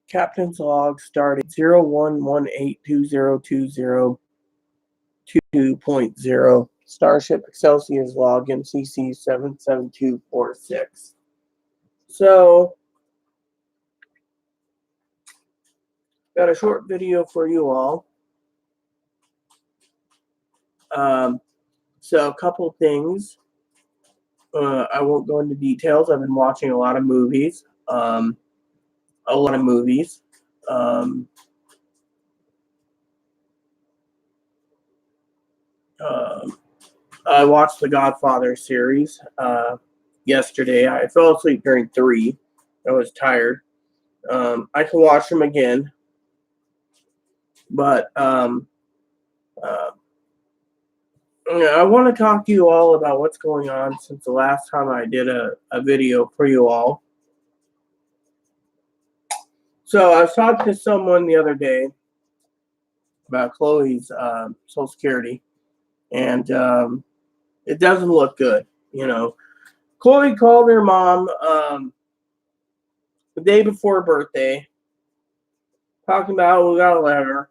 Captain's log starting 0118202022.0. Starship Excelsior's log MCC 77246. So, got a short video for you all. So, a couple things. I won't go into details. I've been watching a lot of movies. I watched the Godfather series yesterday. I fell asleep during 3. I was tired. I can watch them again. But I want to talk to you all about what's going on since the last time I did a video for you all. So I was talking to someone the other day about Chloe's Social Security, and it doesn't look good. Chloe called her mom the day before her birthday, talking about we got a letter.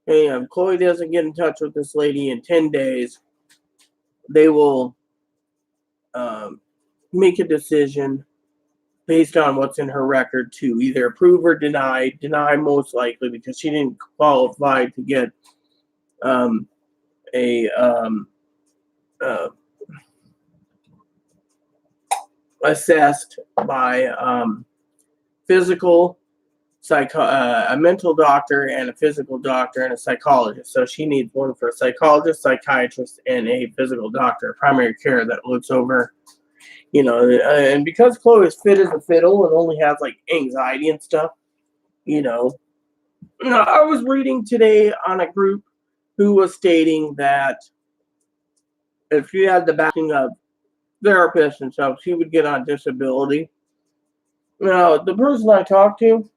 And Chloe doesn't get in touch with this lady in 10 days. They will make a decision based on what's in her record to either approve or deny. Deny most likely because she didn't qualify to get assessed by a mental doctor and a physical doctor and a psychologist. So she needs one for a psychologist, psychiatrist, and a physical doctor, primary care that looks over, and because Chloe is fit as a fiddle and only has like anxiety and stuff, I was reading today on a group who was stating that if she had the backing of therapists and stuff, she would get on disability. Now, the person I talked to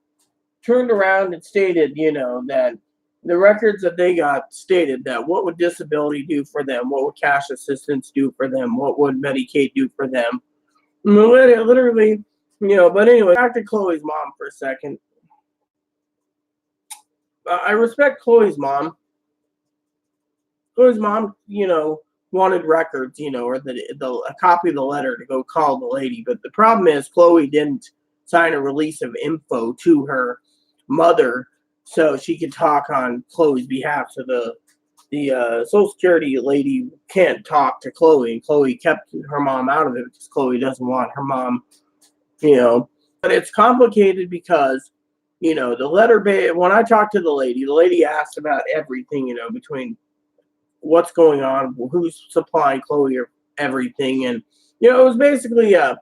turned around and stated, that the records that they got stated that what would disability do for them? What would cash assistance do for them? What would Medicaid do for them? Literally, but anyway, back to Chloe's mom for a second. I respect Chloe's mom. Chloe's mom, wanted records, or a copy of the letter to go call the lady. But the problem is Chloe didn't sign a release of info to her mother so she could talk on Chloe's behalf. So the Social Security lady can't talk to Chloe, and Chloe kept her mom out of it because Chloe doesn't want her mom, But it's complicated because, the letter, when I talked to the lady asked about everything, between what's going on, who's supplying Chloe or everything. And, it was basically about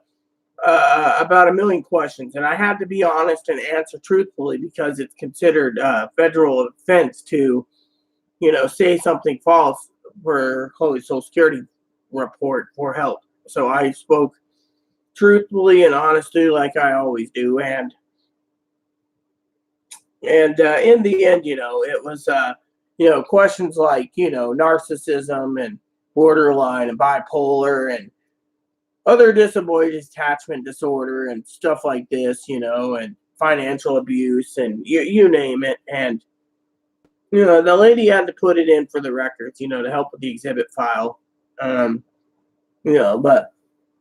a million questions. And I had to be honest and answer truthfully because it's considered federal offense to, say something false for Chloe's Social Security report for help. So I spoke truthfully and honestly like I always do. And in the end, it was, questions like, narcissism and borderline and bipolar and other disability attachment disorder and stuff like this, and financial abuse and you name it. And, the lady had to put it in for the records, to help with the exhibit file. But if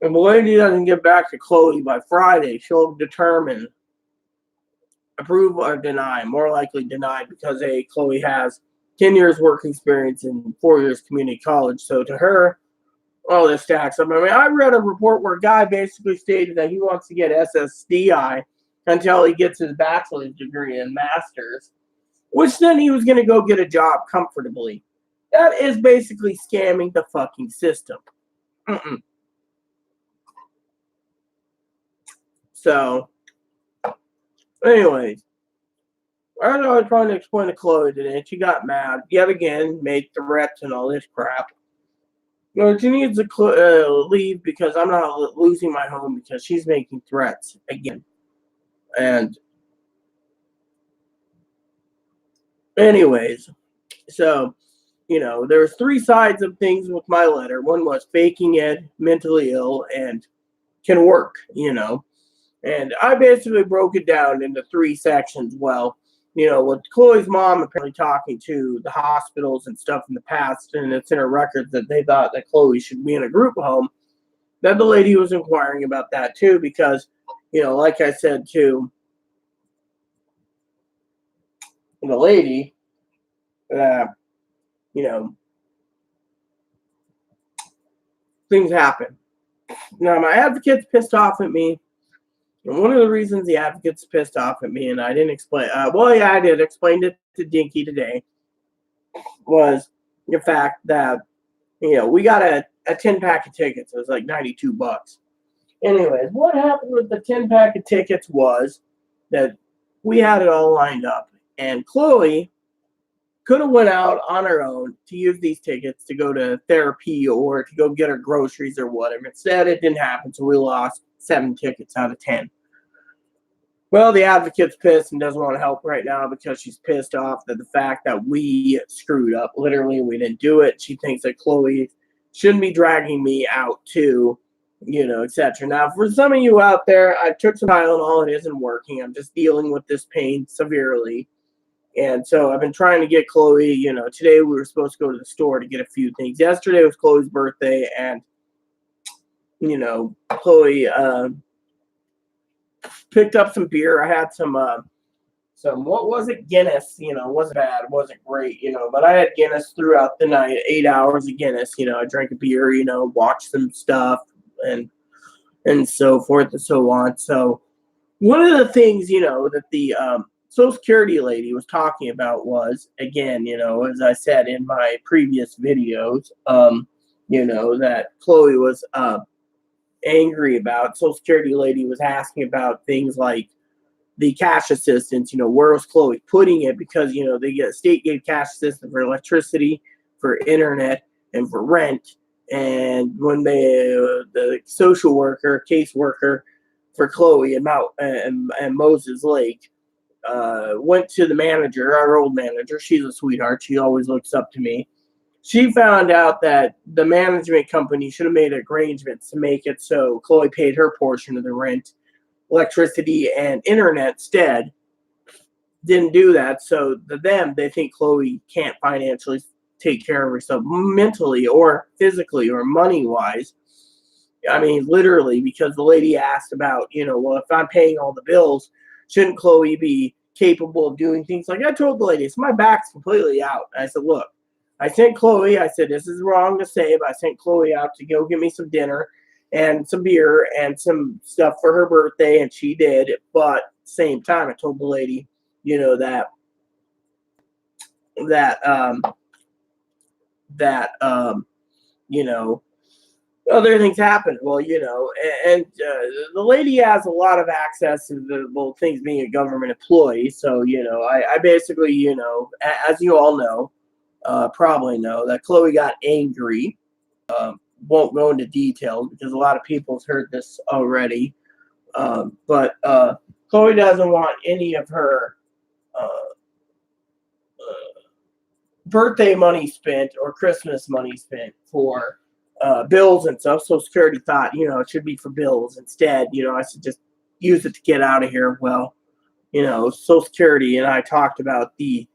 the lady doesn't get back to Chloe by Friday, she'll determine approve or deny, more likely deny because Chloe has 10 years work experience and 4 years community college. So to her, all this stacks up. I read a report where a guy basically stated that he wants to get SSDI until he gets his bachelor's degree and master's, which then he was going to go get a job comfortably. That is basically scamming the fucking system. So, anyways, I was trying to explain to Chloe today, and she got mad yet again, made threats and all this crap. She needs to leave because I'm not losing my home because she's making threats again. And anyways, so, there's 3 sides of things with my letter. One was faking it, mentally ill, and can work, And I basically broke it down into 3 sections. Well, with Chloe's mom apparently talking to the hospitals and stuff in the past, and it's in her records that they thought that Chloe should be in a group home, then the lady was inquiring about that too, because, like I said to the lady, you know, things happen. Now, my advocate's pissed off at me. And one of the reasons the advocate's pissed off at me, and I didn't explain, I did explain it to Dinky today, was the fact that, we got a 10-pack of tickets. It was like $92. Anyways, what happened with the 10-pack of tickets was that we had it all lined up. And Chloe could have went out on her own to use these tickets to go to therapy or to go get her groceries or whatever. Instead, it didn't happen, so we lost 7 tickets out of 10. Well, the advocate's pissed and doesn't want to help right now because she's pissed off at the fact that we screwed up. Literally, we didn't do it. She thinks that Chloe shouldn't be dragging me out too, etc. Now, for some of you out there, I took some Tylenol. It isn't working. I'm just dealing with this pain severely. And so I've been trying to get Chloe, today we were supposed to go to the store to get a few things. Yesterday was Chloe's birthday, and, Chloe picked up some beer. I had some what was it? Guinness, it wasn't bad. It wasn't great, but I had Guinness throughout the night, 8 hours of Guinness. I drank a beer, watched some stuff and so forth and so on. So one of the things, that the Social Security lady was talking about was, again, as I said in my previous videos, that Chloe was angry about. Social Security lady was asking about things like the cash assistance, where was Chloe putting it? Because, the state gave cash assistance for electricity, for internet, and for rent. And when the social worker, caseworker for Chloe and Moses Lake went to the manager, our old manager, she's a sweetheart. She always looks up to me. She found out that the management company should have made arrangements to make it so Chloe paid her portion of the rent, electricity, and internet instead. Didn't do that. So they think Chloe can't financially take care of herself mentally or physically or money-wise. I mean, literally, because the lady asked about, well, if I'm paying all the bills, shouldn't Chloe be capable of doing things? Like I told the lady, it's my back's completely out. And I said, look, I sent Chloe, I said, this is wrong to say, but I sent Chloe out to go get me some dinner and some beer and some stuff for her birthday, and she did. But at the same time, I told the lady, other things happen. Well, and the lady has a lot of access to the things being a government employee. So, I basically, as you all know, probably know that Chloe got angry. Won't go into details because a lot of people's heard this already. But Chloe doesn't want any of her birthday money spent or Christmas money spent for bills and stuff. Social Security thought, it should be for bills instead. I should just use it to get out of here. Well, Social Security and I talked about the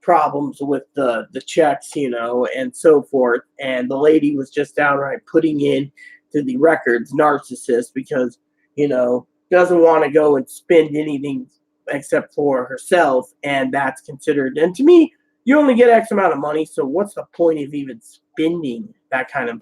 problems with the checks, and so forth. And the lady was just downright putting in to the records narcissist because, doesn't want to go and spend anything except for herself. And that's considered, and to me, you only get X amount of money, so what's the point of even spending that kind of,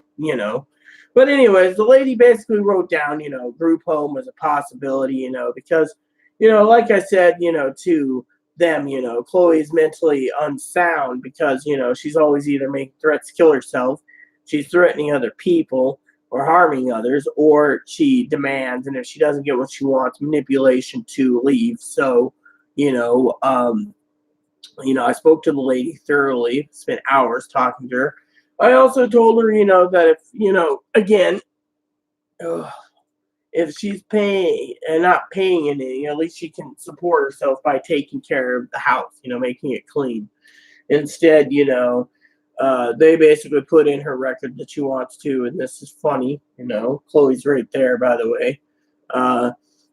But anyways, the lady basically wrote down, group home was a possibility, because, like I said, to them, Chloe's mentally unsound because, she's always either making threats to kill herself, she's threatening other people or harming others, or she demands, and if she doesn't get what she wants, manipulation to leave. So, I spoke to the lady thoroughly, spent hours talking to her. I also told her, that if, again, if she's paying and not paying anything, at least she can support herself by taking care of the house, making it clean. Instead, they basically put in her record that she wants to, and this is funny, Chloe's right there, by the way.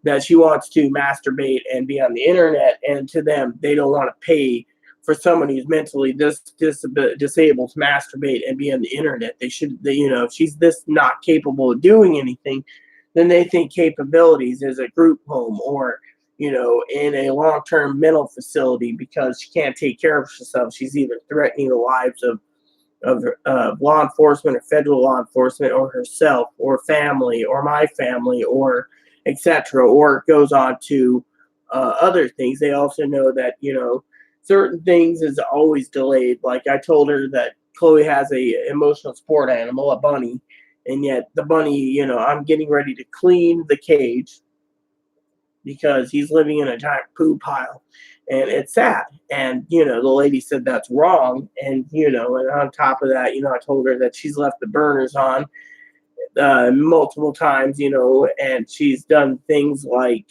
that she wants to masturbate and be on the internet, and to them, they don't want to pay for someone who's mentally disabled to masturbate and be on the internet. If she's this not capable of doing anything, then they think capabilities is a group home or, in a long-term mental facility because she can't take care of herself. She's either threatening the lives of law enforcement or federal law enforcement or herself or family or my family or etc. Or it goes on to other things. They also know that, certain things is always delayed. Like I told her that Chloe has a emotional support animal, a bunny, and yet the bunny, I'm getting ready to clean the cage because he's living in a giant poo pile, and it's sad. And the lady said that's wrong, and and on top of that, I told her that she's left the burners on multiple times, and she's done things like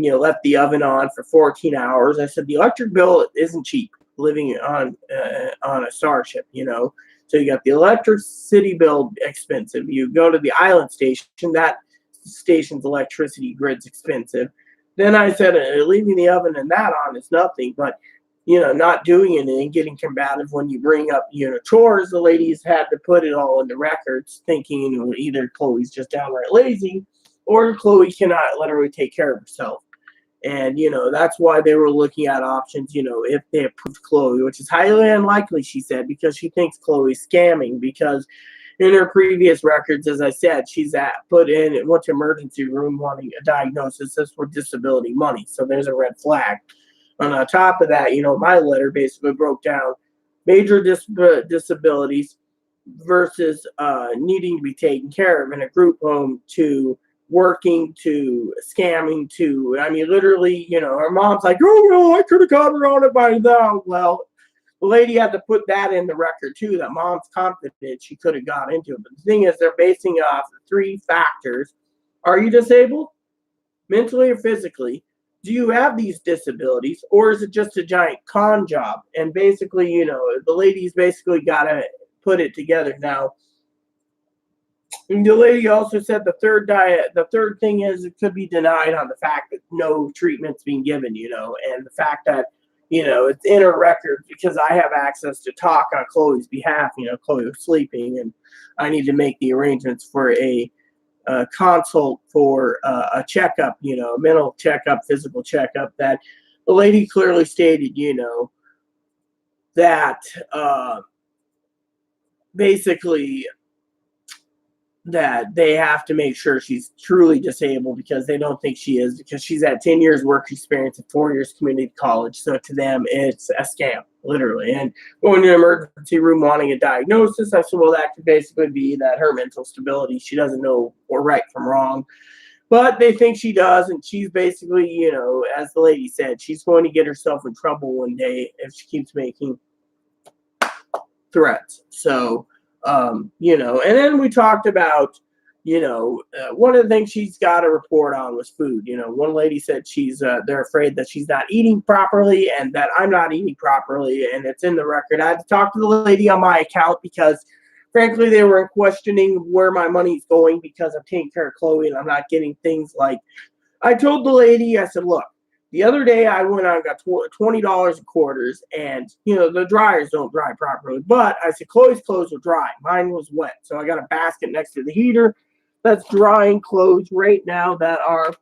left the oven on for 14 hours. I said the electric bill isn't cheap living on a starship, So you got the electricity bill expensive. You go to the island station, that station's electricity grid's expensive. Then I said leaving the oven and that on is nothing, but not doing it and getting combative when you bring up, chores. The ladies had to put it all in the records, thinking either Chloe's just downright lazy or Chloe cannot literally take care of herself. And, that's why they were looking at options, if they approved Chloe, which is highly unlikely, she said, because she thinks Chloe's scamming. Because in her previous records, as I said, she's went to emergency room wanting a diagnosis. This for disability money. So there's a red flag. And on top of that, my letter basically broke down major disabilities versus needing to be taken care of in a group home to working to scamming to, literally, her mom's like, oh, I could have got her on it by now. Well, the lady had to put that in the record too, that mom's confident she could have got into it. But the thing is, they're basing it off of 3 factors. Are you disabled? Mentally or physically? Do you have these disabilities, or is it just a giant con job? And basically, the ladies basically got to put it together. Now, and the lady also said the third thing is it could be denied on the fact that no treatment's being given, and the fact that, it's in her record because I have access to talk on Chloe's behalf. Chloe was sleeping, and I need to make the arrangements for a consult for a checkup, mental checkup, physical checkup, that the lady clearly stated, that basically that they have to make sure she's truly disabled because they don't think she is, because she's had 10 years work experience and 4 years community college. So to them, it's a scam, literally. And going to an emergency room wanting a diagnosis, I said, well, that could basically be that her mental stability, she doesn't know or right from wrong. But they think she does, and she's basically, as the lady said, she's going to get herself in trouble one day if she keeps making threats. So, and then we talked about, one of the things she's got to report on was food. One lady said they're afraid that she's not eating properly and that I'm not eating properly, and it's in the record. I had to talk to the lady on my account because, frankly, they were questioning where my money's going because I'm taking care of Chloe and I'm not getting things like, I told the lady, I said, look, the other day I went out and got $20 in quarters, and the dryers don't dry properly. But I said Chloe's clothes were dry. Mine was wet. So I got a basket next to the heater that's drying clothes right now that are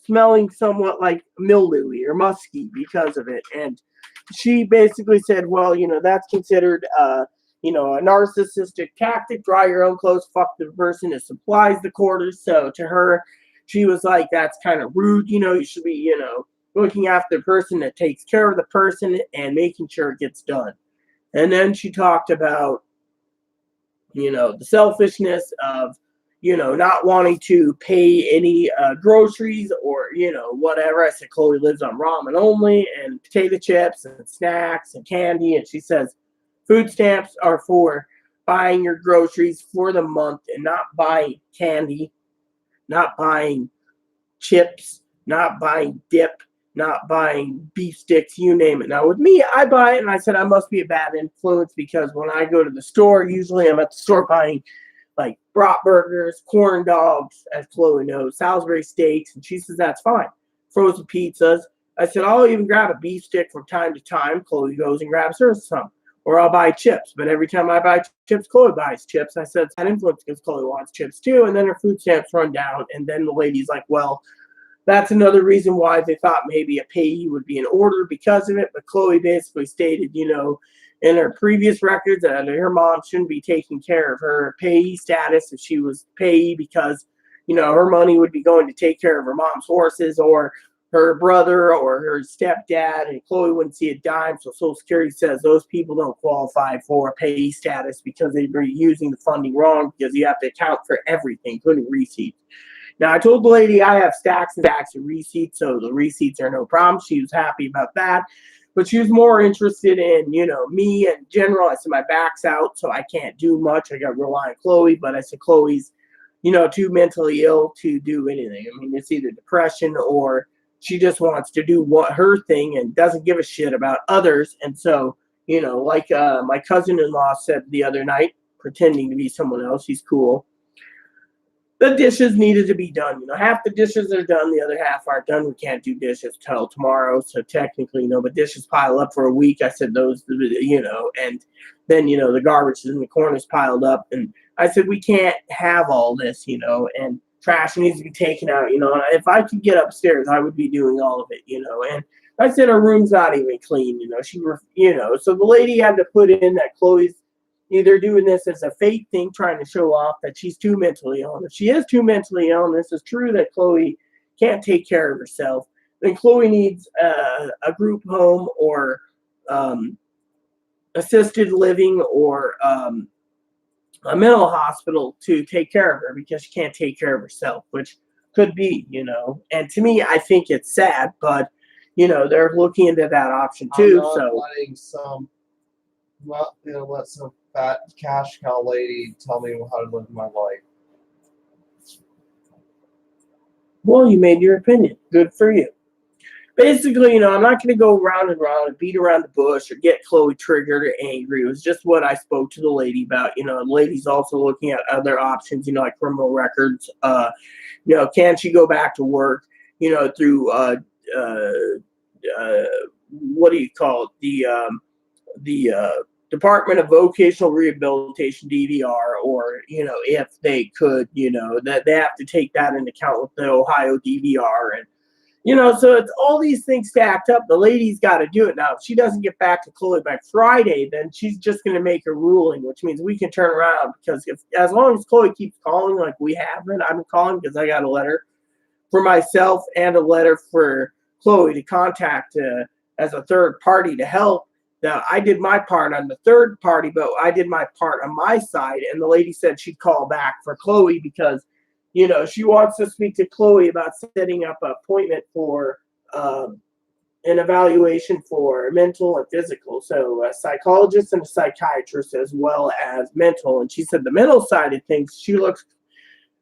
smelling somewhat like mildewy or musky because of it. And she basically said, well, that's considered a narcissistic tactic. Dry your own clothes, fuck the person who supplies the quarters. So to her, she was like, that's kind of rude. You should be, looking after the person that takes care of the person and making sure it gets done. And then she talked about, the selfishness of, not wanting to pay any groceries or, whatever. I said, Chloe lives on ramen only and potato chips and snacks and candy. And she says, food stamps are for buying your groceries for the month and not buying candy, not buying chips, not buying dip, not buying beef sticks, you name it. Now, with me, I buy it, and I said I must be a bad influence because when I go to the store, usually I'm at the store buying like bratwursters, corn dogs, as Chloe knows, Salisbury steaks, and she says that's fine. Frozen pizzas. I said, I'll even grab a beef stick from time to time. Chloe goes and grabs her some. Or I'll buy chips. But every time I buy chips, Chloe buys chips. I said, it's that influence because Chloe wants chips too. And then her food stamps run down. And then the lady's like, well, that's another reason why they thought maybe a payee would be in order because of it. But Chloe basically stated, in her previous records that her mom shouldn't be taking care of her payee status if she was payee because, her money would be going to take care of her mom's horses or her brother or her stepdad, and Chloe wouldn't see a dime. So Social Security says those people don't qualify for a payee status because they were using the funding wrong because you have to account for everything, including receipts. Now, I told the lady I have stacks and stacks of receipts, so the receipts are no problem. She was happy about that. But she was more interested in, me in general. I said, my back's out, so I can't do much. I got to rely on Chloe. But I said, Chloe's, too mentally ill to do anything. I mean, it's either depression or she just wants to do her thing and doesn't give a shit about others. And so, like my cousin-in-law said the other night, pretending to be someone else, he's cool. The dishes needed to be done. Half the dishes are done, the other half aren't done. We can't do dishes till tomorrow. So technically, but dishes pile up for a week. I said those, and then, the garbage in the corners piled up. And I said, we can't have all this, and trash needs to be taken out, and if I could get upstairs, I would be doing all of it, and I said, her room's not even clean, so the lady had to put in that Chloe's either doing this as a fake thing, trying to show off that she's too mentally ill. If she is too mentally ill, and this is true that Chloe can't take care of herself, then Chloe needs a group home or assisted living or a mental hospital to take care of her because she can't take care of herself, which could be, And to me, I think it's sad, but, they're looking into that option too. Let some fat cash cow lady tell me how to live my life. Well, you made your opinion. Good for you. Basically, I'm not going to go round and round and beat around the bush or get Chloe triggered or angry. It was just what I spoke to the lady about. The lady's also looking at other options, like criminal records. Can she go back to work, through, what do you call it? The Department of Vocational Rehabilitation, DVR, or, if they could, that they have to take that into account with the Ohio DVR. And, so it's all these things stacked up. The lady's got to do it. Now, if she doesn't get back to Chloe by Friday, then she's just going to make a ruling, which means we can turn around. Because as long as Chloe keeps calling like we have been, I've been calling because I got a letter for myself and a letter for Chloe to contact as a third party to help. Now, I did my part on the third party, but I did my part on my side. And the lady said she'd call back for Chloe because, she wants to speak to Chloe about setting up an appointment for an evaluation for mental and physical. So a psychologist and a psychiatrist as well as mental. And she said the mental side of things, she looks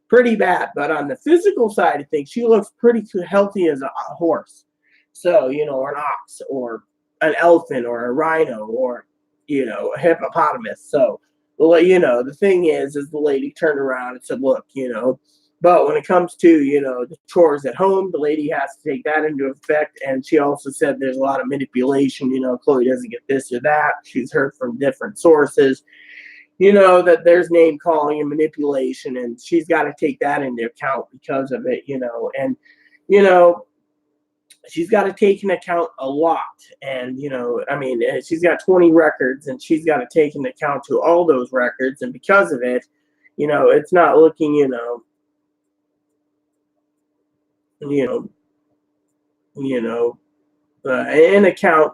pretty bad. But on the physical side of things, she looks pretty healthy as a horse. So, or an ox or an elephant or a rhino or, a hippopotamus. So, the thing is the lady turned around and said, look, but when it comes to, the chores at home, the lady has to take that into effect. And she also said there's a lot of manipulation, Chloe doesn't get this or that. She's heard from different sources, that there's name calling and manipulation, and she's got to take that into account because of it, and, she's got to take into account a lot. And, she's got 20 records and she's got to take into account to all those records. And because of it, it's not looking, in account,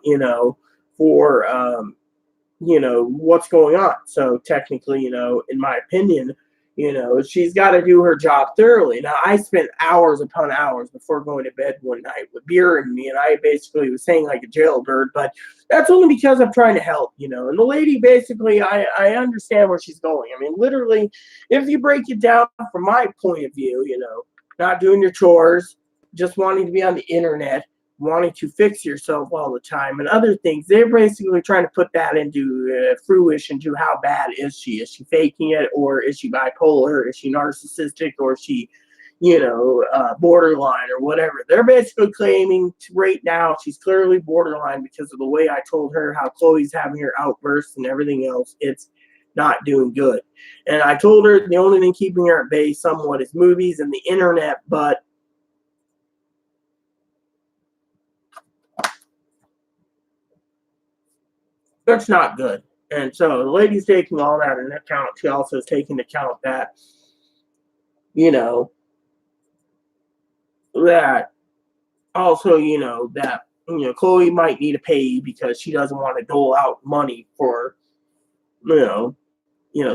for, what's going on. So technically, in my opinion, she's got to do her job thoroughly. Now, I spent hours upon hours before going to bed one night with beer in me, and I basically was saying like a jailbird, but that's only because I'm trying to help, And the lady, basically, I understand where she's going. I mean, literally, if you break it down from my point of view, not doing your chores, just wanting to be on the internet, wanting to fix yourself all the time and other things. They're basically trying to put that into fruition to how bad is she? Is she faking it, or is she bipolar? Is she narcissistic, or is she, borderline or whatever? They're basically claiming right now she's clearly borderline because of the way I told her how Chloe's having her outbursts and everything else. It's not doing good. And I told her the only thing keeping her at bay somewhat is movies and the internet, but that's not good. And so the lady's taking all that into account. She also is taking into account that, that also, that, Chloe might need to pay because she doesn't want to dole out money for,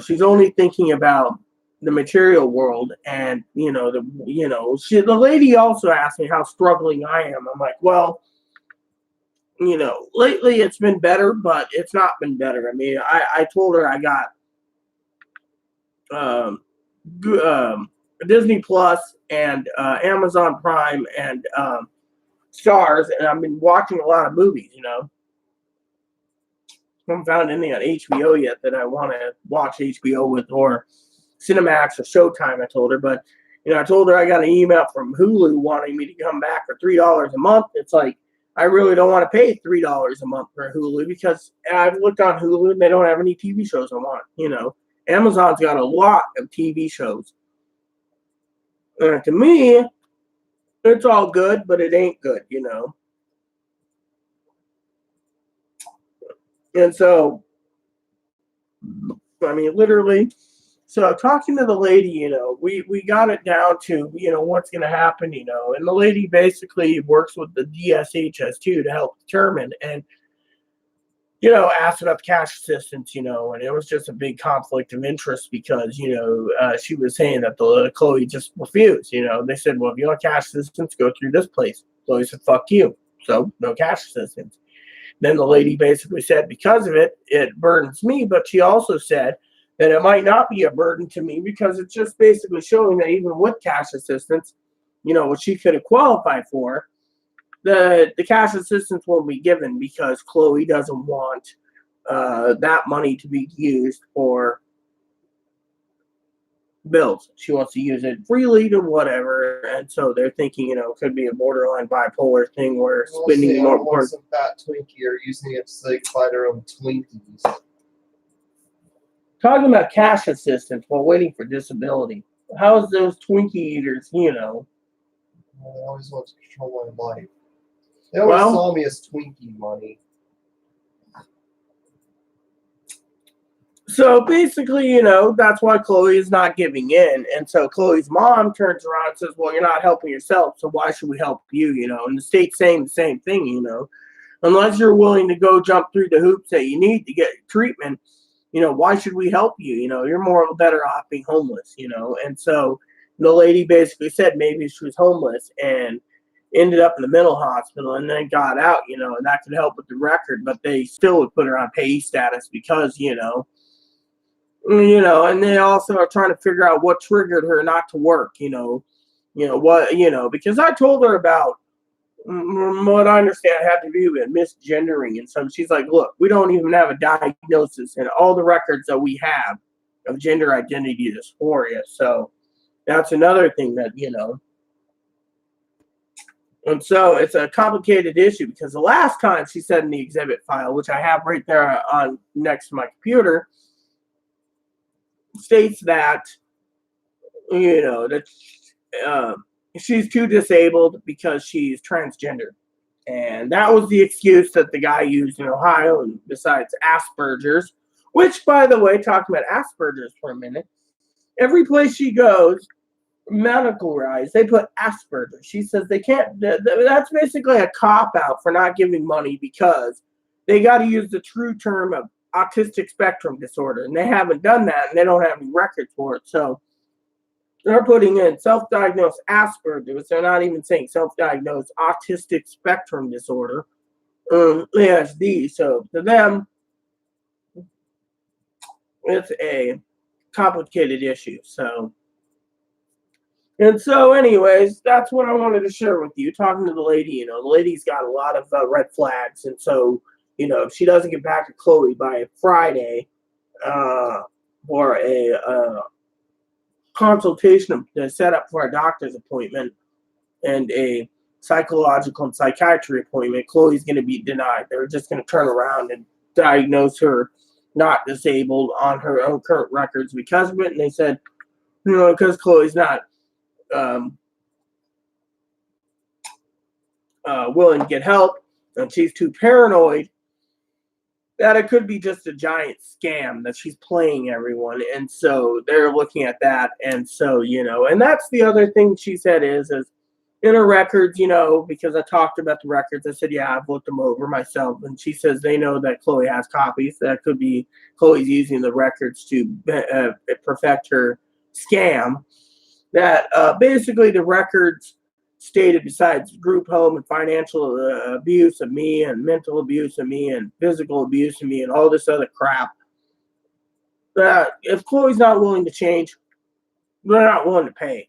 she's only thinking about the material world. And, the lady also asked me how struggling I am. I'm like, well, lately it's been better, but it's not been better. I mean, I told her I got Disney Plus and Amazon Prime and Stars, and I've been watching a lot of movies. I haven't found anything on HBO yet that I want to watch HBO with, or Cinemax or Showtime. I told her, but I told her I got an email from Hulu wanting me to come back for $3 a month. It's like, I really don't want to pay $3 a month for Hulu because I've looked on Hulu and they don't have any TV shows I want. Amazon's got a lot of TV shows. To me, it's all good, but it ain't good, And so, I mean, literally. So talking to the lady, we got it down to, what's going to happen, and the lady basically works with the DSHS2 to help determine and, asked about the cash assistance, and it was just a big conflict of interest because, she was saying that Chloe just refused, they said, well, if you want cash assistance, go through this place. Chloe said, fuck you. So no cash assistance. Then the lady basically said, because of it, it burdens me, but she also said that it might not be a burden to me because it's just basically showing that even with cash assistance, what she could have qualified for, the cash assistance won't be given because Chloe doesn't want that money to be used for bills. She wants to use it freely to whatever, and so they're thinking, it could be a borderline bipolar thing where spending more. Want some fat Twinkie or using it so they can buy their own Twinkies. Talking about cash assistance while waiting for disability. How's those Twinkie eaters, I always want to control my life. They always saw me as Twinkie money. So basically, that's why Chloe is not giving in. And so Chloe's mom turns around and says, well, you're not helping yourself, so why should we help you, And the state's saying the same thing, Unless you're willing to go jump through the hoops that you need to get treatment, why should we help you? You're more better off being homeless, And so the lady basically said maybe she was homeless and ended up in the mental hospital and then got out, and that could help with the record, but they still would put her on pay status because, and they also are trying to figure out what triggered her not to work, because I told her about what I understand had to do with misgendering. And so she's like, look, we don't even have a diagnosis and all the records that we have of gender identity dysphoria. So that's another thing that, and so it's a complicated issue because the last time she said in the exhibit file, which I have right there on next to my computer, states that, that she's too disabled because she's transgender. And that was the excuse that the guy used in Ohio, and besides Asperger's, which, by the way, talking about Asperger's for a minute, every place she goes, medical-wise, they put Asperger's. She says they can't, that's basically a cop-out for not giving money because they got to use the true term of autistic spectrum disorder, and they haven't done that, and they don't have any records for it. So they're putting in self-diagnosed Asperger's. They're not even saying self-diagnosed autistic spectrum disorder, ASD. So to them, it's a complicated issue. So And so, anyways, that's what I wanted to share with you. Talking to the lady, the lady's got a lot of red flags, and so, if she doesn't get back to Chloe by Friday, uh, for a consultation to set up for a doctor's appointment and a psychological and psychiatry appointment, Chloe's going to be denied. They're just going to turn around and diagnose her not disabled on her own current records because of it. And they said, because Chloe's not um, willing to get help and she's too paranoid, that it could be just a giant scam that she's playing everyone. And so they're looking at that. And so, and that's the other thing she said is in her records, because I talked about the records, I said, yeah, I've looked them over myself. And she says they know that Chloe has copies. That could be Chloe's using the records to perfect her scam. That basically the records stated, besides group home and financial abuse of me and mental abuse of me and physical abuse of me and all this other crap, that if Chloe's not willing to change, they're not willing to pay.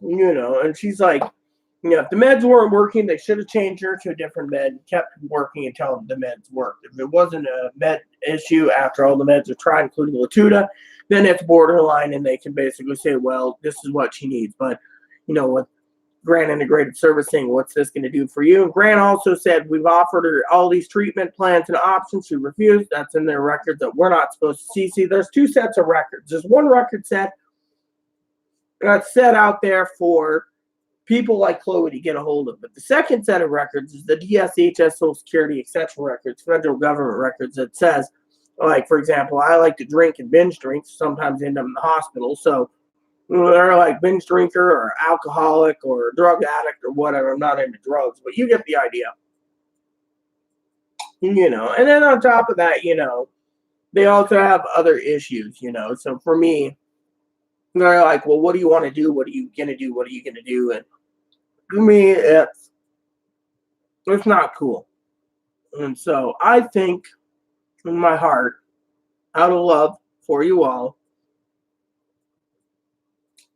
And she's like, if the meds weren't working, they should have changed her to a different med, kept working until the meds worked. If it wasn't a med issue after all the meds are tried, including Latuda, then it's borderline, and they can basically say, well, this is what she needs. But, with Grant Integrated Servicing, what's this going to do for you? And Grant also said, we've offered her all these treatment plans and options. She refused. That's in their records that we're not supposed to see. See, there's two sets of records. There's one record set that's set out there for people like Chloe to get a hold of. But the second set of records is the DSHS Social Security Exception records, federal government records that says, like, for example, I like to drink and binge drink, sometimes end up in the hospital. So they're like binge drinker or alcoholic or drug addict or whatever. I'm not into drugs, but you get the idea. And then on top of that, they also have other issues, So for me, they're like, well, what do you want to do? What are you going to do? What are you going to do? And to me, it's not cool. And so I think in my heart, out of love for you all,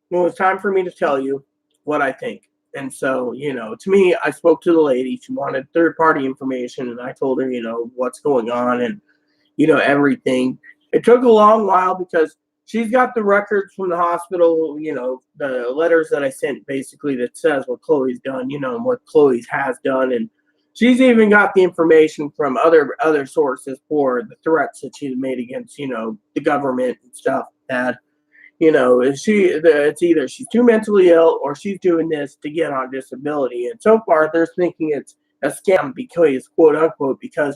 it's time for me to tell you what I think. And so, to me, I spoke to the lady. She wanted third-party information, and I told her, what's going on and, everything. It took a long while because she's got the records from the hospital, the letters that I sent basically that says what Chloe's done, and what Chloe has done. And she's even got the information from other sources for the threats that she's made against, the government and stuff that, it's either she's too mentally ill or she's doing this to get on disability. And so far, they're thinking it's a scam because, quote unquote, because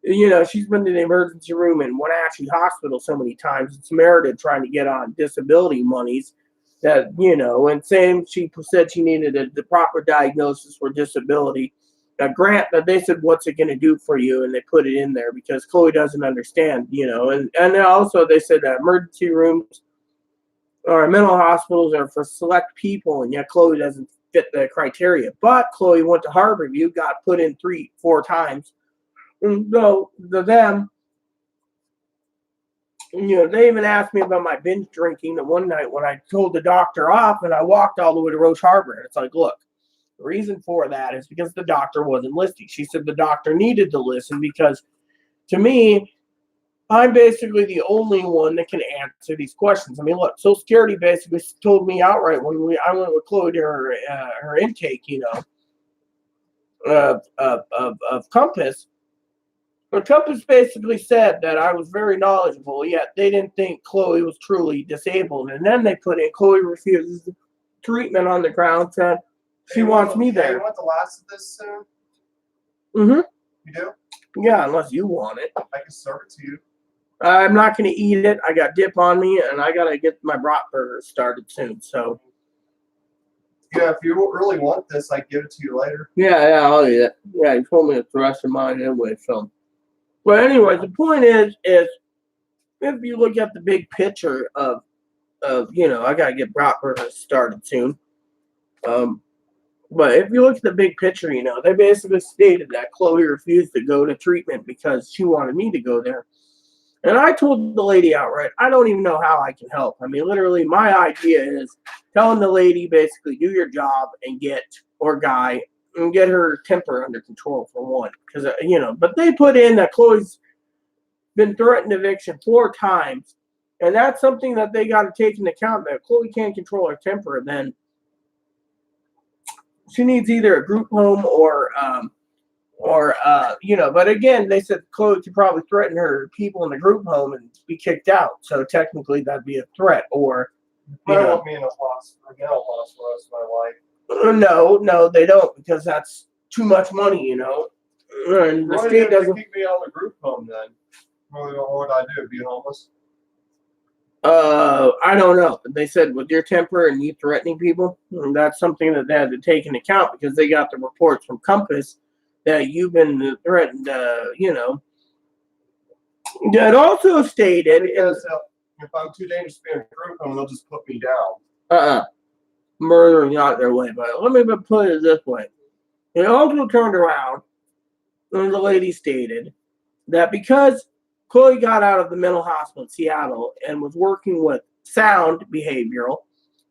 she's been to the emergency room in Wenatchee Hospital so many times in Samaritan trying to get on disability monies that, and same, she said she needed the proper diagnosis for disability. Grant, that they said, what's it going to do for you? And they put it in there because Chloe doesn't understand, and also they said that emergency rooms or mental hospitals are for select people, and yet Chloe doesn't fit the criteria. But Chloe went to Harborview, got put in 3-4 times. No, them, they even asked me about my binge drinking the one night when I told the doctor off and I walked all the way to Roche Harbor. And it's like, look, the reason for that is because the doctor wasn't listening. She said the doctor needed to listen because, to me, I'm basically the only one that can answer these questions. I mean, look, Social Security basically told me outright when I went with Chloe to her intake, of Compass. But Compass basically said that I was very knowledgeable, yet they didn't think Chloe was truly disabled. And then they put in Chloe refuses treatment on the ground, said she wants me there. You want the last of this soon? Mm-hmm. You do? Yeah, unless you want it. I can serve it to you. I'm not going to eat it. I got dip on me, and I got to get my Bratburger started soon. So, yeah, if you really want this, I can give it to you later. Yeah, I'll eat it. Yeah, you told me it's the rest of mine anyway. So, but anyway, the point is if you look at the big picture of I got to get Bratburger started soon. But if you look at the big picture, they basically stated that Chloe refused to go to treatment because she wanted me to go there. And I told the lady outright, I don't even know how I can help. I mean, literally, my idea is telling the lady basically do your job and or guy, and get her temper under control for one. Because, but they put in that Chloe's been threatened eviction 4 times. And that's something that they got to take into account, that Chloe can't control her temper. Then she needs either a group home or but again, they said Chloe could probably threaten her people in the group home and be kicked out. So technically, that'd be a threat. Or, They want me in a hospital, mental hospital the rest of my life. No, they don't, because that's too much money, And the state doesn't kick me out of the group home then. What would I do? Be homeless? I don't know. They said with your temper and you threatening people, that's something that they had to take into account, because they got the reports from Compass that you've been threatened. It also stated if I'm too dangerous to be in a group home, they'll just put me down. Murdering out their way. But let me put it this way: it also turned around, and the lady stated that because Chloe got out of the mental hospital in Seattle and was working with Sound Behavioral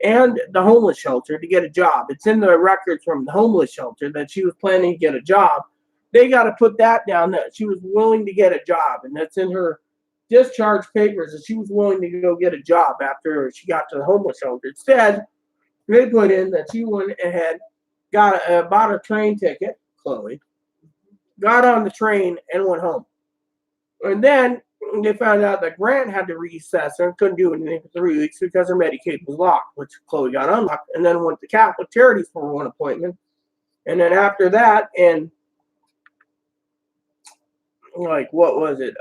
and the homeless shelter to get a job. It's in the records from the homeless shelter that she was planning to get a job. They got to put that down, that she was willing to get a job, and that's in her discharge papers, that she was willing to go get a job after she got to the homeless shelter. Instead, they put in that she went ahead, bought a train ticket, Chloe, got on the train and went home. And then they found out that Grant had to reassess her and couldn't do anything for 3 weeks because her Medicaid was locked, which Chloe got unlocked, and then went to Catholic Charities for one appointment. And then after that, and what was it?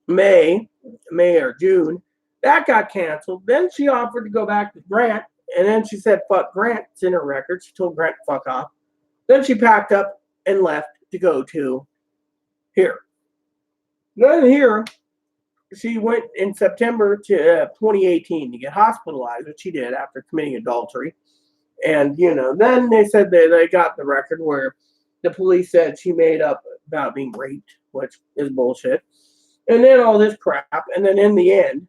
May or June, that got canceled. Then she offered to go back to Grant, and then she said, fuck Grant. It's in her record. She told Grant to fuck off. Then she packed up and left to go to here. Then here, she went in September to 2018 to get hospitalized, which she did after committing adultery. And, then they said they got the record where the police said she made up about being raped, which is bullshit. And then all this crap. And then in the end,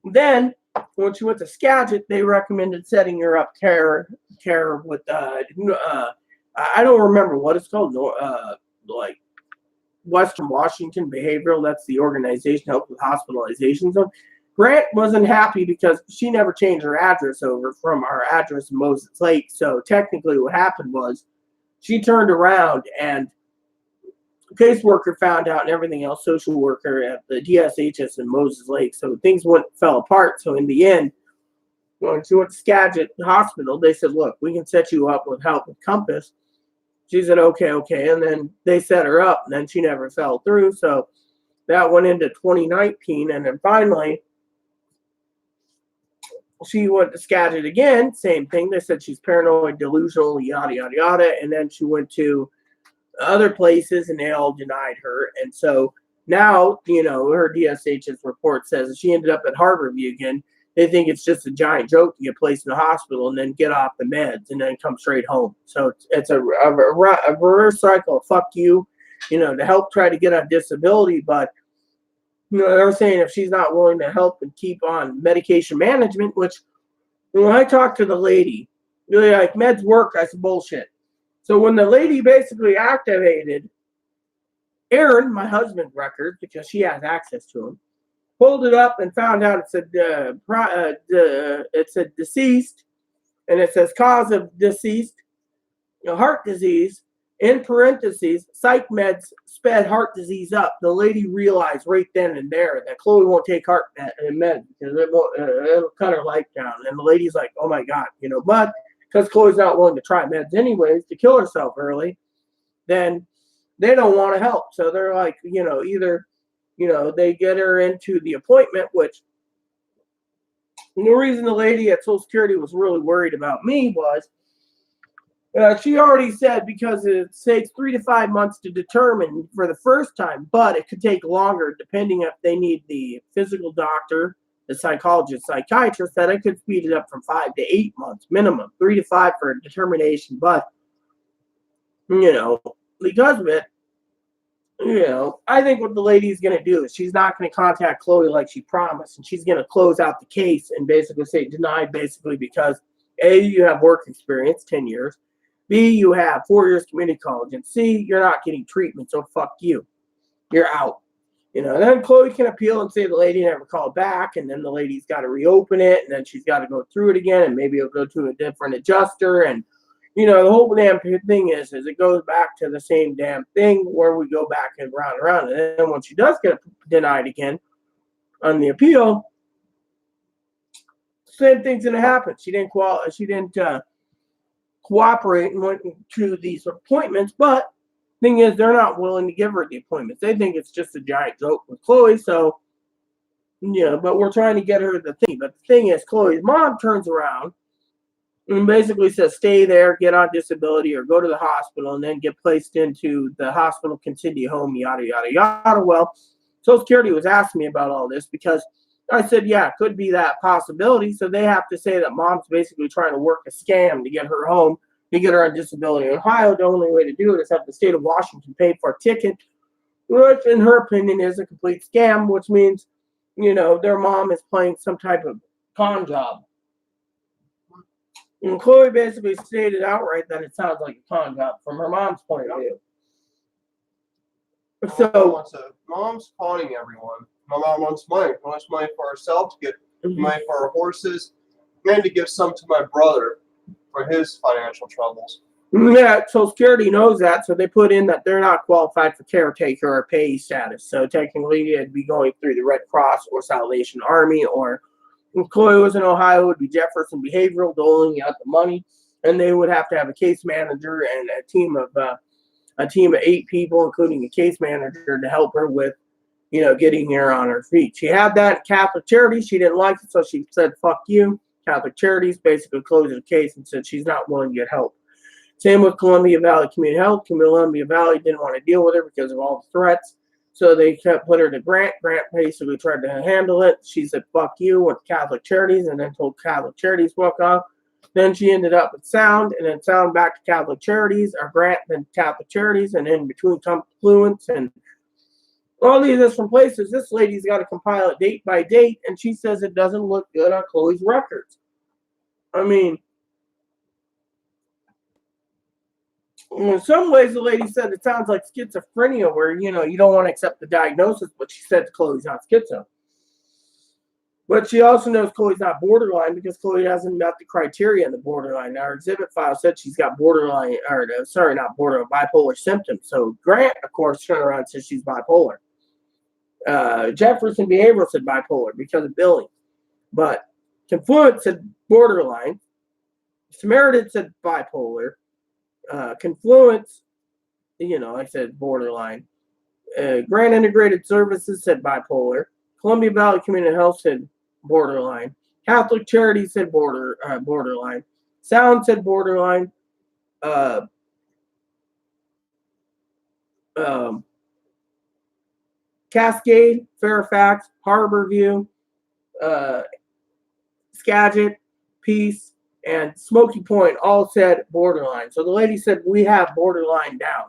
then when she went to Skagit, they recommended setting her up care with, I don't remember what it's called, Western Washington Behavioral. That's the organization that helps with hospitalizations. So Grant wasn't happy because she never changed her address over from our address in Moses Lake. So technically what happened was she turned around, and caseworker found out and everything else, social worker at the DSHS in Moses Lake. So things fell apart. So in the end, when she went to Skagit Hospital, they said, look, we can set you up with help with Compass. She said, okay. And then they set her up, and then she never fell through. So that went into 2019. And then finally, she went to Skagit again. Same thing. They said she's paranoid, delusional, yada, yada, yada. And then she went to other places, and they all denied her. And so now, her DSHS report says she ended up at Harborview again. They think it's just a giant joke to get placed in the hospital and then get off the meds and then come straight home. So it's a reverse cycle of fuck you, to help try to get on disability. But, they're saying if she's not willing to help and keep on medication management, which when I talked to the lady, really like, meds work. I said, bullshit. So when the lady basically activated Aaron, my husband's record, because she has access to him, pulled it up and found out it said deceased, and it says cause of deceased, heart disease, in parentheses, psych meds sped heart disease up. The lady realized right then and there that Chloe won't take heart meds because it'll cut her life down. And the lady's like, oh my God, but because Chloe's not willing to try meds anyways to kill herself early, then they don't want to help. So they're like, either they get her into the appointment, which the reason the lady at Social Security was really worried about me was she already said because it takes 3 to 5 months to determine for the first time, but it could take longer depending if they need the physical doctor, the psychologist, psychiatrist, that it could speed it up from 5 to 8 months minimum, 3 to 5 for a determination. But, because of it, I think what the lady's going to do is she's not going to contact Chloe like she promised, and she's going to close out the case and basically say denied, basically because A, you have work experience, 10 years, B, you have 4 years community college, and C, you're not getting treatment, so fuck you. You're out. Then Chloe can appeal and say the lady never called back, and then the lady's got to reopen it, and then she's got to go through it again, and maybe it'll go to a different adjuster, and the whole damn thing is it goes back to the same damn thing where we go back and round, and then when she does get denied again on the appeal, same thing's gonna happen. She didn't cooperate and went to these appointments, but thing is, they're not willing to give her the appointments. They think it's just a giant joke with Chloe. So, but we're trying to get her the thing. But the thing is, Chloe's mom turns around and basically says, stay there, get on disability, or go to the hospital, and then get placed into the hospital, continue home, yada, yada, yada. Well, Social Security was asking me about all this because I said, yeah, it could be that possibility. So they have to say that mom's basically trying to work a scam to get her home, to get her on disability. In Ohio, the only way to do it is have the state of Washington pay for a ticket, which in her opinion is a complete scam, which means, their mom is playing some type of con job. And Chloe basically stated outright that it sounds like a con job from her mom's point of view. So mom's conning everyone. My mom wants money. She wants money for herself, to get money for her horses, and to give some to my brother for his financial troubles. Yeah, Social Security knows that, so they put in that they're not qualified for caretaker or payee status. So technically, it'd be going through the Red Cross or Salvation Army, or if Chloe was in Ohio, it would be Jefferson Behavioral doling out the money, and they would have to have a case manager and a team of 8 people, including a case manager, to help her with, getting her on her feet. She had that at Catholic Charities. She didn't like it, so she said, fuck you. Catholic Charities basically closed the case and said she's not willing to get help. Same with Columbia Valley Community Health. Columbia Valley didn't want to deal with her because of all the threats, so they kept put her to Grant. Grant basically tried to handle it. She said, fuck you, with Catholic Charities, and then told Catholic Charities fuck off. Then she ended up with Sound, and then Sound back to Catholic Charities, or Grant, then Catholic Charities, and in between Confluence and all these different places. This lady's got to compile it date by date, and she says it doesn't look good on Chloe's records. I mean, in some ways, the lady said it sounds like schizophrenia, where, you don't want to accept the diagnosis, but she said Chloe's not schizo. But she also knows Chloe's not borderline because Chloe hasn't met the criteria in the borderline. Now, her exhibit file said she's got bipolar symptoms. So Grant, of course, turned around and said she's bipolar. Jefferson Behavioral said bipolar because of billing. But Confluence said borderline. Samaritan said bipolar. Confluence, I said borderline. Grant Integrated Services said bipolar. Columbia Valley Community Health said borderline. Catholic Charities said borderline. Sound said borderline. Cascade, Fairfax, Harborview, Skagit, Peace, and Smoky Point all said borderline. So the lady said, we have borderline down.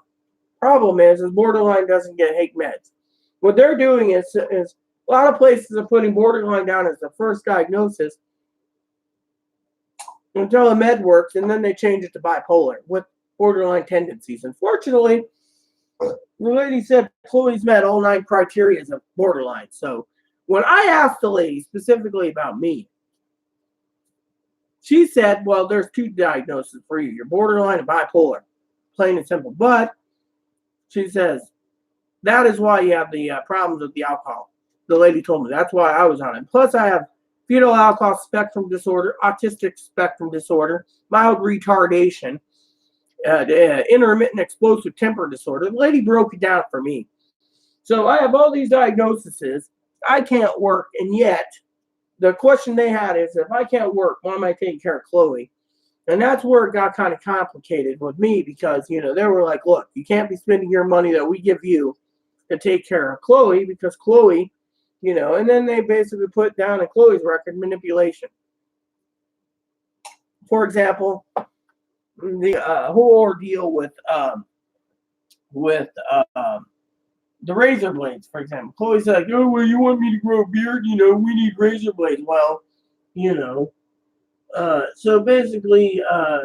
Problem is borderline doesn't get hate meds. What they're doing is a lot of places are putting borderline down as the first diagnosis until a med works, and then they change it to bipolar with borderline tendencies. Unfortunately, the lady said Chloe's met all 9 criteria of borderline. So when I asked the lady specifically about me, she said, well, there's 2 diagnoses for you. You're borderline and bipolar. Plain and simple. But she says, that is why you have the problems with the alcohol. The lady told me that's why I was on it. Plus, I have fetal alcohol spectrum disorder, autistic spectrum disorder, mild retardation, intermittent explosive temper disorder. The lady broke it down for me. So I have all these diagnoses. I can't work, and yet the question they had is, if I can't work, why am I taking care of Chloe? And that's where it got kind of complicated with me because, they were like, look, you can't be spending your money that we give you to take care of Chloe because Chloe, and then they basically put down in Chloe's record manipulation. For example, the whole ordeal with the razor blades, for example. Chloe's like, oh, well, you want me to grow a beard? You know, we need razor blades. Well, you know, so basically, uh,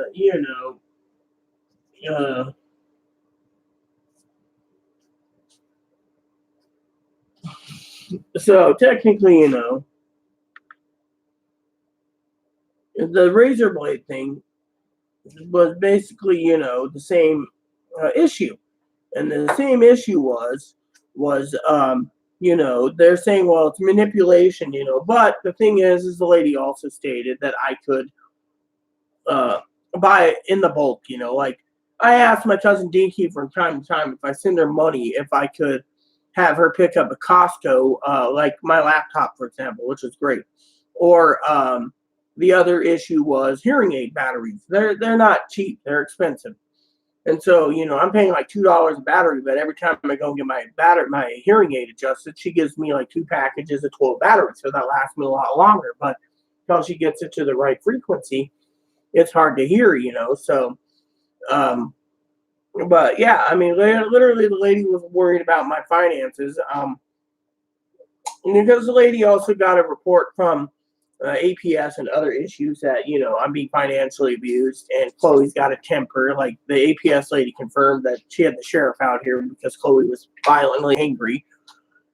so technically, the razor blade thing was basically, the same issue. And the same issue was they're saying, well, it's manipulation, but the thing is the lady also stated that I could uh, buy it in the bulk, like I asked my cousin Dinky from time to time if I send her money, if I could have her pick up a Costco, like my laptop, for example, which is great. Or the other issue was hearing aid batteries. They're not cheap. They're expensive. And so, I'm paying like $2 a battery, but every time I go get my hearing aid adjusted, she gives me like 2 packages of 12 batteries. So that lasts me a lot longer. But until she gets it to the right frequency, it's hard to hear, So, but yeah, I mean, literally, the lady was worried about my finances. Because the lady also got a report from APS and other issues that I'm being financially abused, and Chloe's got a temper. Like the APS lady confirmed that she had the sheriff out here because Chloe was violently angry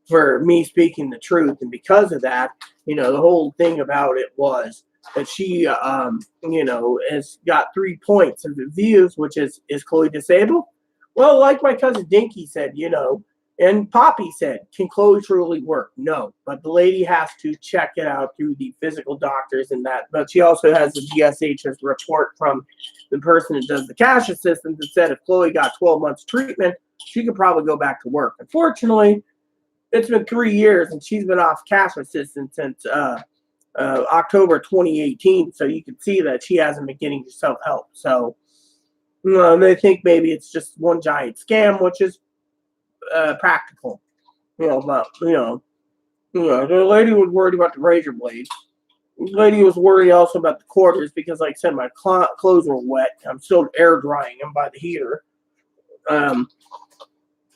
for me speaking the truth, and because of that, the whole thing about it was that she, has got 3 points of the views, which is Chloe disabled? Well, like my cousin Dinky said, and Poppy said, can Chloe truly work? No, but the lady has to check it out through the physical doctors and that. But she also has the GSH's report from the person that does the cash assistance that said if Chloe got 12 months treatment, she could probably go back to work. Unfortunately, it's been 3 years and she's been off cash assistance since October 2018. So you can see that she hasn't been getting self-help. So they think maybe it's just one giant scam, which is practical, but the lady was worried about the razor blades. The lady was worried also about the quarters because, like I said, my clothes were wet. I'm still air drying them by the heater. The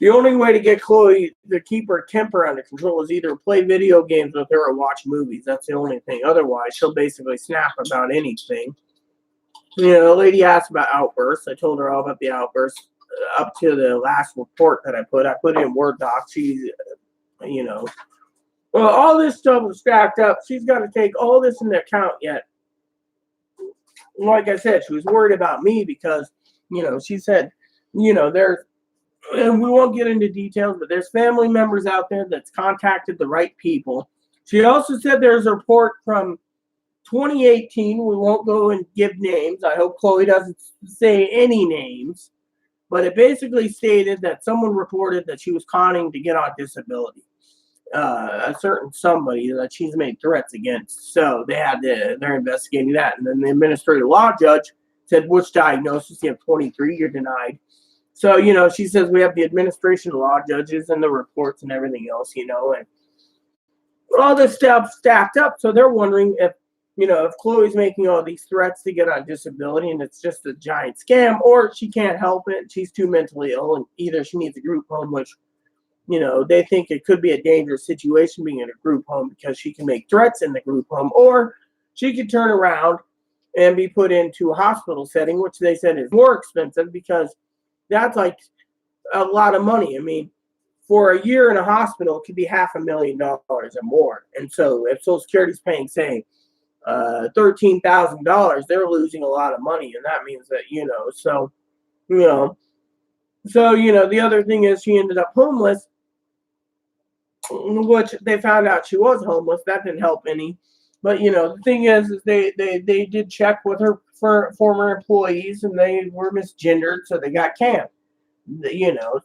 only way to get Chloe to keep her temper under control is either play video games with her or watch movies. That's the only thing. Otherwise, she'll basically snap about anything. The lady asked about outbursts. I told her all about the outbursts up to the last report that I put it in Word doc. She's, well, all this stuff was stacked up. She's got to take all this into account yet. Like I said, she was worried about me because, she said, there's, and we won't get into details, but there's family members out there that's contacted the right people. She also said there's a report from 2018. We won't go and give names. I hope Chloe doesn't say any names. But it basically stated that someone reported that she was conning to get on disability. A certain somebody that she's made threats against. So they're investigating that. And then the administrative law judge said, which diagnosis? You have 23, you're denied. So, she says we have the administration law judges and the reports and everything else, and all this stuff stacked up. So they're wondering if Chloe's making all these threats to get on disability and it's just a giant scam, or she can't help it, she's too mentally ill, and either she needs a group home, which, they think it could be a dangerous situation being in a group home because she can make threats in the group home, or she could turn around and be put into a hospital setting, which they said is more expensive because that's like a lot of money. I mean, for a year in a hospital, it could be $500,000 or more. And so if Social Security's paying, say, $13,000, they're losing a lot of money, and that means that the other thing is she ended up homeless, which they found out she was homeless. That didn't help any, but the thing is they did check with her former employees, and they were misgendered, so they got canned.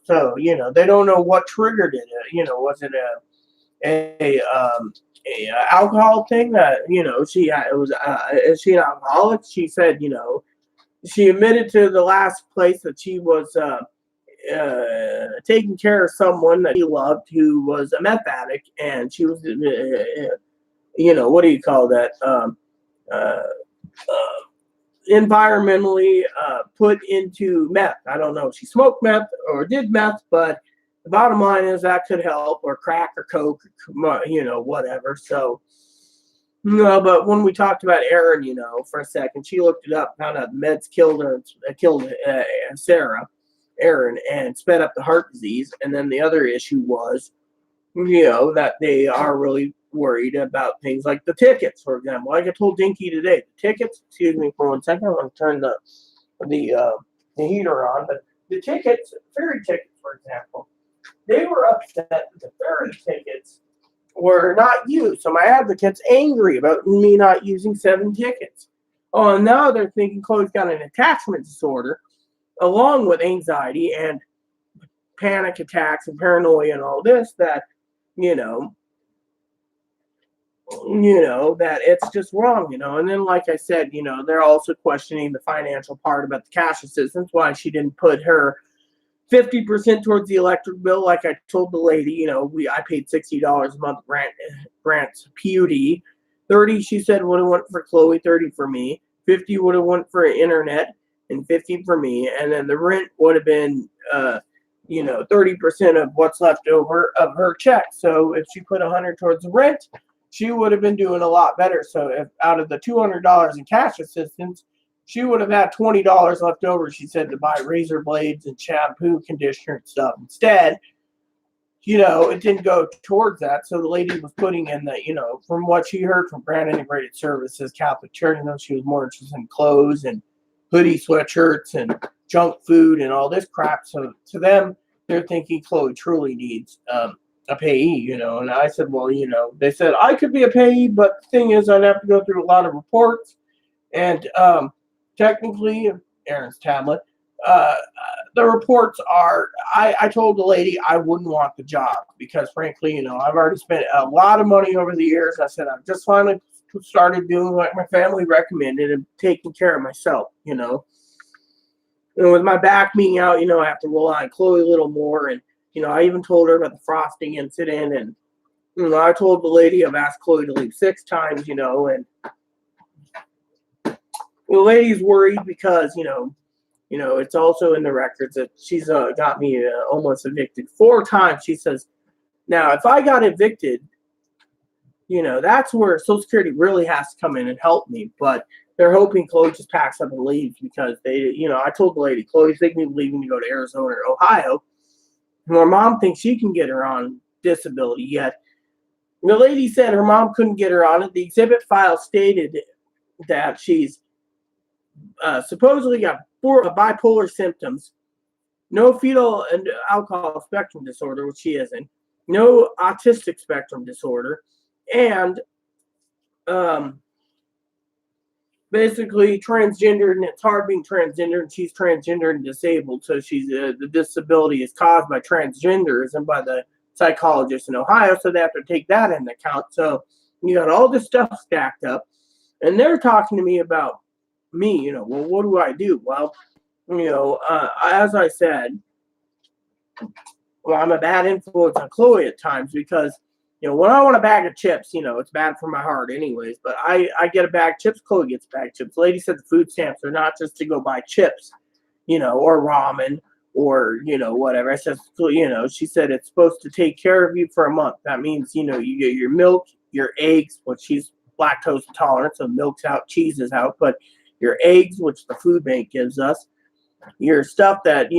So they don't know what triggered it. Was it a alcohol thing that is she an alcoholic? She said she admitted to the last place that she was taking care of someone that she loved who was a meth addict, and she was what do you call that, environmentally put into meth. I don't know if she smoked meth or did meth, but the bottom line is that could help, or crack or coke, whatever. So, no, but when we talked about Erin, for a second, she looked it up, found out meds killed her, killed Sarah, Erin, and sped up the heart disease. And then the other issue was, that they are really worried about things like the tickets, for example. Like I told Dinky today, the tickets, excuse me for 1 second, I want to turn the heater on, but the tickets, ferry tickets, for example, they were upset that the ferry tickets were not used. So my advocate's angry about me not using 7 tickets. Oh, and now they're thinking Chloe's got an attachment disorder, along with anxiety and panic attacks and paranoia and all this, that that it's just wrong, and then like I said, they're also questioning the financial part about the cash assistance, why she didn't put her 50% towards the electric bill. Like I told the lady, I paid $60 a month grants PUD. 30 she said would have went for Chloe, 30 for me, 50 would have went for internet, and 50 for me, and then the rent would have been 30% of what's left over of her check. So if she put 100 towards the rent, she would have been doing a lot better. So if out of the $200 in cash assistance, she would have had $20 left over, she said, to buy razor blades and shampoo, conditioner, and stuff. Instead, it didn't go towards that. So the lady was putting in from what she heard from Brand Integrated Services, Catholic Church, she was more interested in clothes and hoodie sweatshirts and junk food and all this crap. So to them, they're thinking Chloe truly needs a payee, and I said, well, they said I could be a payee, but the thing is I'd have to go through a lot of reports, and technically, Aaron's tablet, the reports are, I told the lady I wouldn't want the job because frankly, I've already spent a lot of money over the years. I said, I've just finally started doing what my family recommended and taking care of myself, And with my back being out, I have to rely on Chloe a little more. And, I even told her about the frosting incident. And, I told the lady I've asked Chloe to leave 6 times, and the lady's worried because, it's also in the records that she's got me almost evicted 4 times. She says, now, if I got evicted, that's where Social Security really has to come in and help me. But they're hoping Chloe just packs up and leaves because they, I told the lady, Chloe's thinking of leaving to go to Arizona or Ohio. And her mom thinks she can get her on disability yet. The lady said her mom couldn't get her on it. The exhibit file stated that she's supposedly got bipolar symptoms, no fetal and alcohol spectrum disorder, which she isn't, no autistic spectrum disorder, and basically transgender, and it's hard being transgender, and she's transgender and disabled, so she's the disability is caused by transgenderism by the psychologist in Ohio, so they have to take that into account. So you got all this stuff stacked up, and they're talking to me about me, well, what do I do? Well, as I said, well, I'm a bad influence on Chloe at times because, when I want a bag of chips, it's bad for my heart anyways, but I get a bag of chips, Chloe gets a bag of chips. Lady said the food stamps are not just to go buy chips, or ramen or, whatever. I said, she said it's supposed to take care of you for a month. That means, you get your milk, your eggs, which she's lactose intolerant, so milk's out, cheese is out, but your eggs, which the food bank gives us, your stuff that,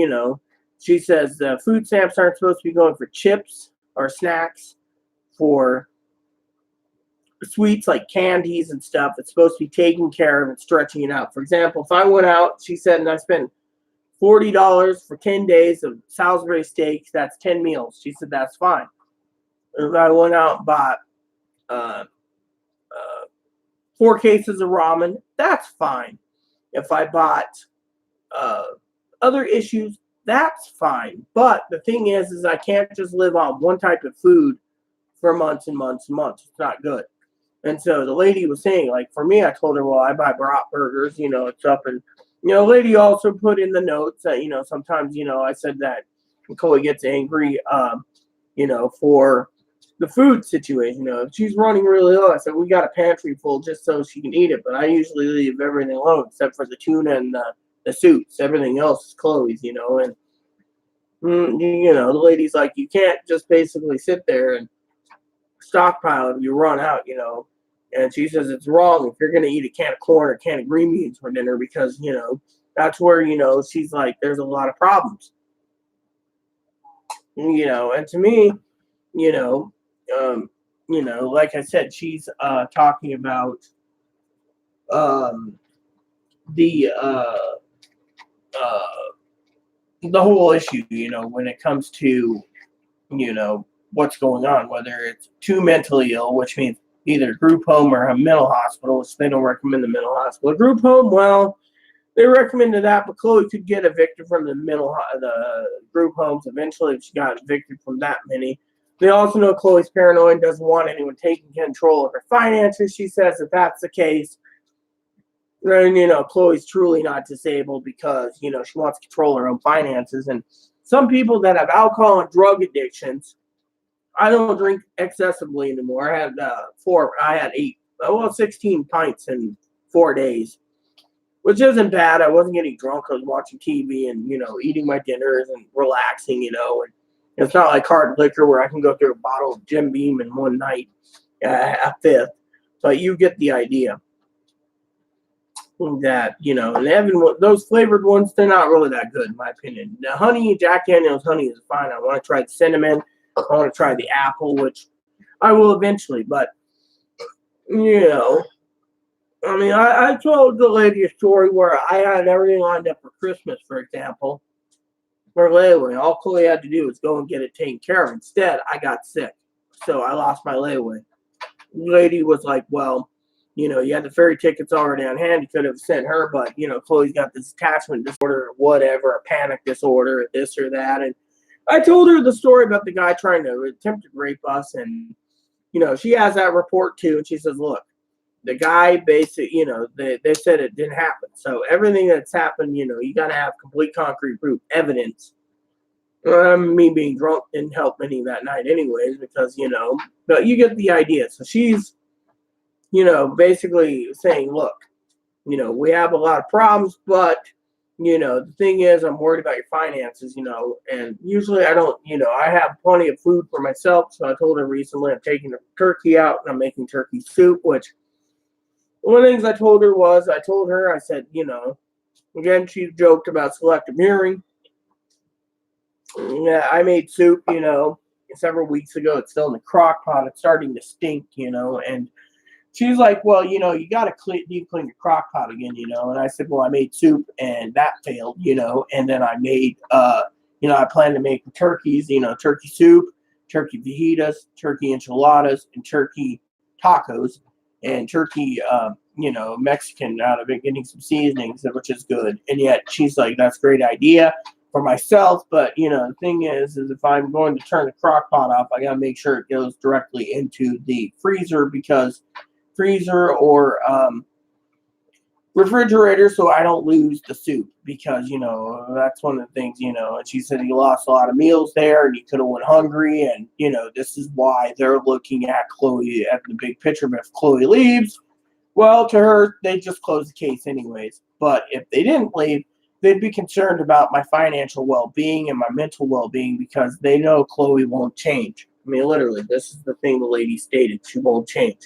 she says the food stamps aren't supposed to be going for chips or snacks, for sweets like candies and stuff. It's supposed to be taken care of and stretching it out. For example, if I went out, she said, and I spent $40 for 10 days of Salisbury steaks, that's 10 meals. She said, that's fine. If I went out and bought 4 cases of ramen, that's fine. If I bought other issues, that's fine. But the thing is I can't just live on one type of food for months and months and months. It's not good. And so the lady was saying, like, for me, I told her, well, I buy brat burgers, it's up. And, lady also put in the notes that, sometimes, I said that Chloe gets angry, for the food situation. If she's running really low, I said, we got a pantry full just so she can eat it. But I usually leave everything alone except for the tuna and the soups. Everything else is Chloe's, and You know, the lady's like, you can't just basically sit there and stockpile if you run out, you know. And she says it's wrong if you're going to eat a can of corn or a can of green beans for dinner because, you know, that's where, you know, she's like, there's a lot of problems. You know, and to me, you know, like I said, she's talking about um, the uh, the whole issue, you know, when it comes to, you know, what's going on, whether it's too mentally ill, which means either group home or a mental hospital, which they don't recommend the mental hospital. A group home, well, they recommended that, but Chloe could get evicted from the group homes eventually if she got evicted from that many. They also know Chloe's paranoid and doesn't want anyone taking control of her finances. She says if that's the case, then, you know, Chloe's truly not disabled because, you know, she wants to control her own finances. And some people that have alcohol and drug addictions, I don't drink excessively anymore. I had 16 pints in 4 days, which isn't bad. I wasn't getting drunk. I was watching TV and, you know, eating my dinners and relaxing, you know. And it's not like hard liquor where I can go through a bottle of Jim Beam in one night, a fifth. But you get the idea. That, you know, and those flavored ones, they're not really that good in my opinion. The honey, Jack Daniel's honey is fine. I want to try the cinnamon. I want to try the apple, which I will eventually. But, you know, I mean, I told the lady a story where I had everything lined up for Christmas, for example, for layaway. All Chloe had to do was go and get it taken care of. Instead, I got sick, so I lost my layaway. The lady was like, well, you know, you had the ferry tickets already on hand. You could have sent her, but, you know, Chloe's got this attachment disorder or whatever, a panic disorder, or this or that. And I told her the story about the guy trying to attempt to rape us. And, you know, she has that report too. And she says, look, the guy basically, you know, they said it didn't happen. So everything that's happened, you know, you got to have complete concrete proof, evidence. Me being drunk didn't help any that night anyways because, you know, but you get the idea. So she's, you know, basically saying, look, you know, we have a lot of problems, but, you know, the thing is, I'm worried about your finances, you know, and usually I don't, you know, I have plenty of food for myself. So I told her recently I'm taking the turkey out and I'm making turkey soup, which one of the things I told her, I said, you know, again, she joked about selective hearing. Yeah, I made soup, you know, several weeks ago. It's still in the crock pot. It's starting to stink, you know, and she's like, well, you know, you got to deep clean your crock pot again, you know. And I said, well, I made soup and that failed, you know. And then I made, you know, I plan to make turkeys, you know, turkey soup, turkey fajitas, turkey enchiladas, and turkey tacos, and turkey, you know, Mexican out of it, getting some seasonings, which is good. And yet she's like, that's a great idea for myself. But, you know, the thing is if I'm going to turn the crock pot off, I got to make sure it goes directly into the freezer or refrigerator so I don't lose the soup because, you know, that's one of the things, you know, and she said he lost a lot of meals there and he could have went hungry and, you know, this is why they're looking at Chloe at the big picture. But if Chloe leaves, well, to her, they just close the case anyways. But if they didn't leave, they'd be concerned about my financial well-being and my mental well-being because they know Chloe won't change. I mean, literally, this is the thing the lady stated. She won't change.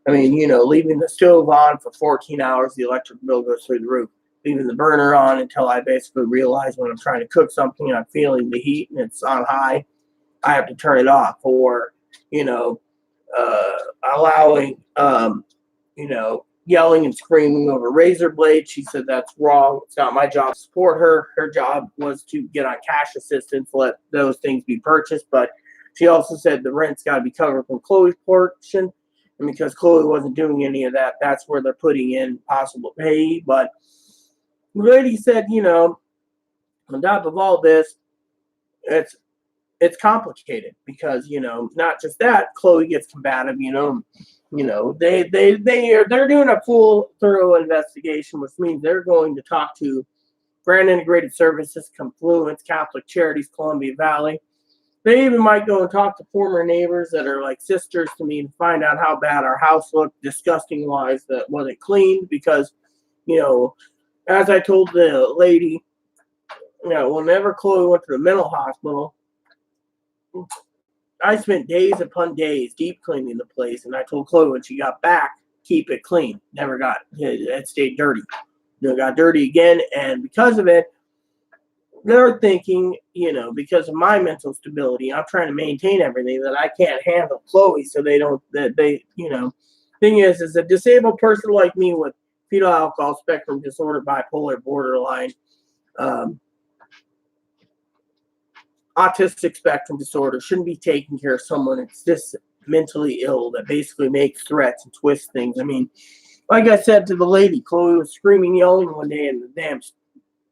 I mean, you know, leaving the stove on for 14 hours, the electric bill goes through the roof. Leaving the burner on until I basically realize when I'm trying to cook something and I'm feeling the heat and it's on high, I have to turn it off. Or, you know, allowing, you know, yelling and screaming over razor blades. She said that's wrong. It's not my job to support her. Her job was to get on cash assistance, let those things be purchased. But she also said the rent's got to be covered from Chloe's portion. And because Chloe wasn't doing any of that, that's where they're putting in possible pay. But the lady said, you know, on top of all this, it's complicated because, you know, not just that, Chloe gets combative, you know, they're doing a full thorough investigation, which means they're going to talk to Grand Integrated Services, Confluence, Catholic Charities, Columbia Valley. They even might go and talk to former neighbors that are like sisters to me and find out how bad our house looked, disgusting wise, that wasn't cleaned because, you know, as I told the lady, whenever Chloe went to the mental hospital, I spent days upon days deep cleaning the place, and I told Chloe when she got back, keep it clean. Never got it stayed dirty. Got dirty again, and because of it, they're thinking, because of my mental stability, I'm trying to maintain everything that I can't handle Chloe, so thing is a disabled person like me with fetal alcohol spectrum disorder, bipolar, borderline, autistic spectrum disorder shouldn't be taking care of someone that's this mentally ill that basically makes threats and twists things. I mean, like I said to the lady, Chloe was screaming, yelling one day in the damn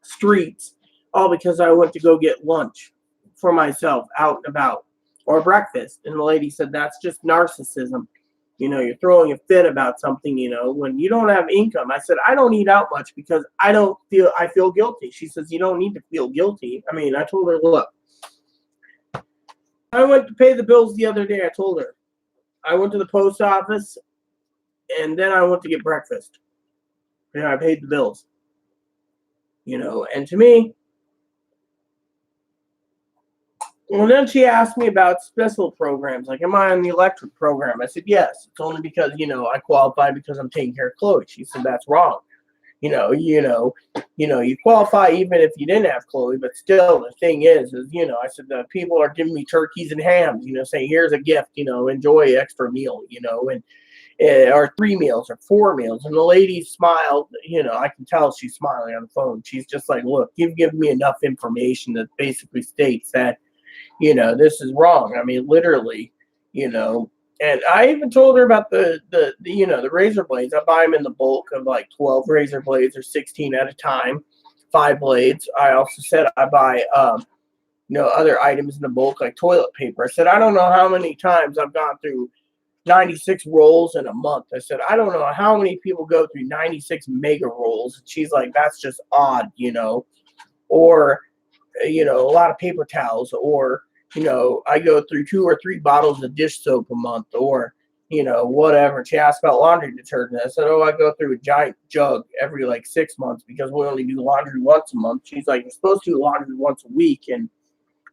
streets, all because I went to go get lunch for myself out and about, or breakfast. And the lady said, that's just narcissism. You're throwing a fit about something, when you don't have income. I said, I don't eat out much because I feel guilty. She says, you don't need to feel guilty. I mean, I told her, look, I went to pay the bills the other day. I told her I went to the post office and then I went to get breakfast. And I paid the bills. And to me, well, then she asked me about special programs. Like, am I on the electric program? I said, yes. It's only because, I qualify because I'm taking care of Chloe. She said, that's wrong. You qualify even if you didn't have Chloe, but still the thing is, I said that people are giving me turkeys and hams, saying here's a gift, enjoy extra meal, and or 3 meals or 4 meals. And the lady smiled, I can tell she's smiling on the phone. She's just like, look, you've given me enough information that basically states that, this is wrong. I mean, literally, and I even told her about the razor blades. I buy them in the bulk of like 12 razor blades or 16 at a time, 5 blades. I also said I buy, other items in the bulk like toilet paper. I said, I don't know how many times I've gone through 96 rolls in a month. I said, I don't know how many people go through 96 mega rolls. And she's like, that's just odd, or, a lot of paper towels, or, I go through 2 or 3 bottles of dish soap a month, or, whatever. She asked about laundry detergent. I said, oh, I go through a giant jug every like 6 months because we only do laundry once a month. She's like, you're supposed to do laundry once a week. And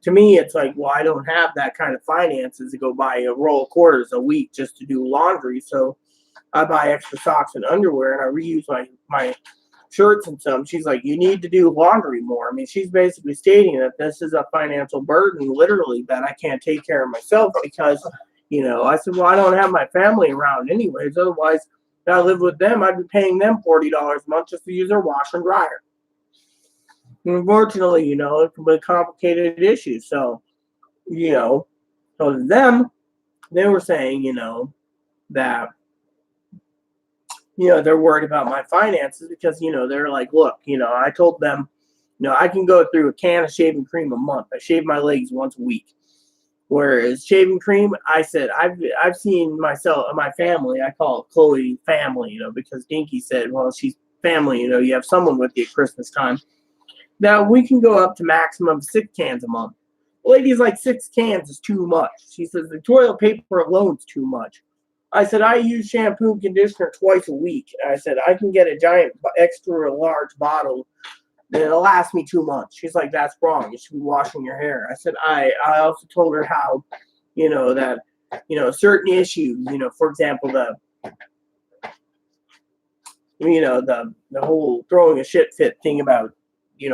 to me, it's like, well, I don't have that kind of finances to go buy a roll of quarters a week just to do laundry. So I buy extra socks and underwear, and I reuse my shirts and some. She's like, you need to do laundry more. I mean, she's basically stating that this is a financial burden, literally, that I can't take care of myself because, I said, well, I don't have my family around anyways. Otherwise, if I live with them, I'd be paying them $40 a month just to use their washer and dryer. Unfortunately, it can be a complicated issue. So, so to them, they were saying, that, they're worried about my finances because, they're like, look, I told them, I can go through a can of shaving cream a month. I shave my legs once a week. Whereas shaving cream, I said, I've seen myself, my family, I call it Chloe family, because Dinky said, well, she's family, you have someone with you at Christmas time. Now we can go up to maximum 6 cans a month. The lady's like 6 cans is too much. She says the toilet paper alone is too much. I said, I use shampoo and conditioner twice a week. I said, I can get a giant extra large bottle and it'll last me 2 months. She's like, that's wrong. You should be washing your hair. I said, I also told her how, that, certain issues, for example, the whole throwing a shit fit thing about,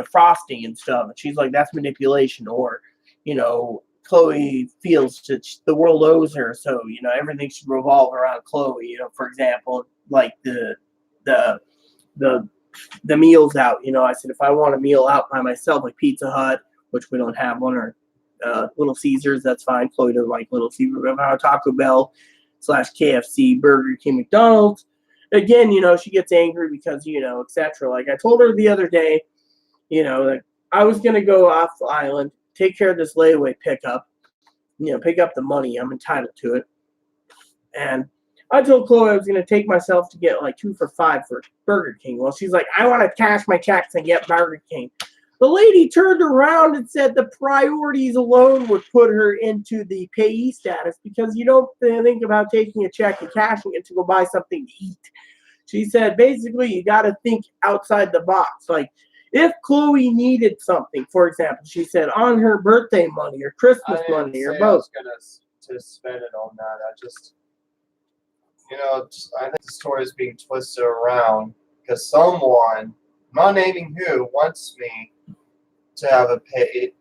frosting and stuff. And she's like, that's manipulation. Or, Chloe feels that the world owes her, so everything should revolve around Chloe. For example, like the meals out. I said if I want a meal out by myself, like Pizza Hut, which we don't have one, or Little Caesars, that's fine. Chloe doesn't like Little Caesars. If I have Taco Bell / KFC, Burger King, McDonald's, again, she gets angry because etc. Like I told her the other day, that I was gonna go off the island, take care of this layaway pickup, pick up the money. I'm entitled to it. And I told Chloe I was going to take myself to get like 2 for $5 for Burger King. Well, she's like, I want to cash my checks and get Burger King. The lady turned around and said the priorities alone would put her into the payee status because you don't think about taking a check and cashing it to go buy something to eat. She said, basically, you got to think outside the box. Like, If Chloe needed something, for example, she said on her birthday money or Christmas I didn't money or say I both. was gonna to spend it on that. I just, I think the story is being twisted around because someone, I'm not naming who, wants me to have a pay.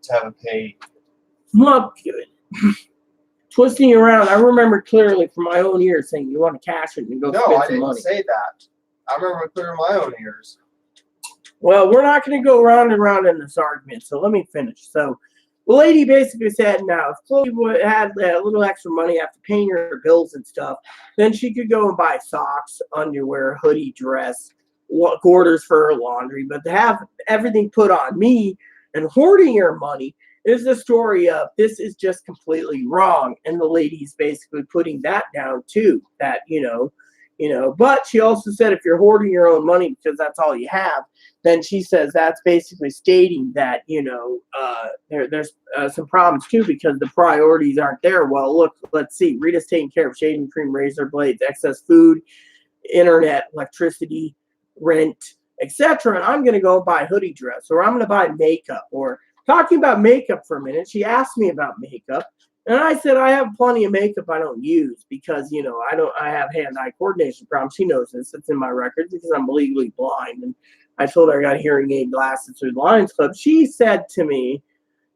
Well, twisting you around. I remember clearly from my own ears saying you want to cash it and go No, spend I some didn't money. say that. I remember clearing my own ears. Well, we're not going to go round and round in this argument, so let me finish. So the lady basically said, now, if Chloe had a little extra money after paying her bills and stuff, then she could go and buy socks, underwear, hoodie, dress, quarters for her laundry. But to have everything put on me and hoarding your money is the story of this is just completely wrong. And the lady's basically putting that down too, that, but she also said if you're hoarding your own money because that's all you have, then she says that's basically stating that there's some problems too because the priorities aren't there. Well, look, let's see. Rita's taking care of shaving cream, razor blades, excess food, internet, electricity, rent, etc. And I'm going to go buy a hoodie dress, or I'm going to buy makeup. Or talking about makeup for a minute, she asked me about makeup. And I said, I have plenty of makeup I don't use because, I have hand-eye coordination problems. She knows this. It's in my records because I'm legally blind. And I told her I got hearing aid glasses through the Lions Club. She said to me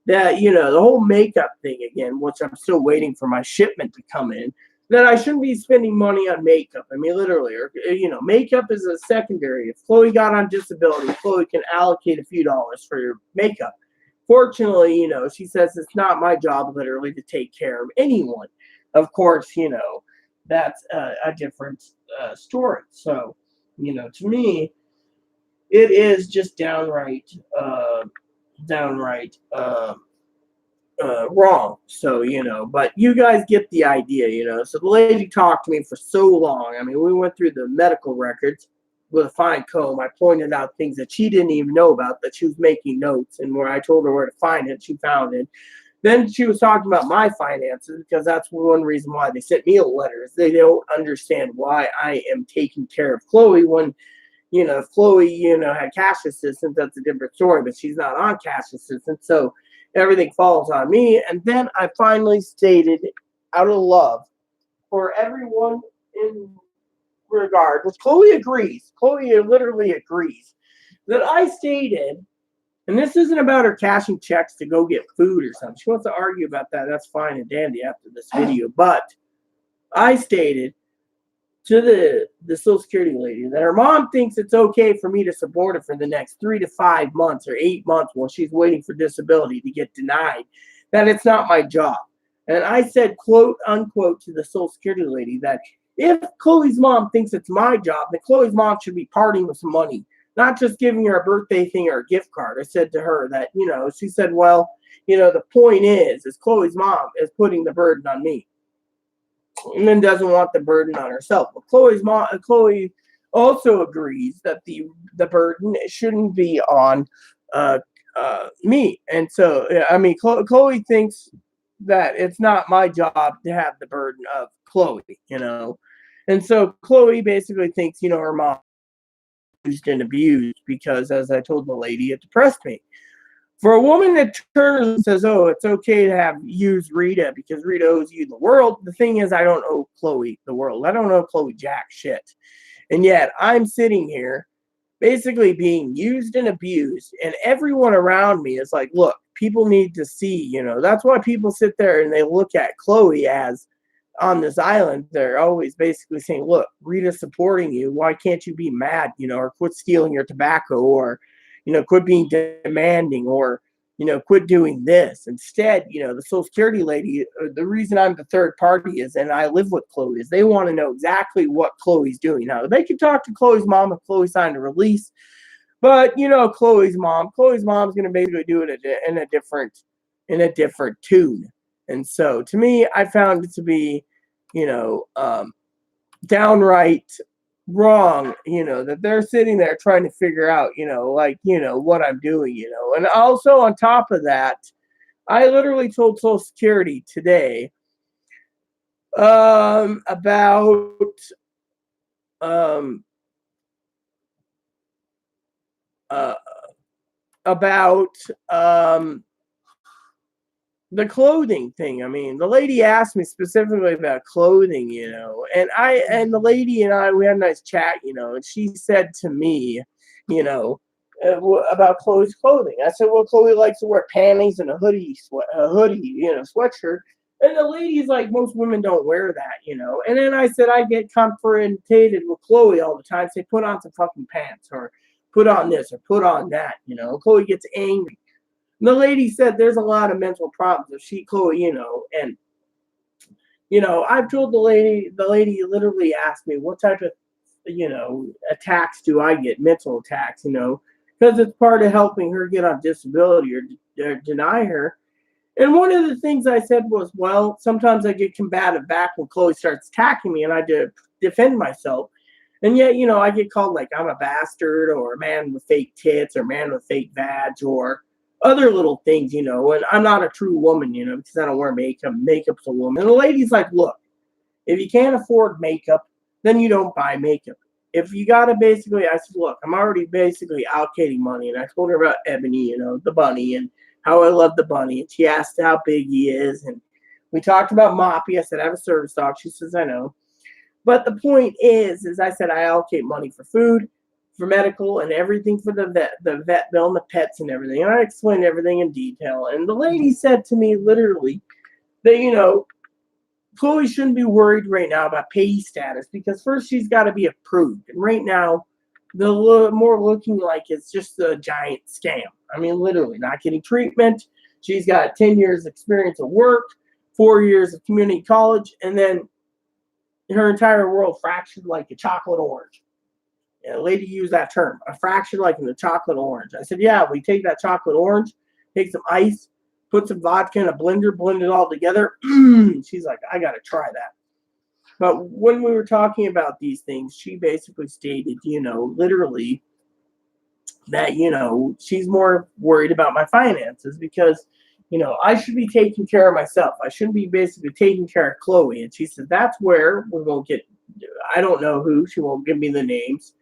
that, the whole makeup thing again, which I'm still waiting for my shipment to come in, that I shouldn't be spending money on makeup. I mean, literally, makeup is a secondary. If Chloe got on disability, Chloe can allocate a few dollars for your makeup. Fortunately, she says it's not my job, literally, to take care of anyone. Of course, that's a different story. So, to me, it is just downright wrong. So, but you guys get the idea. So the lady talked to me for so long. I mean, we went through the medical records with a fine comb. I pointed out things that she didn't even know about, that she was making notes, and where I told her where to find it, she found it. Then she was talking about my finances because that's one reason why they sent me letters. They don't understand why I am taking care of Chloe when, if Chloe, had cash assistance, that's a different story, but she's not on cash assistance. So everything falls on me. And then I finally stated out of love for everyone in regard, which Chloe agrees. Chloe literally agrees that I stated, and this isn't about her cashing checks to go get food or something. She wants to argue about that. That's fine and dandy after this video. But I stated to the Social Security lady that her mom thinks it's okay for me to support her for the next 3 to 5 months or 8 months while she's waiting for disability to get denied, that it's not my job. And I said, quote unquote, to the Social Security lady that if Chloe's mom thinks it's my job, then Chloe's mom should be parting with some money, not just giving her a birthday thing or a gift card. I said to her that, she said, well, the point is Chloe's mom is putting the burden on me and then doesn't want the burden on herself. But Chloe also agrees that the burden shouldn't be on me. And so, I mean, Chloe thinks that it's not my job to have the burden of Chloe, And so Chloe basically thinks, her mom used and abused because, as I told the lady, it depressed me. For a woman that turns and says, oh, it's okay to have used Rita because Rita owes you the world, the thing is I don't owe Chloe the world. I don't owe Chloe jack shit. And yet I'm sitting here basically being used and abused, and everyone around me is like, look, people need to see, that's why people sit there and they look at Chloe as on this island. They're always basically saying, look, Rita's supporting you. Why can't you be mad, or quit stealing your tobacco, or quit being demanding, or, quit doing this. Instead, the Social Security lady, the reason I'm the third party is, and I live with Chloe, is they want to know exactly what Chloe's doing. Now, they can talk to Chloe's mom if Chloe signed a release, but, Chloe's mom's going to basically do it in a different tune. And so, to me, I found it to be, downright wrong, that they're sitting there trying to figure out, what I'm doing, And also on top of that, I literally told Social Security today about about the clothing thing. I mean, the lady asked me specifically about clothing, and the lady and I, we had a nice chat, and she said to me, you know, about Chloe's clothing. I said, well, Chloe likes to wear panties and a hoodie, sweatshirt. And the lady's like, most women don't wear that. And then I said, I get confronted with Chloe all the time. Say, put on some fucking pants, or put on this, or put on that. Chloe gets angry. And the lady said, there's a lot of mental problems. If Chloe, and I've told the lady literally asked me, what type of, attacks do I get? Mental attacks, because it's part of helping her get on disability or deny her. And one of the things I said was, well, sometimes I get combative back when Chloe starts attacking me and I defend myself. And yet, I get called like I'm a bastard, or a man with fake tits, or man with fake vag, or other little things, and I'm not a true woman, because I don't wear makeup. Makeup's a woman. And the lady's like, look, if you can't afford makeup, then you don't buy makeup. If you got to I said, look, I'm already basically allocating money. And I told her about Ebony, the bunny, and how I love the bunny. And she asked how big he is. And we talked about Moppy. I said, I have a service dog. She says, I know. But the point is I said, I allocate money for food, for medical, and everything for the vet bill and the pets and everything. And I explained everything in detail. And the lady said to me literally that, Chloe shouldn't be worried right now about pay status, because first she's got to be approved. And right now, the more looking like it's just a giant scam. I mean, literally not getting treatment. She's got 10 years experience of work, 4 years of community college, and then her entire world fractured like a chocolate orange. And the lady used that term, a fracture like in a chocolate orange. I said, yeah, we take that chocolate orange, take some ice, put some vodka in a blender, blend it all together. She's like, I got to try that. But when we were talking about these things, she basically stated, literally that, she's more worried about my finances because, I should be taking care of myself. I shouldn't be basically taking care of Chloe. And she said, that's where we're going to get, I don't know who, she won't give me the names,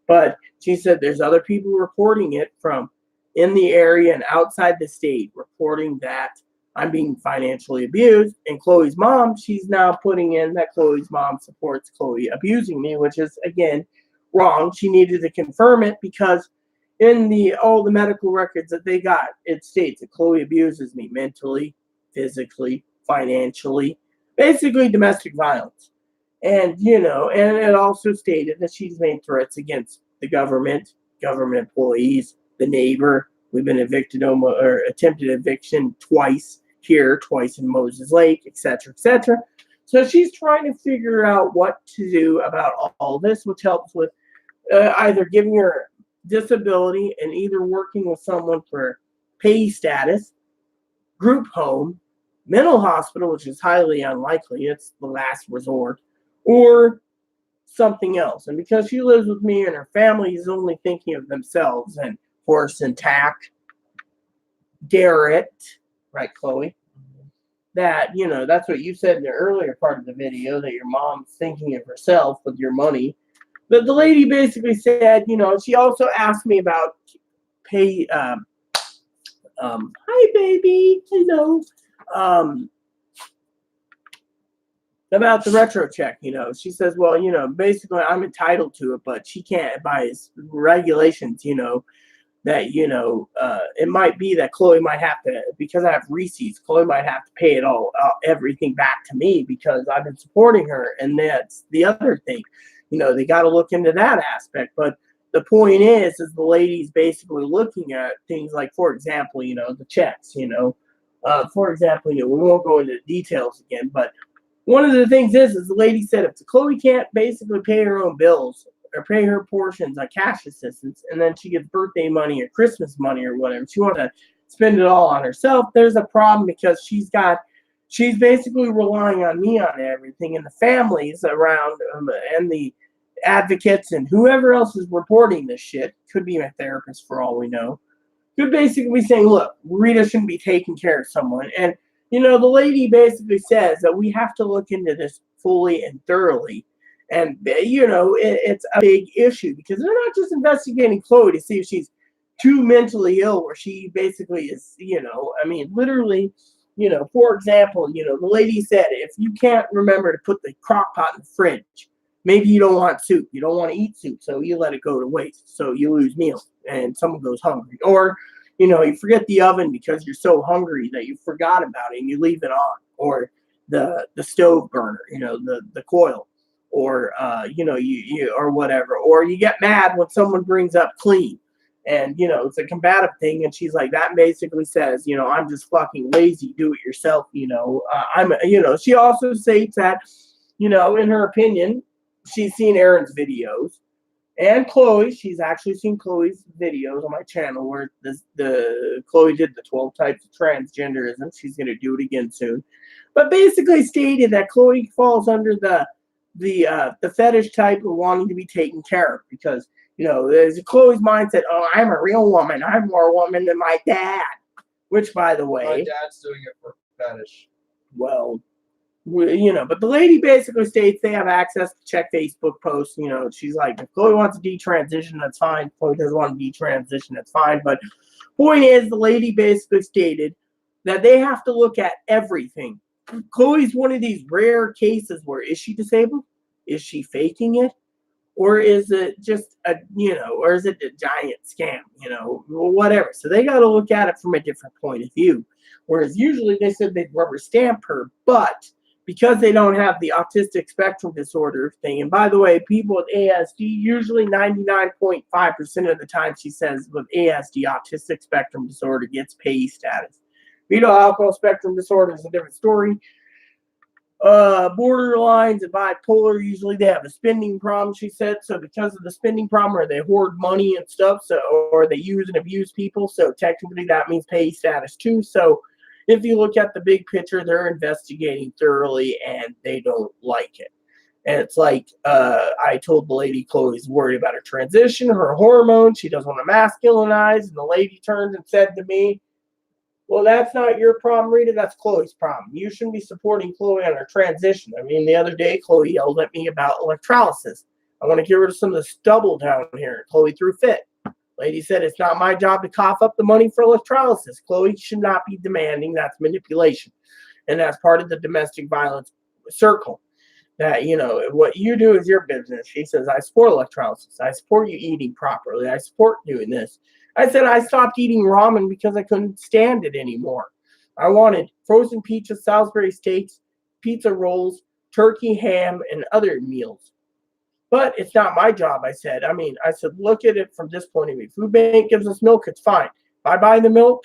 but she said there's other people reporting it from in the area and outside the state, reporting that I'm being financially abused. And Chloe's mom, she's now putting in that Chloe's mom supports Chloe abusing me, which is, again, wrong. She needed to confirm it because in all the medical records that they got, it states that Chloe abuses me mentally, physically, financially, basically domestic violence. And, and it also stated that she's made threats against the government employees, the neighbor. We've been evicted or attempted eviction twice here, twice in Moses Lake, etc., etc. So she's trying to figure out what to do about all this, which helps with either giving her disability and either working with someone for pay status, group home, mental hospital, which is highly unlikely. It's the last resort, or something else. And because she lives with me and her family is only thinking of themselves and Horse and Tack, Garrett, right, Chloe? That, that's what you said in the earlier part of the video, that your mom's thinking of herself with your money. But the lady basically said, she also asked me about pay, hi, baby, hello, about the retro check, she says, well, basically I'm entitled to it, but she can't by regulations, that, it might be that Chloe might have to, because I have receipts, Chloe might have to pay it all, everything back to me because I've been supporting her. And that's the other thing, they got to look into that aspect. But the point is the lady's basically looking at things like, for example, the checks, for example, we won't go into details again, but one of the things is the lady said if Chloe can't basically pay her own bills or pay her portions on cash assistance, and then she gets birthday money or Christmas money or whatever, she wants to spend it all on herself, there's a problem because she's basically relying on me on everything, and the families around and the advocates and whoever else is reporting this shit, could be my therapist for all we know, could basically be saying, look, Rita shouldn't be taking care of someone. And the lady basically says that we have to look into this fully and thoroughly. And, it's a big issue because they're not just investigating Chloe to see if she's too mentally ill where she basically is, I mean, literally, for example, the lady said, if you can't remember to put the crock pot in the fridge, maybe you don't want soup. You don't want to eat soup, so you let it go to waste. So you lose meals and someone goes hungry. Or, you forget the oven because you're so hungry that you forgot about it and you leave it on. Or the stove burner, the coil. Or, you or whatever. Or you get mad when someone brings up clean. And, it's a combative thing. And she's like, that basically says, I'm just fucking lazy, do it yourself. She also states that, in her opinion, she's seen Aaron's videos and Chloe. She's actually seen Chloe's videos on my channel where the Chloe did the 12 types of transgenderism. She's going to do it again soon. But basically stated that Chloe falls under the fetish type of wanting to be taken care of because, there's Chloe's mindset, oh, I'm a real woman. I'm more woman than my dad. Which, by the way, my dad's doing it for fetish. Well, but the lady basically states they have access to check Facebook posts. She's like, if Chloe wants to detransition, that's fine. If Chloe doesn't want to detransition, that's fine. But point is, the lady basically stated that they have to look at everything. Chloe's one of these rare cases where is she disabled? Is she faking it? Or is it just or is it a giant scam? Whatever. So they got to look at it from a different point of view. Whereas usually they said they'd rubber stamp her, but because they don't have the autistic spectrum disorder thing, and by the way, people with ASD, usually 99.5% of the time, she says with ASD, autistic spectrum disorder, gets PAYE status. Fetal alcohol spectrum disorder is a different story. Borderlines and bipolar, usually they have a spending problem, she said. So because of the spending problem, or they hoard money and stuff, so or they use and abuse people, so technically that means PAYE status too. So if you look at the big picture, they're investigating thoroughly and they don't like it. And it's like I told the lady Chloe's worried about her transition, her hormones, she doesn't want to masculinize, and the lady turned and said to me, well, that's not your problem, Rita. That's Chloe's problem. You shouldn't be supporting Chloe on her transition. I mean, the other day, Chloe yelled at me about electrolysis. I want to get rid of some of the stubble down here. Chloe threw a fit. Lady said, it's not my job to cough up the money for electrolysis. Chloe should not be demanding. That's manipulation. And that's part of the domestic violence circle. That, what you do is your business. She says, I support electrolysis. I support you eating properly. I support doing this. I said I stopped eating ramen because I couldn't stand it anymore. I wanted frozen pizza, Salisbury steaks, pizza rolls, turkey, ham, and other meals. But it's not my job, I said. I said, look at it from this point of view. Food bank gives us milk, it's fine. If I buy the milk,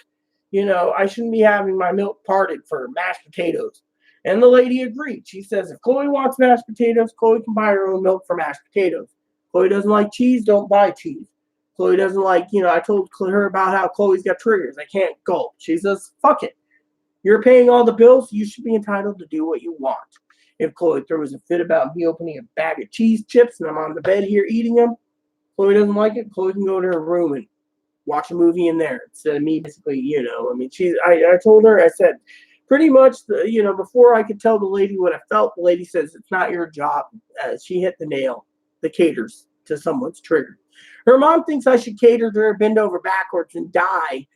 I shouldn't be having my milk parted for mashed potatoes. And the lady agreed. She says, if Chloe wants mashed potatoes, Chloe can buy her own milk for mashed potatoes. Chloe doesn't like cheese, don't buy cheese. Chloe doesn't like, I told her about how Chloe's got triggers. I can't gulp. She says, fuck it. You're paying all the bills. You should be entitled to do what you want. If Chloe throws a fit about me opening a bag of cheese chips and I'm on the bed here eating them, Chloe doesn't like it. Chloe can go to her room and watch a movie in there instead of me basically, I told her, I said, pretty much, before I could tell the lady what I felt, the lady says, it's not your job. She hit the nail. The caters to someone's trigger. Her mom thinks I should cater to her, bend over backwards and die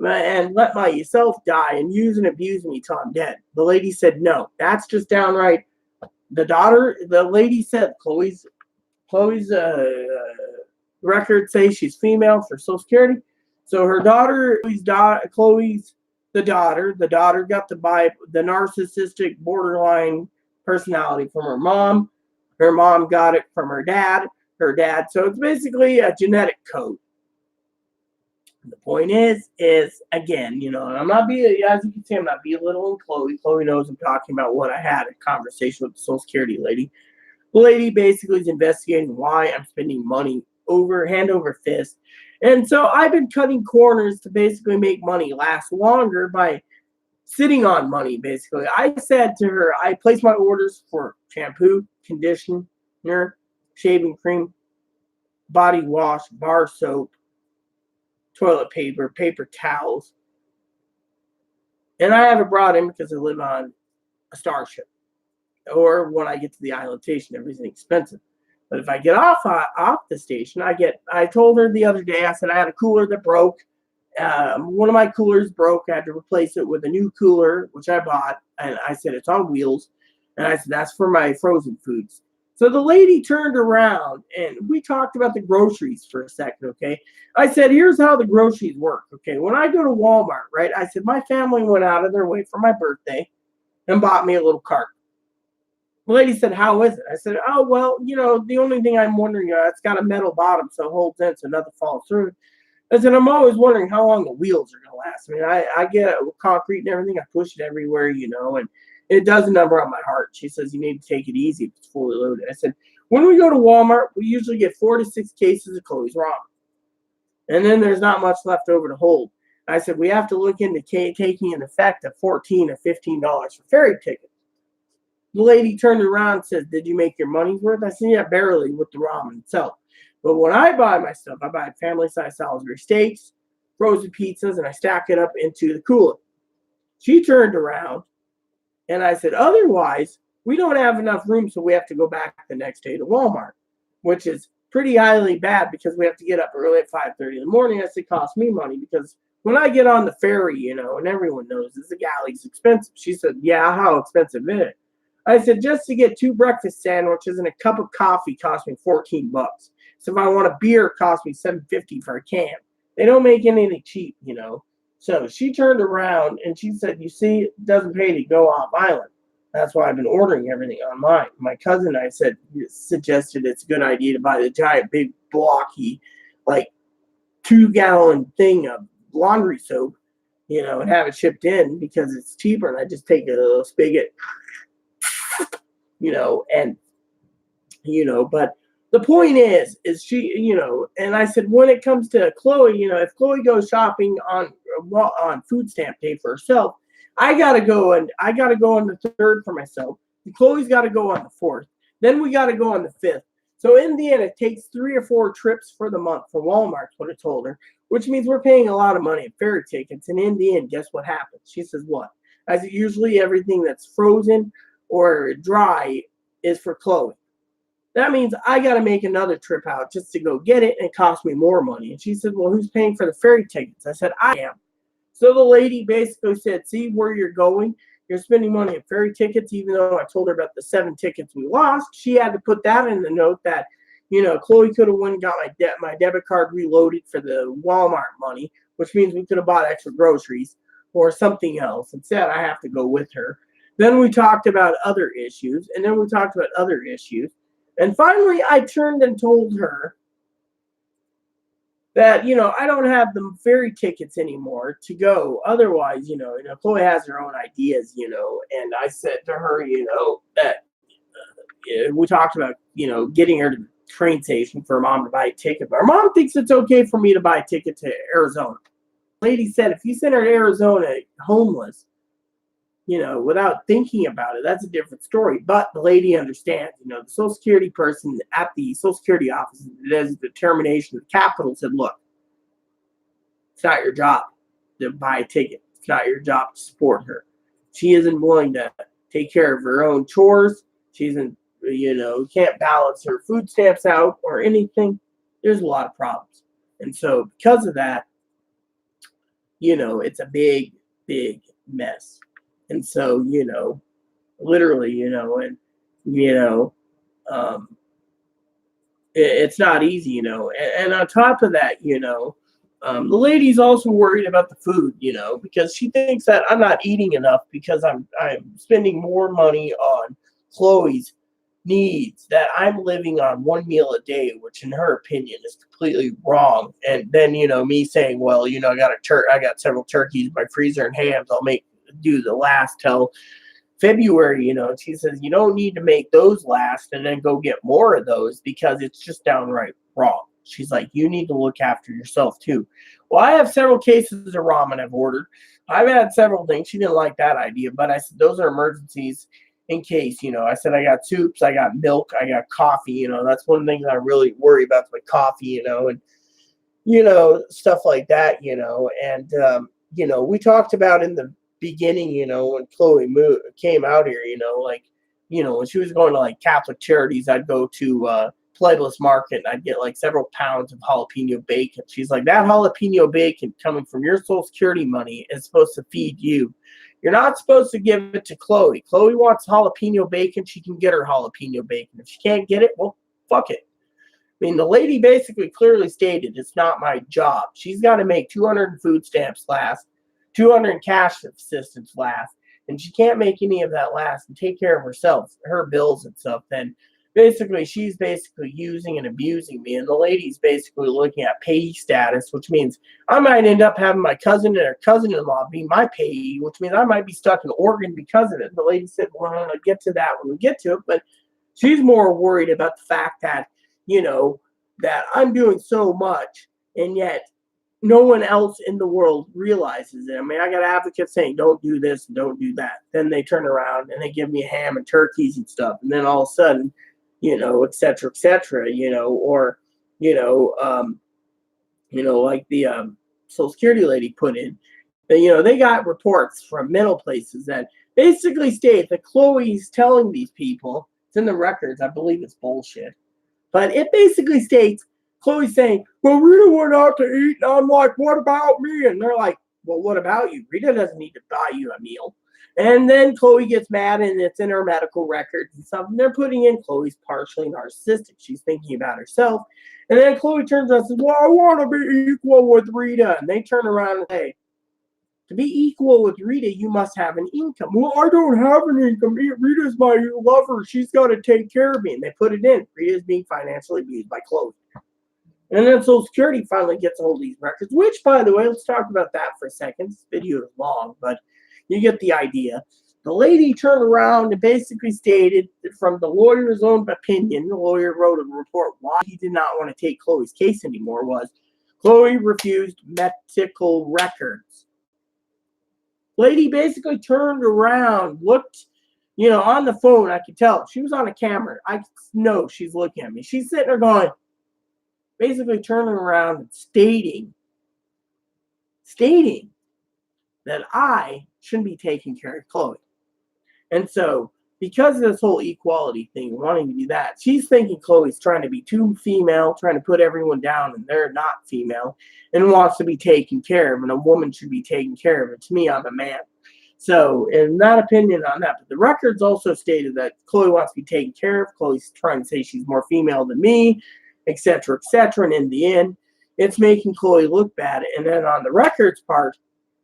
and let myself die and use and abuse me till I'm dead. The lady said, no, that's just downright. The lady said, Chloe's records say she's female for Social Security. So her daughter, Chloe's the daughter got the narcissistic borderline personality from her mom. Her mom got it from her dad. So it's basically a genetic code. The point is again, and I'm not as you can see, I'm not belittling Chloe. Chloe knows I'm talking about what I had a conversation with the Social Security lady. The lady basically is investigating why I'm spending money hand over fist. And so I've been cutting corners to basically make money last longer by sitting on money, basically. I said to her, I placed my orders for shampoo, conditioner, shaving cream, body wash, bar soap, toilet paper, paper towels. And I have it brought in because I live on a starship. Or when I get to the island station, everything's expensive. But if I get off the station, I told her the other day, I said I had a cooler that broke. One of my coolers broke. I had to replace it with a new cooler, which I bought. And I said, it's on wheels. And I said, that's for my frozen foods. So the lady turned around and we talked about the groceries for a second, okay? I said, here's how the groceries work, okay? When I go to Walmart, right, I said, my family went out of their way for my birthday and bought me a little cart. The lady said, how is it? I said, oh, well, the only thing I'm wondering, it's got a metal bottom, so it holds in so nothing falls through. I said, I'm always wondering how long the wheels are going to last. I mean, I get it with concrete and everything. I push it everywhere, and it does a number on my heart. She says, you need to take it easy if it's fully loaded. I said, when we go to Walmart, we usually get 4 to 6 cases of Chloe's ramen. And then there's not much left over to hold. I said, we have to look into taking an effect of $14 or $15 for ferry tickets. The lady turned around and said, did you make your money's worth? I said, yeah, barely with the ramen itself. But when I buy my stuff, I buy family-size Salisbury steaks, frozen pizzas, and I stack it up into the cooler. She turned around, and I said, otherwise, we don't have enough room, so we have to go back the next day to Walmart, which is pretty highly bad because we have to get up early at 5:30 in the morning. I said, it costs me money because when I get on the ferry, and everyone knows the galley's expensive. She said, yeah, how expensive is it? I said, just to get 2 breakfast sandwiches and a cup of coffee cost me $14. So if I want a beer, it costs me $7.50 for a can. They don't make anything cheap, So she turned around and she said, you see, it doesn't pay to go off island. That's why I've been ordering everything online. My cousin, I said, suggested it's a good idea to buy the giant, big, blocky, like 2-gallon thing of laundry soap, and have it shipped in because it's cheaper. And I just take a little spigot, but the point is she, and I said, when it comes to Chloe, if Chloe goes shopping on food stamp day for herself, I got to go on the 3rd for myself. Chloe's got to go on the 4th. Then we got to go on the 5th. So in the end, it takes 3 or 4 trips for the month for Walmart, what I told her, which means we're paying a lot of money in ferry tickets. And in the end, guess what happens? She says, what? I said, usually everything that's frozen or dry is for Chloe. That means I got to make another trip out just to go get it, and it costs me more money. And she said, well, who's paying for the ferry tickets? I said, I am. So the lady basically said, see where you're going? You're spending money on ferry tickets, even though I told her about the 7 tickets we lost. She had to put that in the note that, Chloe could have went and got my debit card reloaded for the Walmart money, which means we could have bought extra groceries or something else. Instead, I have to go with her. Then we talked about other issues, and then we talked about other issues. And finally, I turned and told her that, I don't have the ferry tickets anymore to go. Otherwise, Chloe has her own ideas, and I said to her, that we talked about, getting her to the train station for her mom to buy a ticket. But her mom thinks it's okay for me to buy a ticket to Arizona. The lady said, if you send her to Arizona homeless, without thinking about it, that's a different story. But the lady understands, the Social Security person at the Social Security office does the determination of the Capitol said, look, it's not your job to buy a ticket. It's not your job to support her. She isn't willing to take care of her own chores. She isn't, can't balance her food stamps out or anything. There's a lot of problems. And so because of that, it's a big, big mess. And so, literally, it's not easy, and on top of that, the lady's also worried about the food, because she thinks that I'm not eating enough because I'm spending more money on Chloe's needs, that I'm living on 1 meal a day, which in her opinion is completely wrong. And then, me saying, well, I got several turkeys in my freezer and hams. I'll do the last till February, and she says you don't need to make those last and then go get more of those because it's just downright wrong. She's like, you need to look after yourself too. Well, I have several cases of ramen I've ordered. I've had several things. She didn't like that idea, but I said those are emergencies in case, I said I got soups, I got milk, I got coffee, that's one of the things I really worry about, my coffee, and stuff like that, and we talked about in the beginning, when Chloe came out here, when she was going to like Catholic charities, I'd go to Playboys Market and I'd get like several pounds of jalapeno bacon. She's like, that jalapeno bacon coming from your Social Security money is supposed to feed you. You're not supposed to give it to Chloe. Chloe wants jalapeno bacon. She can get her jalapeno bacon. If she can't get it, well, fuck it. I mean, the lady basically clearly stated it's not my job. She's got to make 200 food stamps last, 200 cash assistance last, and she can't make any of that last and take care of herself, her bills and stuff. Then basically, she's basically using and abusing me, and the lady's basically looking at payee status, which means I might end up having my cousin and her cousin-in-law be my payee, which means I might be stuck in Oregon because of it. The lady said, well, I'm going to get to that when we get to it, but she's more worried about the fact that, that I'm doing so much, and yet no one else in the world realizes it. I mean, I got advocates saying, don't do this and don't do that. Then they turn around and they give me ham and turkeys and stuff. And then all of a sudden, et cetera, or, like the Social Security lady put in, they got reports from mental places that basically state that Chloe's telling these people, it's in the records, I believe it's bullshit, but it basically states Chloe's saying, well, Rita went out to eat, and I'm like, what about me? And they're like, well, what about you? Rita doesn't need to buy you a meal. And then Chloe gets mad, and it's in her medical records and stuff. And they're putting in Chloe's partially narcissistic. She's thinking about herself. And then Chloe turns around and says, well, I want to be equal with Rita. And they turn around and say, to be equal with Rita, you must have an income. Well, I don't have an income. Rita's my lover. She's got to take care of me. And they put it in. Rita's being financially abused by Chloe. And then Social Security finally gets a hold of these records, which, by the way, let's talk about that for a second. This video is long, but you get the idea. The lady turned around and basically stated that from the lawyer's own opinion, the lawyer wrote a report why he did not want to take Chloe's case anymore was Chloe refused medical records. Lady basically turned around, looked, on the phone. I could tell. She was on a camera. I know she's looking at me. She's sitting there going, basically turning around and stating that I shouldn't be taking care of Chloe. And so, because of this whole equality thing, wanting to do that, she's thinking Chloe's trying to be too female, trying to put everyone down, and they're not female, and wants to be taken care of, and a woman should be taken care of. And to me, I'm a man. So, in that opinion on that, but the records also stated that Chloe wants to be taken care of. Chloe's trying to say she's more female than me, etc., etc. And in the end, it's making Chloe look bad. And then on the records part,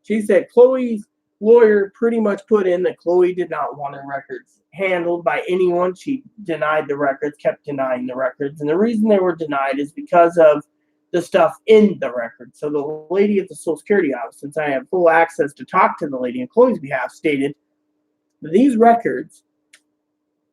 she said Chloe's lawyer pretty much put in that Chloe did not want her records handled by anyone. She denied the records, kept denying the records. And the reason they were denied is because of the stuff in the record. So the lady at the Social Security office, since I have full access to talk to the lady on Chloe's behalf, stated that these records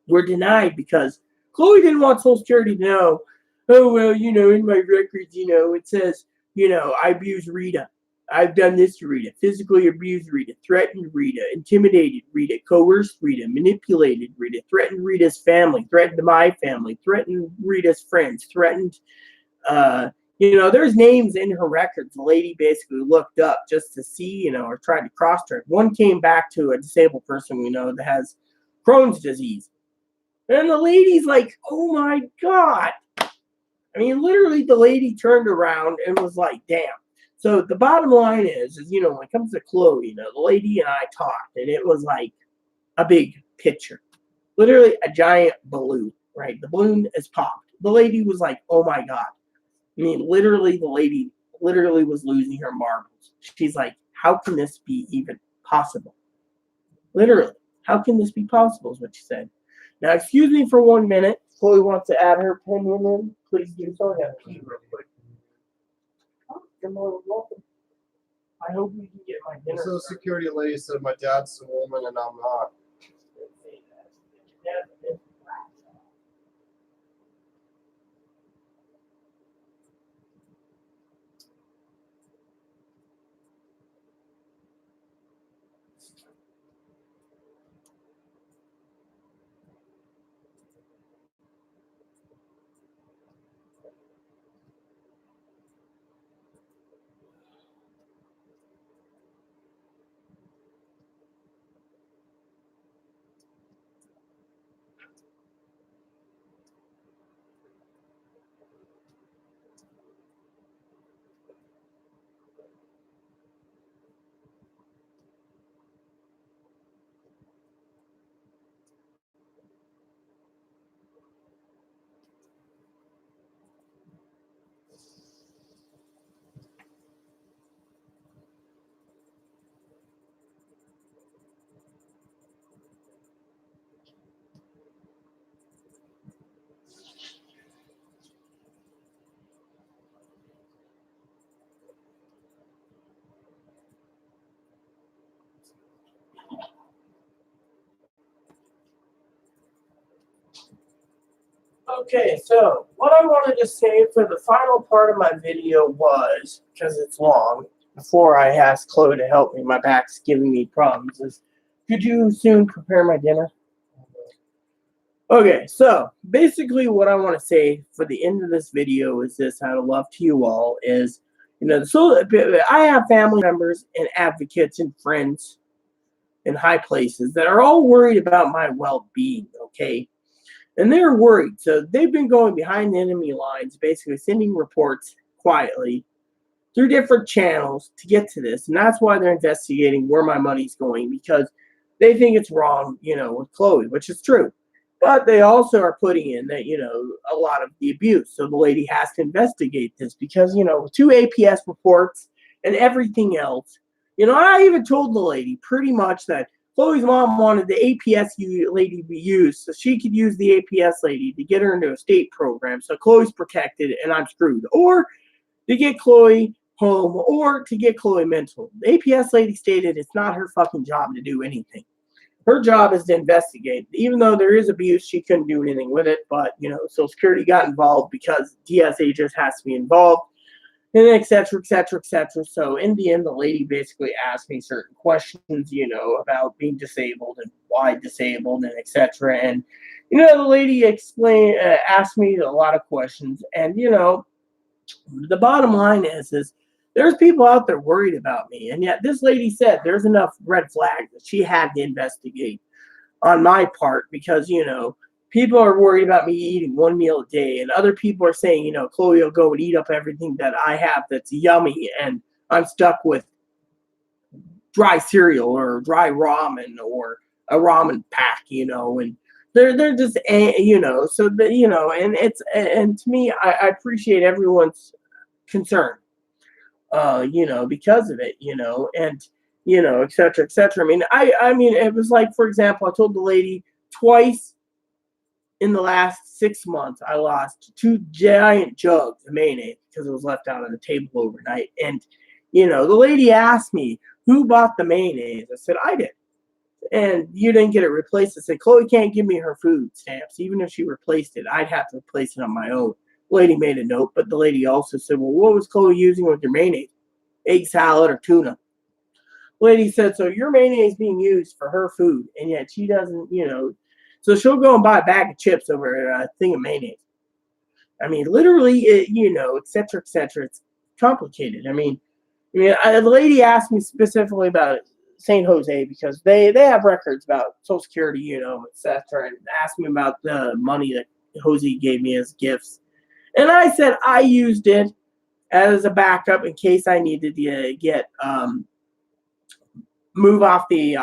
were denied because Chloe didn't want Social Security to know, oh, well, in my records, it says, I abused Rita. I've done this to Rita, physically abused Rita, threatened Rita, intimidated Rita, coerced Rita, manipulated Rita, threatened Rita's family, threatened my family, threatened Rita's friends, threatened, there's names in her records. The lady basically looked up just to see, or tried to cross-check. One came back to a disabled person we know that has Crohn's disease. And the lady's like, oh my God. I mean, literally the lady turned around and was like, damn. So the bottom line is when it comes to Chloe, the lady and I talked, and it was like a big picture. Literally a giant balloon, right? The balloon is popped. The lady was like, oh my God. I mean, literally the lady was losing her marbles. She's like, how can this be even possible? Literally, how can this be possible is what she said. Now, excuse me for 1 minute. Chloe wants to add her opinion in. Please do so. I have to pee real quick. Oh, you're more than welcome. I hope we can get my The dinner. Social Security lady said my dad's a woman and I'm not. Okay, so what I wanted to say for the final part of my video was, because it's long, before I ask Chloe to help me, my back's giving me problems, is could you soon prepare my dinner? Okay, so basically what I want to say for the end of this video is this, out of love to you all, is, so I have family members and advocates and friends in high places that are all worried about my well-being, okay? And they're worried. So they've been going behind the enemy lines, basically sending reports quietly through different channels to get to this. And that's why they're investigating where my money's going, because they think it's wrong, with Chloe, which is true. But they also are putting in that, a lot of the abuse. So the lady has to investigate this because, 2 APS reports and everything else. I even told the lady pretty much that Chloe's mom wanted the APS lady to be used so she could use the APS lady to get her into a state program. So Chloe's protected and I'm screwed. Or to get Chloe home or to get Chloe mental. The APS lady stated it's not her fucking job to do anything. Her job is to investigate. Even though there is abuse, she couldn't do anything with it. But, Social Security got involved because DSA just has to be involved. And et cetera, et cetera, et cetera. So in the end, the lady basically asked me certain questions, about being disabled and why disabled and et cetera. And, the lady asked me a lot of questions. And, the bottom line is there's people out there worried about me. And yet this lady said there's enough red flags that she had to investigate on my part because, people are worried about me eating one meal a day. And other people are saying, Chloe will go and eat up everything that I have that's yummy. And I'm stuck with dry cereal or dry ramen or a ramen pack, and they're just, so and it's, and to me, I appreciate everyone's concern, because of it, and, et cetera, et cetera. I mean, it was like, for example, I told the lady twice in the last 6 months, I lost 2 giant jugs of mayonnaise because it was left out on the table overnight. And, the lady asked me, who bought the mayonnaise? I said, I did. And you didn't get it replaced. I said, Chloe can't give me her food stamps. Even if she replaced it, I'd have to replace it on my own. The lady made a note, but the lady also said, well, what was Chloe using with your mayonnaise? Egg salad or tuna? The lady said, so your mayonnaise being used for her food, and yet she doesn't, so she'll go and buy a bag of chips over a thing of mayonnaise. I mean, literally, et cetera, et cetera. It's complicated. The lady asked me specifically about St. Jose because they have records about Social Security, et cetera, and asked me about the money that Jose gave me as gifts. And I said I used it as a backup in case I needed to get move off the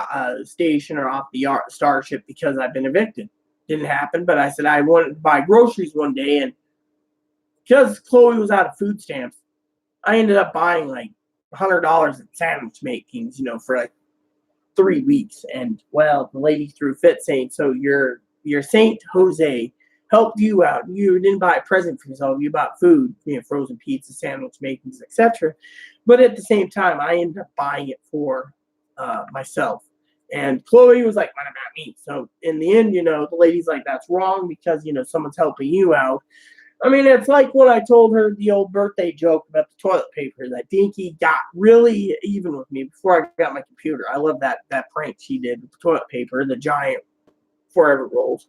station or off the Starship because I've been evicted. Didn't happen, but I said I wanted to buy groceries one day, and because Chloe was out of food stamps, I ended up buying like $100 in sandwich makings, for like 3 weeks. And well, the lady threw a fit saying, so your St. Jose helped you out. You didn't buy a present for yourself. You bought food, frozen pizza, sandwich makings, etc. But at the same time, I ended up buying it for myself. And Chloe was like, what about me? So in the end, the lady's like, that's wrong because, someone's helping you out. It's like when I told her the old birthday joke about the toilet paper that Dinky got really even with me before I got my computer. I love that prank she did with the toilet paper, the giant forever rolls.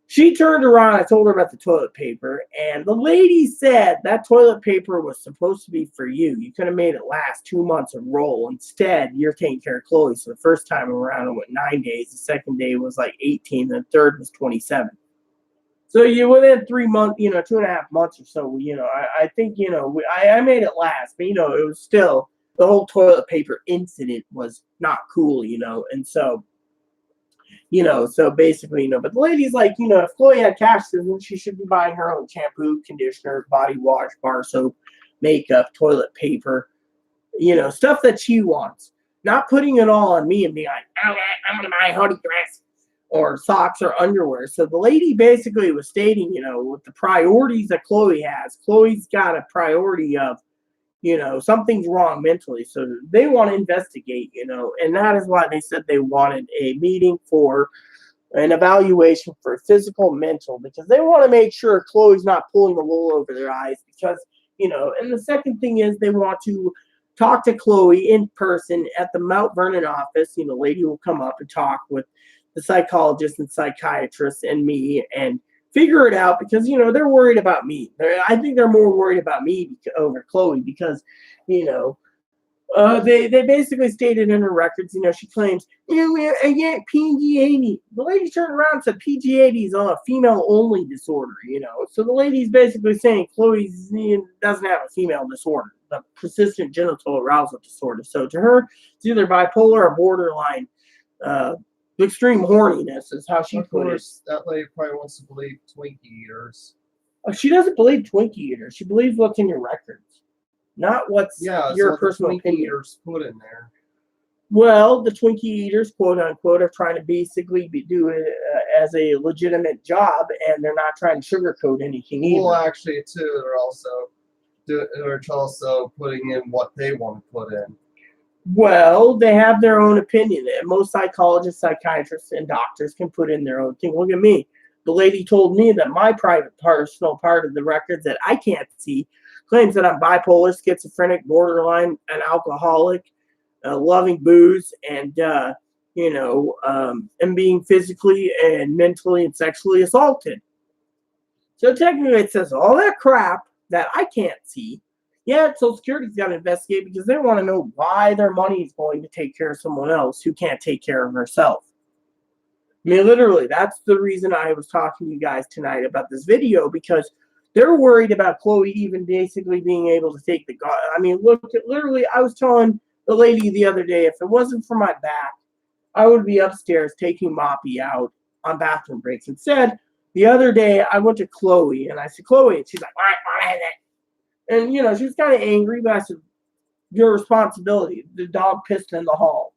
She turned around, I told her about the toilet paper, and the lady said that toilet paper was supposed to be for you. You could have made it last 2 months of roll. Instead, you're taking care of Chloe. So the first time around, it went 9 days. The second day was like 18. The third was 27. So within 3 months, 2.5 months or so, I think, I made it last. But, it was still, the whole toilet paper incident was not cool, and so, so basically, but the lady's like, if Chloe had cash, then she should be buying her own shampoo, conditioner, body wash, bar soap, makeup, toilet paper, stuff that she wants. Not putting it all on me and being like, okay, I'm going to buy a hoodie dress or socks or underwear. So the lady basically was stating, with the priorities that Chloe has, Chloe's got a priority of, something's wrong mentally. So they want to investigate, and that is why they said they wanted a meeting for an evaluation for physical, mental, because they want to make sure Chloe's not pulling the wool over their eyes. Because, and the second thing is they want to talk to Chloe in person at the Mount Vernon office. Lady will come up and talk with the psychologist and psychiatrist and me and figure it out, because they're worried about me. I think they're more worried about me over Chloe, because they basically stated in her records, she claims, I get PG80. The lady turned around and said PG80 is a female-only disorder, So the lady's basically saying Chloe doesn't have a female disorder, the persistent genital arousal disorder. So to her, it's either bipolar or borderline extreme horniness, is how she put it. That lady probably wants to believe Twinkie eaters. She doesn't believe Twinkie eaters. She believes what's in your records, not what's your personal opinion. Eaters put in there. Well, the Twinkie eaters, quote unquote, are trying to basically do it as a legitimate job, and they're not trying to sugarcoat anything either. Well, actually, too, they're also putting in what they want to put in. Well, they have their own opinion. Most psychologists, psychiatrists, and doctors can put in their own thing. Look at me. The lady told me that my private, personal part of the records that I can't see claims that I'm bipolar, schizophrenic, borderline, an alcoholic, loving booze, and being physically and mentally and sexually assaulted. So technically, it says all that crap that I can't see. Yeah, Social Security's got to investigate, because they want to know why their money is going to take care of someone else who can't take care of herself. I mean, literally, that's the reason I was talking to you guys tonight about this video, because they're worried about Chloe even basically being able to take the... I mean, look, literally, I was telling the lady the other day, if it wasn't for my back, I would be upstairs taking Moppy out on bathroom breaks. Instead, the other day, I went to Chloe, and I said, Chloe, and she's like, what is it? And, she was kind of angry, but I said, your responsibility. The dog pissed in the hall.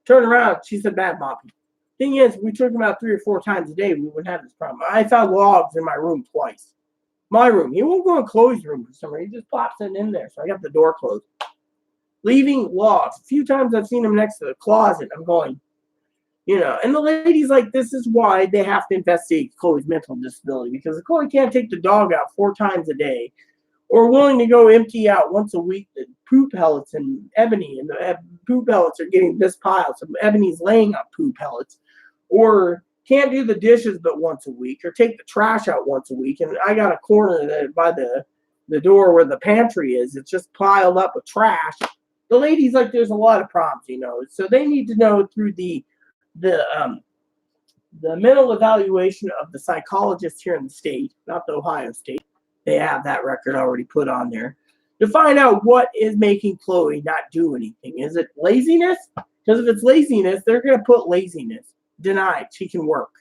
Turned around, she said, bad Moppy. Thing is, we took him out 3 or 4 times a day. We wouldn't have this problem. I found logs in my room twice. My room. He won't go in Chloe's room for some reason. He just pops it in there. So I got the door closed. Leaving logs. A few times I've seen him next to the closet. I'm going, and the lady's like, this is why they have to investigate Chloe's mental disability, because if Chloe can't take the dog out 4 times a day, or willing to go empty out once a week the poop pellets and Ebony, and the poop pellets are getting this pile, so Ebony's laying on poop pellets, or can't do the dishes but once a week, or take the trash out once a week, and I got a corner that by the door where the pantry is, it's just piled up with trash. The lady's like, there's a lot of problems, so they need to know through the mental evaluation of the psychologist here in the state, not the Ohio State. They have that record already put on there, to find out what is making Chloe not do anything. Is it laziness? Because if it's laziness, they're going to put laziness. Denied. She can work.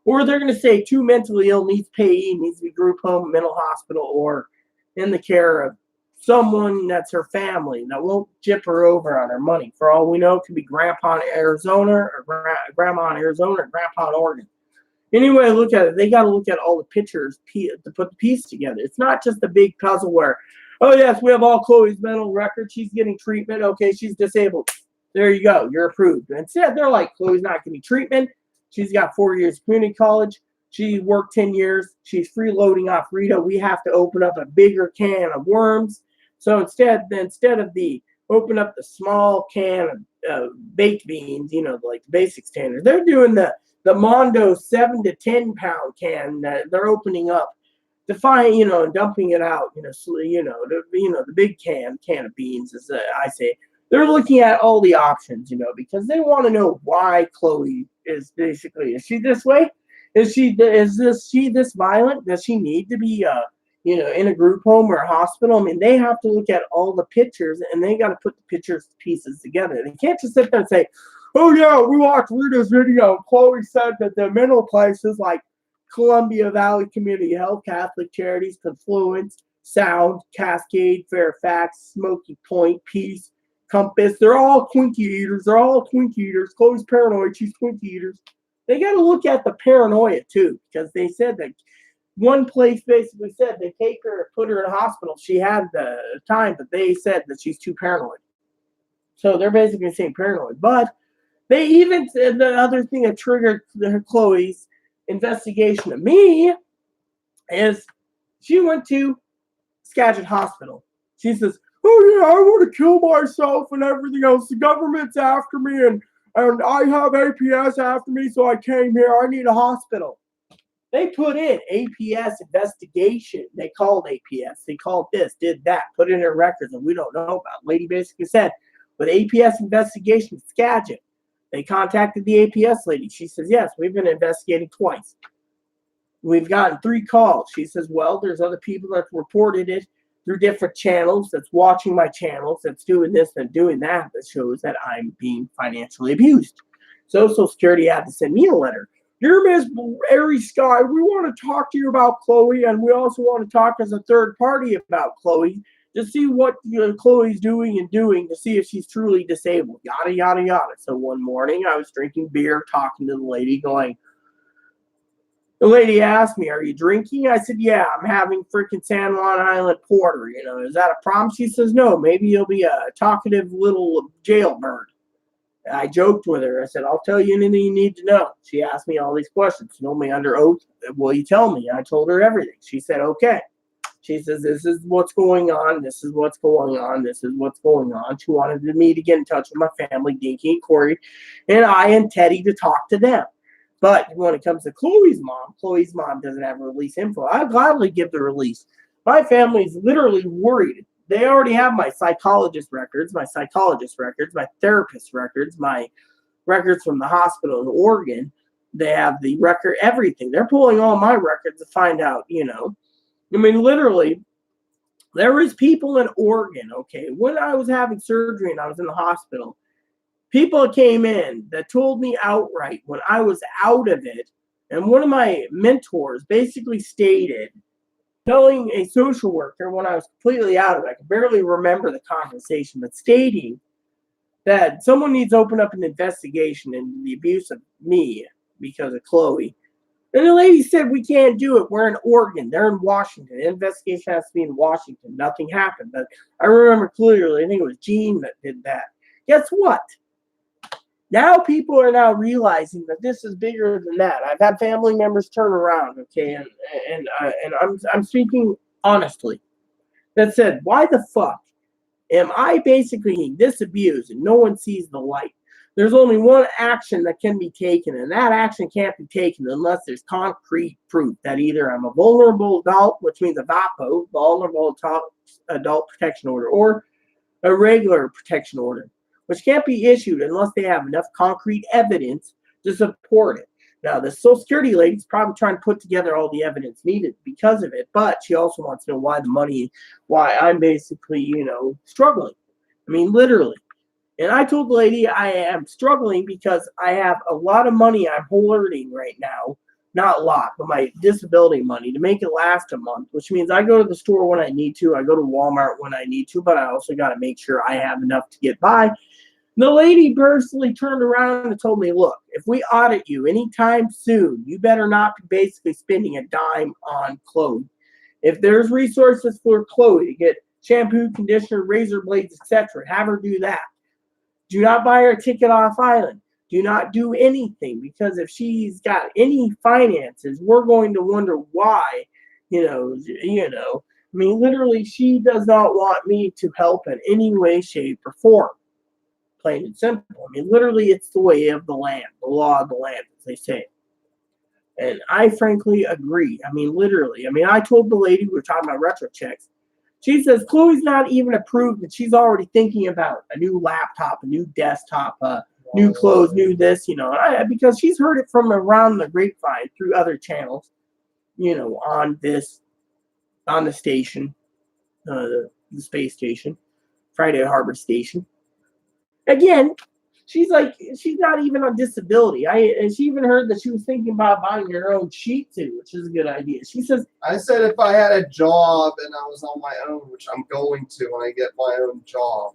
Or they're going to say too mentally ill, needs payee, needs to be group home, mental hospital, or in the care of someone that's her family that won't jip her over on her money. For all we know, it could be grandpa in Arizona, or grandma in Arizona, or grandpa in Oregon. Anyway, look at it. They got to look at all the pictures to put the piece together. It's not just a big puzzle where, oh, yes, we have all Chloe's mental records. She's getting treatment. Okay, she's disabled. There you go. You're approved. Instead, they're like, Chloe's not getting treatment. She's got 4 years of community college. She worked 10 years. She's freeloading off Rita. We have to open up a bigger can of worms. So instead of open up the small can of baked beans, like the basic standard, they're doing the Mondo 7 to 10 pound can that they're opening up to find, and dumping it out, the big can of beans, as I say. They're looking at all the options, because they want to know why Chloe is basically, is she this way? Is she this violent? Does she need to be, in a group home or a hospital? I mean, they have to look at all the pictures, and they got to put the pieces together. They can't just sit there and say, oh, yeah, we watched Rita's video. Chloe said that the mental places like Columbia Valley Community Health, Catholic Charities, Confluence, Sound, Cascade, Fairfax, Smoky Point, Peace, Compass, they're all Twinkie eaters. They're all Twinkie eaters. Chloe's paranoid. She's Twinkie eaters. They got to look at the paranoia, too, because they said that one place basically said they take her, put her in a hospital. She had the time, but they said that she's too paranoid. So they're basically saying paranoid. But They even said the other thing that triggered Chloe's investigation of me is she went to Skagit Hospital. She says, "Oh yeah, I want to kill myself and everything else. The government's after me, and I have APS after me, so I came here. I need a hospital." They put in APS investigation. They called APS. They called this, did that, put in their records, and we don't know about. Lady basically said, with APS investigation, Skagit. They contacted the APS lady. She says, yes, we've been investigating twice. We've gotten 3 calls. She says, well, there's other people that reported it through different channels, that's watching my channels, that's doing this and doing that, that shows that I'm being financially abused. Social Security had to send me a letter. Dear Ms. Airy Sky, we want to talk to you about Chloe, and we also want to talk as a third party about Chloe to see what Chloe's doing to see if she's truly disabled, yada, yada, yada. So one morning I was drinking beer, talking to the lady, the lady asked me, are you drinking? I said, yeah, I'm having freaking San Juan Island porter. Is that a problem? She says, no, maybe you'll be a talkative little jailbird. I joked with her. I said, I'll tell you anything you need to know. She asked me all these questions. She told me under oath, will you tell me? I told her everything. She said, okay. She says, this is what's going on. This is what's going on. This is what's going on. She wanted me to get in touch with my family, Dinky and Corey, and I and Teddy to talk to them. But when it comes to Chloe's mom doesn't have release info. I'll gladly give the release. My family's literally worried. They already have my psychologist records, my therapist records, my records from the hospital in Oregon. They have the record, everything. They're pulling all my records to find out, literally, there is people in Oregon, okay? When I was having surgery and I was in the hospital, people came in that told me outright when I was out of it, and one of my mentors basically stated, telling a social worker when I was completely out of it, I can barely remember the conversation, but stating that someone needs to open up an investigation into the abuse of me because of Chloe. And the lady said, we can't do it. We're in Oregon. They're in Washington. The investigation has to be in Washington. Nothing happened. But I remember clearly, I think it was Gene that did that. Guess what? Now people are now realizing that this is bigger than that. I've had family members turn around, okay, and I'm speaking honestly. That said, why the fuck am I basically being this abused and no one sees the light? There's only one action that can be taken, and that action can't be taken unless there's concrete proof that either I'm a vulnerable adult, which means a VAPO, vulnerable adult protection order, or a regular protection order, which can't be issued unless they have enough concrete evidence to support it. Now, the Social Security lady's probably trying to put together all the evidence needed because of it, but she also wants to know why I'm basically, struggling. Literally. And I told the lady I am struggling because I have a lot of money I'm hoarding right now. Not a lot, but my disability money to make it last a month, which means I go to the store when I need to. I go to Walmart when I need to, but I also got to make sure I have enough to get by. The lady personally turned around and told me, look, if we audit you anytime soon, you better not be basically spending a dime on Chloe. If there's resources for Chloe to get shampoo, conditioner, razor blades, etc., have her do that. Do not buy her a ticket off island. Do not do anything, because if she's got any finances, we're going to wonder why, literally, she does not want me to help in any way, shape, or form. Plain and simple. Literally, it's the way of the land, the law of the land, as they say. And I frankly agree. Literally. I told the lady, we were talking about retro checks. She says, Chloe's not even approved, and she's already thinking about a new laptop, a new desktop, new clothes, new this, because she's heard it from around the grapevine through other channels, on the station, the space station, Friday Harbor Station. Again, she's not even on disability. She even heard that she was thinking about buying her own sheet too, which is a good idea. She says, I said if I had a job and I was on my own, which I'm going to when I get my own job,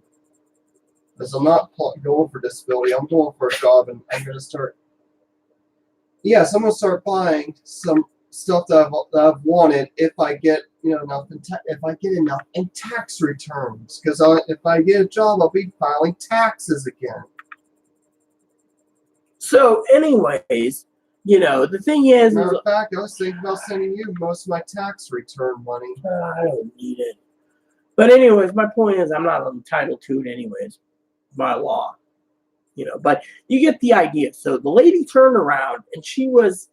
because I'm not going for disability, I'm going for a job, and I'm going to start. Yes, I'm going to start buying some stuff that I've wanted if I get enough in tax returns, because if I get a job, I'll be filing taxes again. So, anyways, the thing is Matter of fact, I was thinking about sending you most of my tax return money. I don't need it. But anyways, my point is I'm not entitled to it anyways by law. But you get the idea. So the lady turned around and she was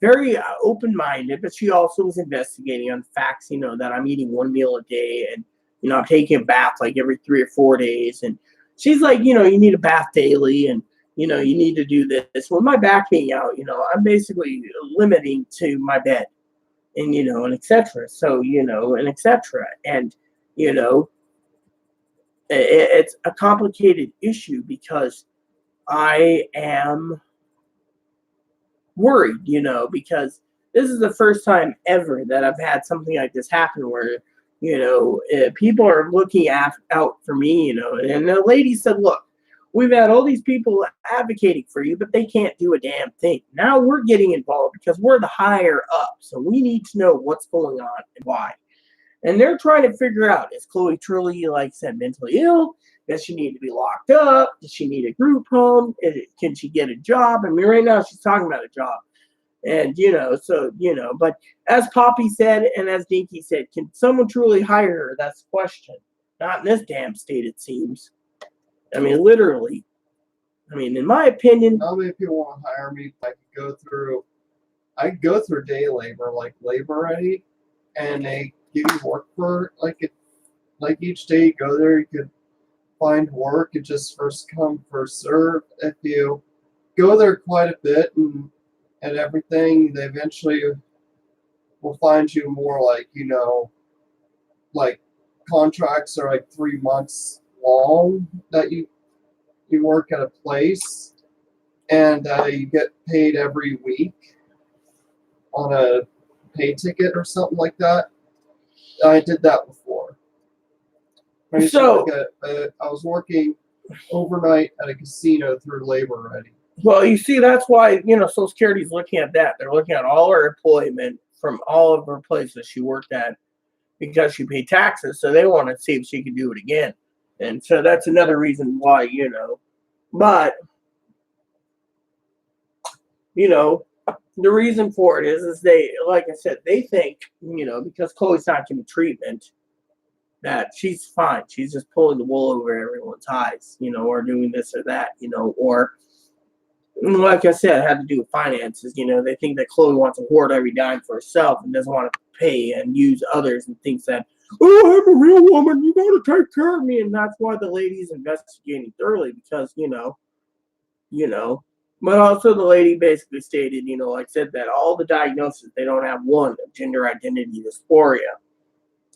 very open-minded, but she also was investigating on facts, that I'm eating one meal a day and, I'm taking a bath like every 3 or 4 days. And she's like, you need a bath daily and, you need to do this. With my back being out, I'm basically limiting to my bed and, and etc. So, and etc. And, it's a complicated issue because I am worried, because this is the first time ever that I've had something like this happen where, people are looking out for me, and the lady said, look, we've had all these people advocating for you, but they can't do a damn thing. Now we're getting involved because we're the higher up. So we need to know what's going on and why. And they're trying to figure out, is Chloe truly, like I said, mentally ill? Does she need to be locked up? Does she need a group home? Can she get a job? I mean, right now she's talking about a job. And, but as Poppy said and as Dinky said, can someone truly hire her? That's the question. Not in this damn state, it seems. I mean, literally. I mean, in my opinion. How many people want to hire me? I could go through day labor, like Labor Ready, and they give you work for like each day you go there, you could find work. It just first come, first serve. If you go there quite a bit and everything, they eventually will find you more like contracts are like 3 months long that you work at a place, and you get paid every week on a pay ticket or something like that. I did that before. I was working overnight at a casino through Labor Ready. Well, you see, that's why, Social Security's looking at that. They're looking at all her employment from all of her places she worked at because she paid taxes. So they want to see if she can do it again. And so that's another reason why, But, the reason for it is they, like I said, they think, because Chloe's not getting treatment, that she's fine. She's just pulling the wool over everyone's eyes, or doing this or that, or like I said, it had to do with finances. They think that Chloe wants to hoard every dime for herself and doesn't want to pay and use others and thinks that, oh, I'm a real woman. You got to take care of me. And that's why the lady's investigating thoroughly because, but also the lady basically stated, like I said, that all the diagnoses, they don't have one of gender identity dysphoria,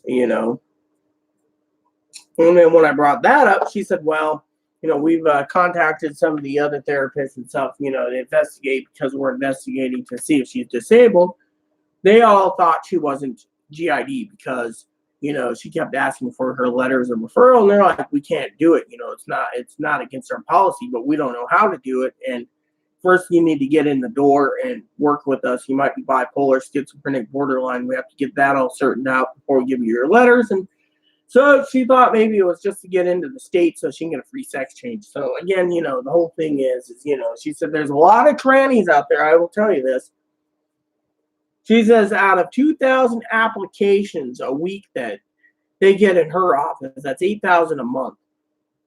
And then when I brought that up, she said, well, we've contacted some of the other therapists and stuff, to investigate because we're investigating to see if she's disabled. They all thought she wasn't GID because, she kept asking for her letters of referral. And they're like, we can't do it. It's not against our policy, but we don't know how to do it. And first you need to get in the door and work with us. You might be bipolar, schizophrenic, borderline. We have to get that all certain out before we give you your letters. And so she thought maybe it was just to get into the state so she can get a free sex change. So again, the whole thing is she said there's a lot of trannies out there. I will tell you this. She says out of 2,000 applications a week that they get in her office, that's 8,000 a month.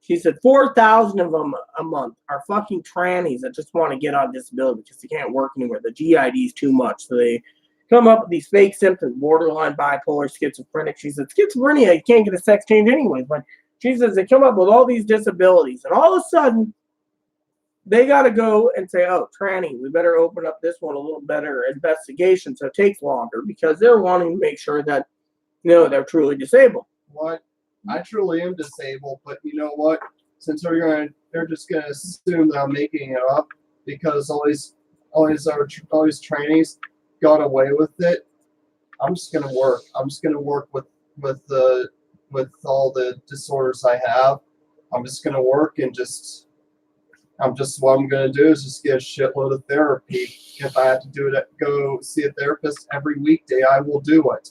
She said 4,000 of them a month are fucking trannies that just want to get on disability because they can't work anywhere. The GID is too much. So they come up with these fake symptoms, borderline, bipolar, schizophrenic. She said, schizophrenia, you can't get a sex change anyways. But she says they come up with all these disabilities. And all of a sudden, they got to go and say, oh, tranny, we better open up this one a little better investigation so it takes longer because they're wanting to make sure that, they're truly disabled. What? I truly am disabled, but you know what? Since they're just going to assume that I'm making it up because all these trainees got away with it. I'm just gonna work. I'm just gonna work with all the disorders I have. I'm just gonna work and what I'm gonna do is just get a shitload of therapy. If I have to do it, go see a therapist every weekday, I will do it.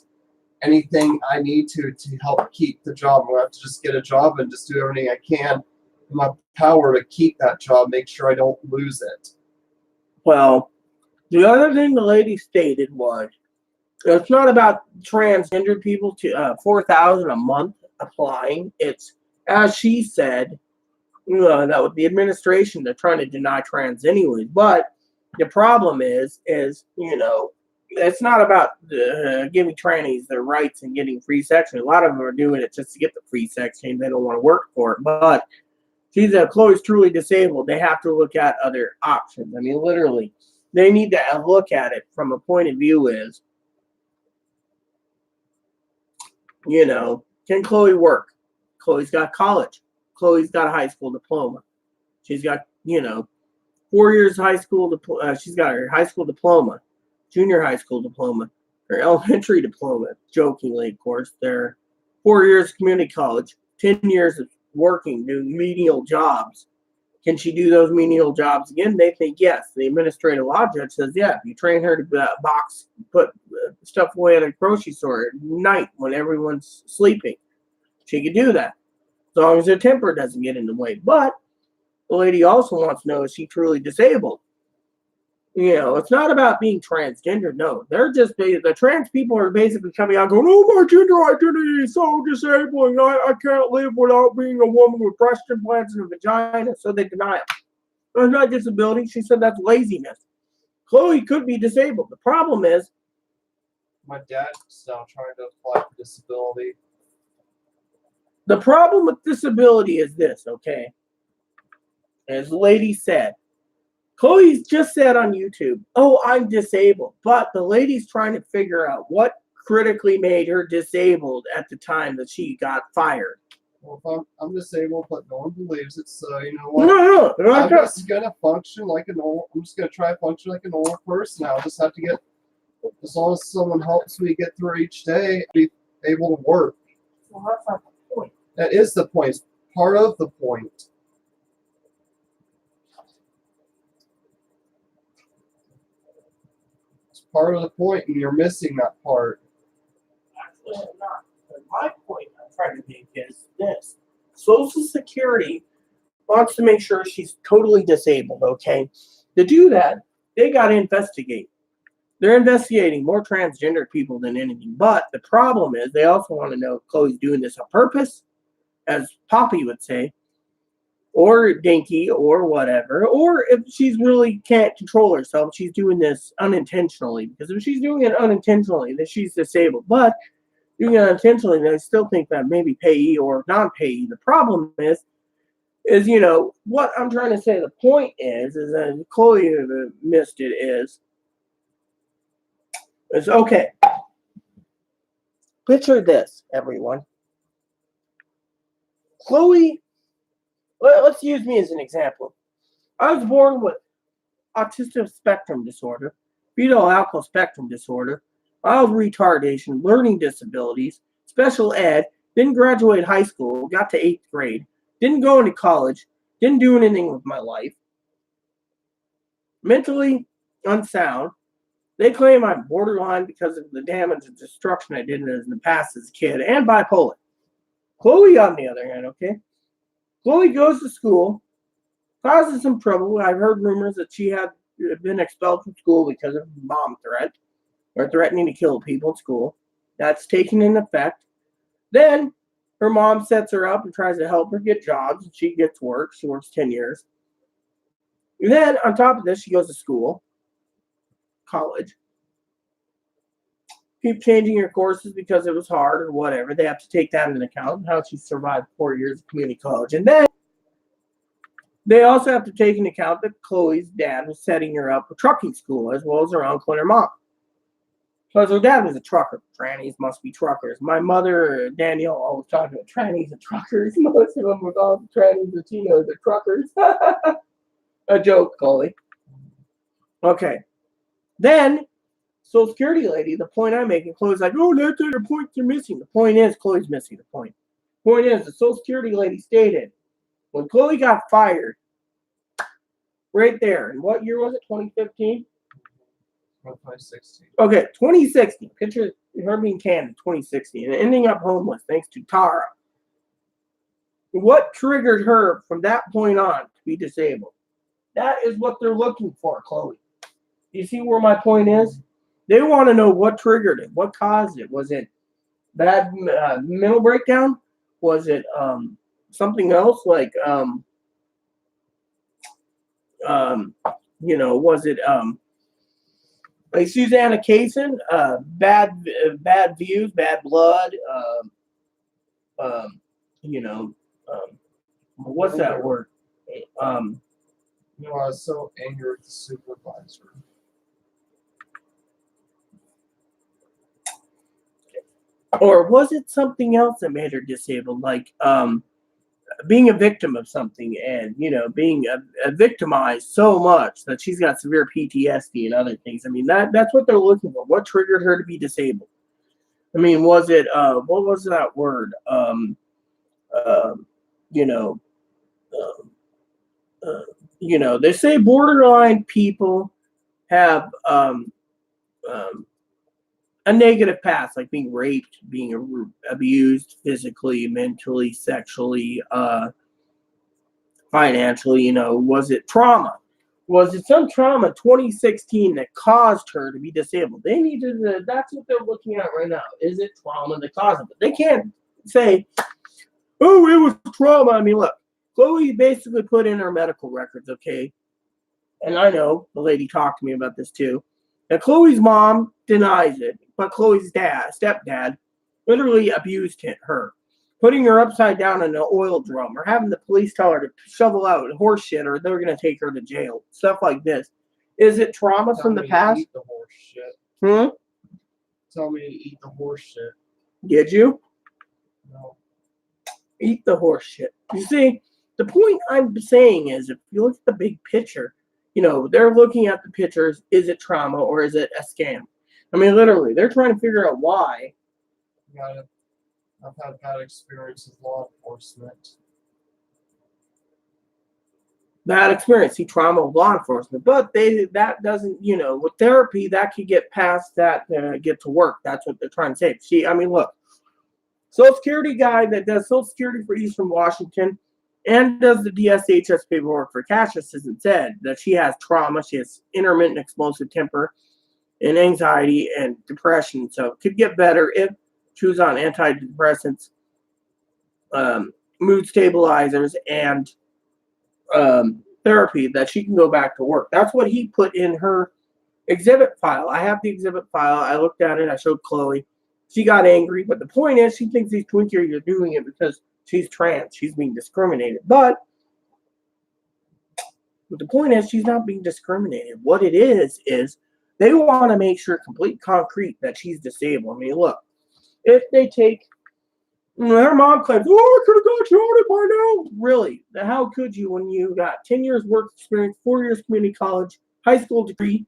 Anything I need to help keep the job. I'm gonna have to just get a job and just do everything I can in my power to keep that job, make sure I don't lose it. Well, the other thing the lady stated was it's not about transgender people to 4,000 a month applying. It's, as she said, that with the administration they're trying to deny trans anyways. But the problem is it's not about giving trannies their rights and getting free sex. A lot of them are doing it just to get the free sex change. They don't want to work for it. But she said Chloe's truly disabled. They have to look at other options. I mean, literally, they need to look at it from a point of view is, can Chloe work? Chloe's got college. Chloe's got a high school diploma. She's got, 4 years high school. She's got her high school diploma, junior high school diploma, her elementary diploma. Jokingly, of course, they're 4 years community college, 10 years of working, doing menial jobs. Can she do those menial jobs again? They think yes. The administrative law judge says, yeah, if you train her to put stuff away at a grocery store at night when everyone's sleeping, she can do that. As long as her temper doesn't get in the way. But the lady also wants to know, is she truly disabled? It's not about being transgender. No, they're just, the trans people are basically coming out going, oh, my gender identity is so disabling. I can't live without being a woman with breast implants and a vagina. So they deny it. That's not disability. She said that's laziness. Chloe could be disabled. The problem is, my dad's now trying to apply for disability. The problem with disability is this, okay? As the lady said, Chloe's just said on YouTube, oh, I'm disabled. But the lady's trying to figure out what critically made her disabled at the time that she got fired. Well, if I'm disabled, but no one believes it, so you know what? No, I'm just going to function like a normal, I'm just going to try to function like a normal person. I'll just have to get, as long as someone helps me get through each day, be able to work. Well, that's not the point. That is the point. It's part of the point. Part of the point, and you're missing that part. Actually, I'm not. But my point I'm trying to make is this. Social Security wants to make sure she's totally disabled, okay? To do that, they got to investigate. They're investigating more transgender people than anything. But the problem is they also want to know if Chloe's doing this on purpose, as Poppy would say, or Dinky, or whatever, or if she's really can't control herself, she's doing this unintentionally. Because if she's doing it unintentionally, then she's disabled. But doing it unintentionally, then I still think that maybe payee or non-payee. The problem is what I'm trying to say. The point is that Chloe missed it. Is okay. Picture this, everyone. Chloe. Let's use me as an example. I was born with autistic spectrum disorder, fetal alcohol spectrum disorder, mild retardation, learning disabilities, special ed, didn't graduate high school, got to 8th grade, didn't go into college, didn't do anything with my life, mentally unsound. They claim I'm borderline because of the damage and destruction I did in the past as a kid, and bipolar. Chloe, on the other hand, okay? Chloe goes to school, causes some trouble. I've heard rumors that she had been expelled from school because of bomb threat or threatening to kill people in school. That's taken in effect. Then her mom sets her up and tries to help her get jobs. She gets work. She works 10 years. And then on top of this, she goes to school, college. Keep changing her courses because it was hard or whatever. They have to take that into account, how she survived 4 years of community college. And then they also have to take into account that Chloe's dad was setting her up for trucking school, as well as her uncle and her mom. Because her dad was a trucker. Trannies must be truckers. My mother, Danielle, always talked about trannies and truckers. Most of them were all trannies and Latinos are truckers. A joke, Chloe. Okay. Then Social Security lady, the point I'm making, Chloe's like, oh, that's the point you're missing. The point is, Chloe's missing the point. The point is, the Social Security lady stated, when Chloe got fired, right there, and what year was it, 2015? 2016. Okay, 2016. Picture her being canned in 2016 and ending up homeless thanks to Tara. What triggered her from that point on to be disabled? That is what they're looking for, Chloe. You see where my point is? They want to know what triggered it, what caused it. Was it bad mental breakdown? Was it something else like was it like Susanna Kaysen, bad views, bad blood, you know, what's that word? You know, I was so angry with the supervisor. Or was it something else that made her disabled, like being a victim of something and, being victimized so much that she's got severe PTSD and other things? I mean, that's what they're looking for. What triggered her to be disabled? I mean, was it, what was that word? You know, they say borderline people have a negative past, like being raped, being abused physically, mentally, sexually, financially. Was it trauma? Was it some trauma 2016 that caused her to be disabled? They need to, that's what they're looking at right now. Is it trauma that caused it? But they can't say, oh, it was trauma. I mean, look, Chloe basically put in her medical records, okay? And I know the lady talked to me about this too. Now, Chloe's mom denies it, but Chloe's stepdad, literally abused her, putting her upside down in an oil drum, or having the police tell her to shovel out horse shit, or they're going to take her to jail. Stuff like this. Is it trauma from the past? Eat the horse shit. Tell me to eat the horse shit. Did you? No. Eat the horse shit. You see, the point I'm saying is, if you look at the big picture, they're looking at the pictures. Is it trauma or is it a scam? I mean, literally, they're trying to figure out why. I've had bad experience with law enforcement. Bad experience, see, trauma with law enforcement. But that doesn't, with therapy, that could get past that, get to work. That's what they're trying to say. See, I mean, look, Social Security guy that does Social Security for Eastern Washington and does the DSHS paperwork for cash assistance said that she has trauma, she has intermittent explosive temper and anxiety and depression. So it could get better if she was on antidepressants, mood stabilizers, and therapy, that she can go back to work. That's what he put in her exhibit file. I have the exhibit file. I looked at it. I showed Chloe. She got angry, but the point is, she thinks these Twinkies are doing it because she's trans. She's being discriminated. But the point is, she's not being discriminated. What it is they want to make sure complete concrete that she's disabled. I mean, look, if they take, her mom claims, oh, I could have got you on it by now. Really? How could you when you got 10 years work experience, 4 years community college, high school degree,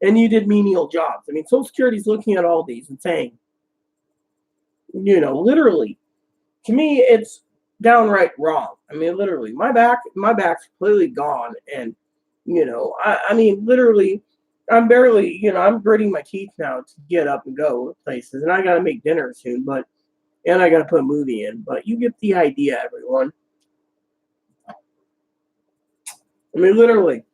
and you did menial jobs? I mean, Social Security's looking at all these and saying, literally, to me, it's downright wrong. I mean, literally, my back's completely gone. And, I mean, literally, I'm barely, I'm gritting my teeth now to get up and go places. And I got to make dinner soon, and I got to put a movie in. But you get the idea, everyone. I mean, literally,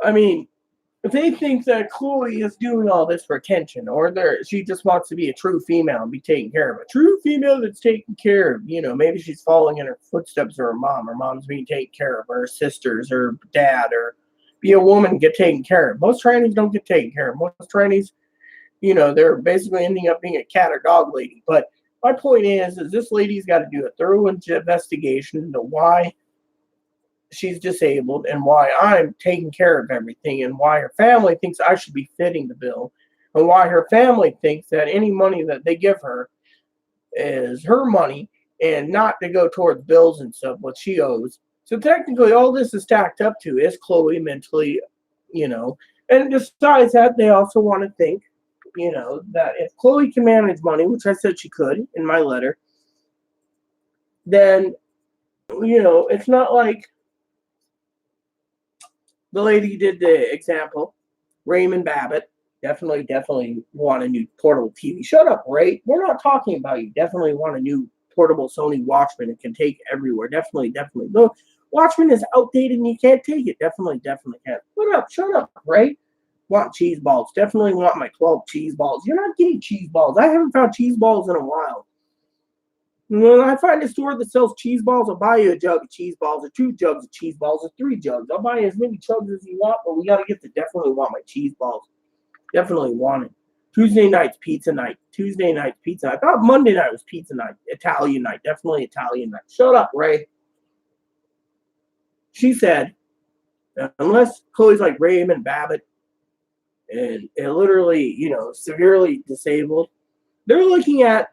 if they think that Chloe is doing all this for attention, or she just wants to be a true female and be taken care of, a true female that's taken care of, maybe she's following in her footsteps of her mom. Her mom's being taken care of, or her sisters, or dad, or be a woman, get taken care of. Most trannies don't get taken care of. Most trannies, they're basically ending up being a cat or dog lady. But my point is this lady's got to do a thorough investigation into why she's disabled and why I'm taking care of everything, and why her family thinks I should be fitting the bill, and why her family thinks that any money that they give her is her money and not to go towards bills and stuff, what she owes. So technically all this is stacked up to is Chloe mentally, and besides that, they also want to think, that if Chloe can manage money, which I said she could in my letter, then, it's not like the lady did the example, Raymond Babbitt, definitely want a new portable TV. Shut up, Ray. We're not talking about you. Definitely want a new portable Sony Watchman. It can take everywhere. Definitely. Look, Watchman is outdated and you can't take it. Definitely can't. Shut up, Ray. Want cheese balls. Definitely want my 12 cheese balls. You're not getting cheese balls. I haven't found cheese balls in a while. When I find a store that sells cheese balls, I'll buy you a jug of cheese balls, or 2 jugs of cheese balls, or 3 jugs. I'll buy you as many jugs as you want, but we got to get to definitely want my cheese balls. Definitely want it. Tuesday night's pizza night. Tuesday night's pizza night. I thought Monday night was pizza night. Italian night. Definitely Italian night. Shut up, Ray. She said, unless Chloe's like Raymond Babbitt and literally, severely disabled, they're looking at,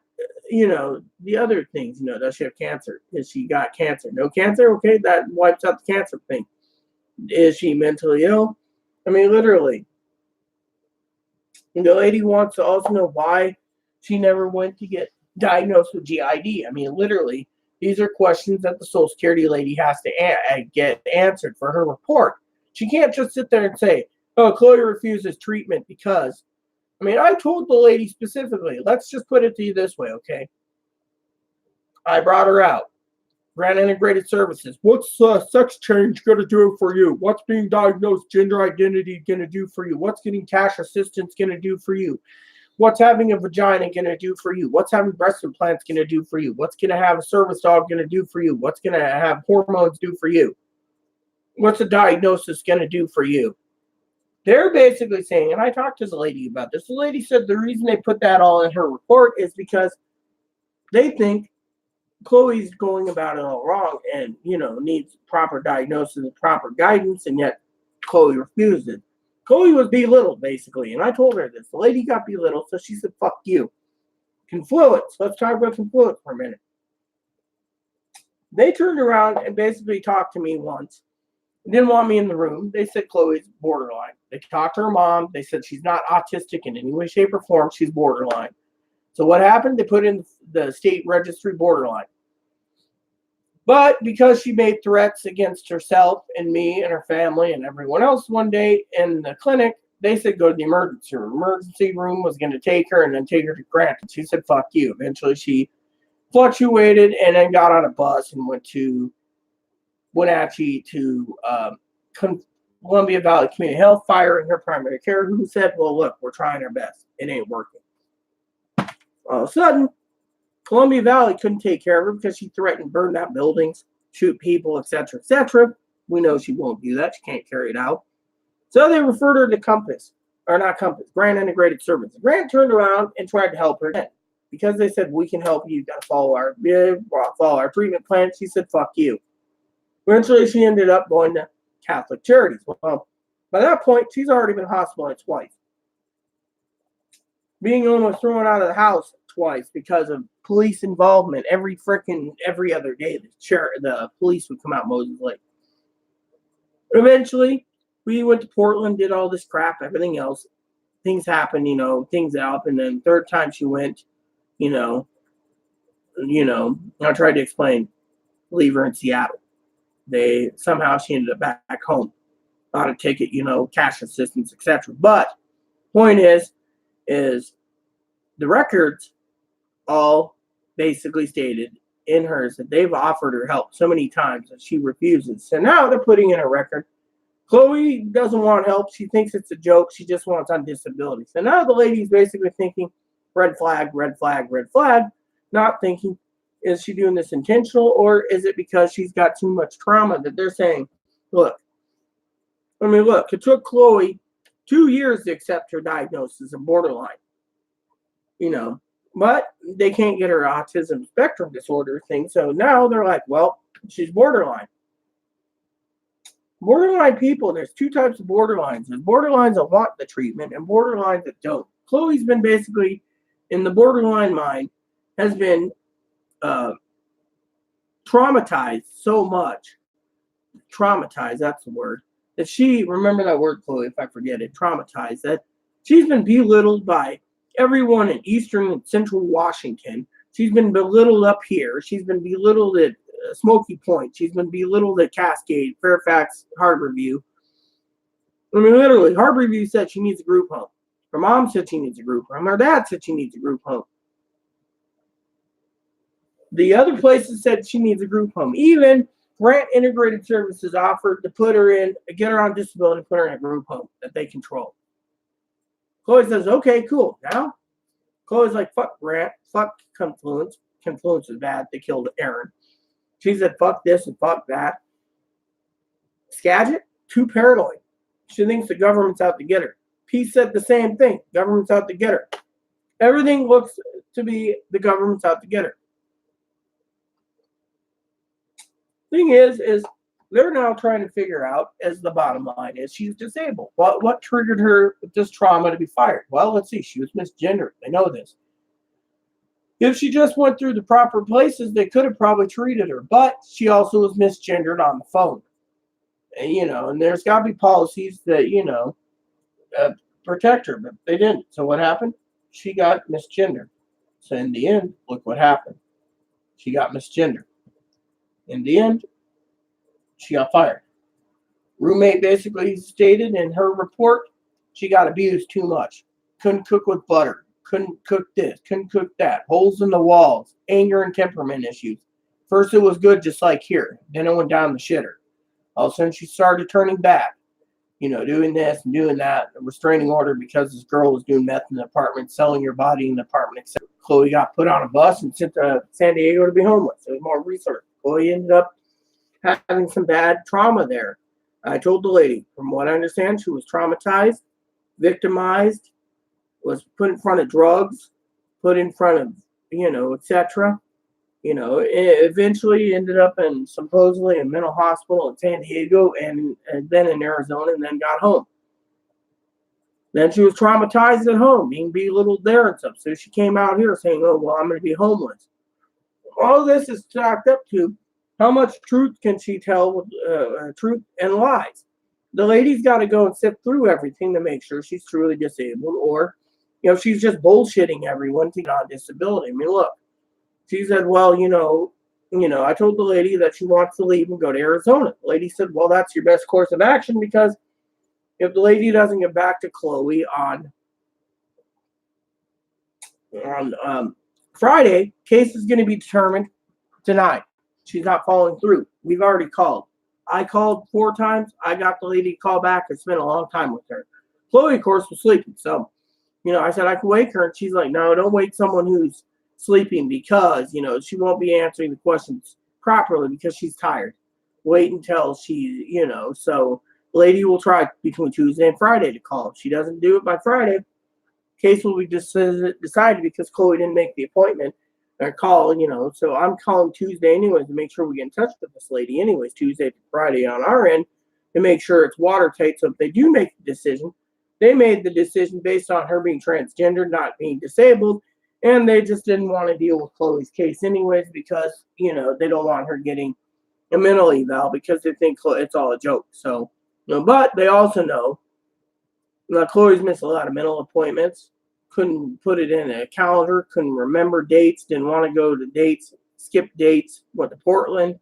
the other things. Does she have cancer? Has she got cancer? No cancer? Okay, that wipes out the cancer thing. Is she mentally ill? I mean, literally. And the lady wants to also know why she never went to get diagnosed with GID. I mean, literally, these are questions that the Social Security lady has to get answered for her report. She can't just sit there and say, oh, Chloe refuses treatment because, I told the lady specifically, let's just put it to you this way, okay? I brought her out. Grant Integrated Services. What's sex change going to do for you? What's being diagnosed gender identity going to do for you? What's getting cash assistance going to do for you? What's having a vagina going to do for you? What's having breast implants going to do for you? What's going to have a service dog going to do for you? What's going to have hormones do for you? What's a diagnosis going to do for you? They're basically saying, and I talked to the lady about this, the lady said the reason they put that all in her report is because they think Chloe's going about it all wrong and, needs proper diagnosis and proper guidance, and yet Chloe refuses. Chloe was belittled, basically, and I told her this. The lady got belittled, so she said, fuck you. Confluence. Let's talk about Confluence for a minute. They turned around and basically talked to me once. Didn't want me in the room. They said Chloe's borderline. They talked to her mom. They said she's not autistic in any way, shape, or form. She's borderline. So what happened? They put in the state registry borderline. But because she made threats against herself and me and her family and everyone else one day in the clinic, they said go to the emergency room. Emergency room was going to take her and then take her to Grant. And she said, fuck you. Eventually she fluctuated and then got on a bus and went to Wenatchee to Columbia Valley Community Health, firing her primary care, who said, well, look, we're trying our best. It ain't working. All of a sudden, Columbia Valley couldn't take care of her because she threatened to burn down buildings, shoot people, etc., etc. We know she won't do that. She can't carry it out. So they referred her to Grant Integrated Services. Grant turned around and tried to help her again. Because they said, we can help you. You got to follow our treatment plan. She said, fuck you. Eventually, she ended up going to Catholic Charities. Well, by that point, she's already been hospitalized twice. Being almost thrown out of the house twice because of police involvement every other day. The police would come out Moses Lake. Eventually, we went to Portland, did all this crap, everything else. Things happened, things up. And then third time she went, I tried to explain, leave her in Seattle. She ended up back home. Bought a ticket, cash assistance, etc. But point is the records all basically stated in hers that they've offered her help so many times that she refuses. So now they're putting in a record. Chloe doesn't want help. She thinks it's a joke. She just wants on disability. So now the lady's basically thinking red flag, red flag, red flag, not thinking, is she doing this intentional, or is it because she's got too much trauma that they're saying, look, it took Chloe 2 years to accept her diagnosis of borderline, but they can't get her autism spectrum disorder thing. So now they're like, well, she's borderline. Borderline people, there's 2 types of borderlines. There's borderlines that want the treatment and borderlines that don't. Chloe's been basically, in the borderline mind, has been traumatized so much. Traumatized, that's the word. That she, remember that word, Chloe, if I forget it, traumatized, that she's been belittled by everyone in Eastern and Central Washington. She's been belittled up here. She's been belittled at Smoky Point. She's been belittled at Cascade, Fairfax, Harborview. Literally, Harborview said she needs a group home. Her mom said she needs a group home. Her dad said she needs a group home. The other places said she needs a group home. Even Grant Integrated Services offered to get her on disability and put her in a group home that they control. Chloe says, okay, cool. Now, Chloe's like, fuck Grant, fuck Confluence. Confluence is bad. They killed Aaron. She said, fuck this and fuck that. Skagit, too paranoid. She thinks the government's out to get her. Peace said the same thing. Government's out to get her. Everything looks to be the government's out to get her. Thing is they're now trying to figure out, as the bottom line is, she's disabled. What triggered her with this trauma to be fired? Well, let's see. She was misgendered. They know this. If she just went through the proper places, they could have probably treated her. But she also was misgendered on the phone. And, and there's got to be policies that, protect her. But they didn't. So what happened? She got misgendered. So in the end, look what happened. She got misgendered. In the end, she got fired. Roommate basically stated in her report she got abused too much. Couldn't cook with butter. Couldn't cook this. Couldn't cook that. Holes in the walls. Anger and temperament issues. First it was good, just like here. Then it went down the shitter. All of a sudden she started turning bad. Doing this and doing that. A restraining order because this girl was doing meth in the apartment, selling her body in the apartment, etc. Chloe got put on a bus and sent to San Diego to be homeless. There was more research. Chloe ended up having some bad trauma there. I told the lady, from what I understand, she was traumatized, victimized, was put in front of drugs, put in front of, etc. Eventually ended up in supposedly a mental hospital in San Diego and then in Arizona and then got home. Then she was traumatized at home, being belittled there and stuff. So she came out here saying, oh, well, I'm going to be homeless. All this is chalked up to how much truth can she tell with truth and lies. The lady's got to go and sift through everything to make sure she's truly disabled or, she's just bullshitting everyone to get on disability. I mean, look, she said, well, I told the lady that she wants to leave and go to Arizona. The lady said, well, that's your best course of action because if the lady doesn't get back to Chloe on Friday, case is going to be determined tonight. She's not following through. We've already called. I called 4 times. I got the lady to call back. I spent a long time with her. Chloe, of course, was sleeping. So, I said I can wake her. And she's like, no, don't wake someone who's sleeping because, she won't be answering the questions properly because she's tired. Wait until she, so the lady will try between Tuesday and Friday to call. If she doesn't do it by Friday, case will be decided because Chloe didn't make the appointment. Or call, so I'm calling Tuesday anyways to make sure we get in touch with this lady anyways, Tuesday to Friday on our end to make sure it's watertight. So if they do make the decision, they made the decision based on her being transgender, not being disabled, and they just didn't want to deal with Chloe's case anyways because, they don't want her getting a mental eval because they think it's all a joke. So, but they also know that Chloe's missed a lot of mental appointments. Couldn't put it in a calendar, couldn't remember dates, didn't want to go to dates, skipped dates, went to Portland,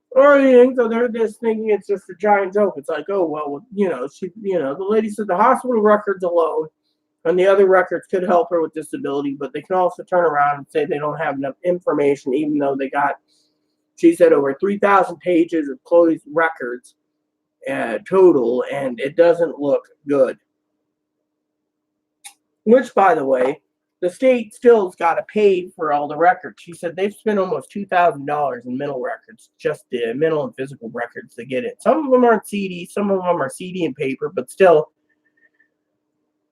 or anything. So they're just thinking it's just a giant joke. It's like, oh, well, the lady said the hospital records alone and the other records could help her with disability, but they can also turn around and say they don't have enough information, even though they got, she said, over 3,000 pages of Chloe's records total, and it doesn't look good. Which, by the way, the state still's got to pay for all the records. She said they've spent almost $2,000 in mental records, just the mental and physical records to get it. Some of them aren't CD, some of them are CD and paper, but still,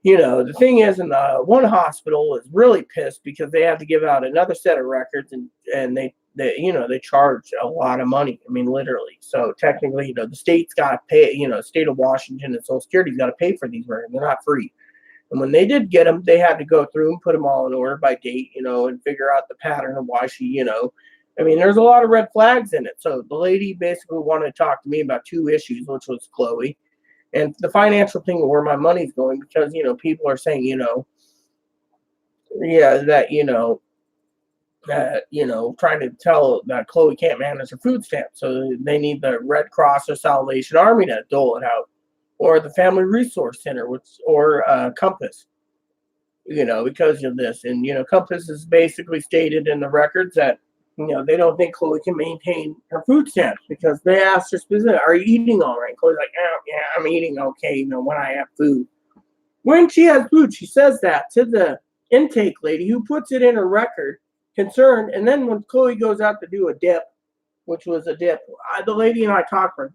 the thing is, in the one hospital is really pissed because they have to give out another set of records, and they charge a lot of money. I mean, literally. So technically, the state's got to pay. State of Washington and Social Security's got to pay for these records. They're not free. And when they did get them, they had to go through and put them all in order by date, and figure out the pattern of why she, there's a lot of red flags in it. So the lady basically wanted to talk to me about 2 issues, which was Chloe and the financial thing of where my money's going because, people are saying, trying to tell that Chloe can't manage her food stamps. So they need the Red Cross or Salvation Army to dole it out. Or the Family Resource Center, or Compass, because of this. And, Compass is basically stated in the records that, they don't think Chloe can maintain her food stamps because they asked her specifically, are you eating all right? Chloe's like, yeah, I'm eating okay, when I have food. When she has food, she says that to the intake lady who puts it in her record, concerned. And then when Chloe goes out to do a dip, which was a dip, the lady and I talked for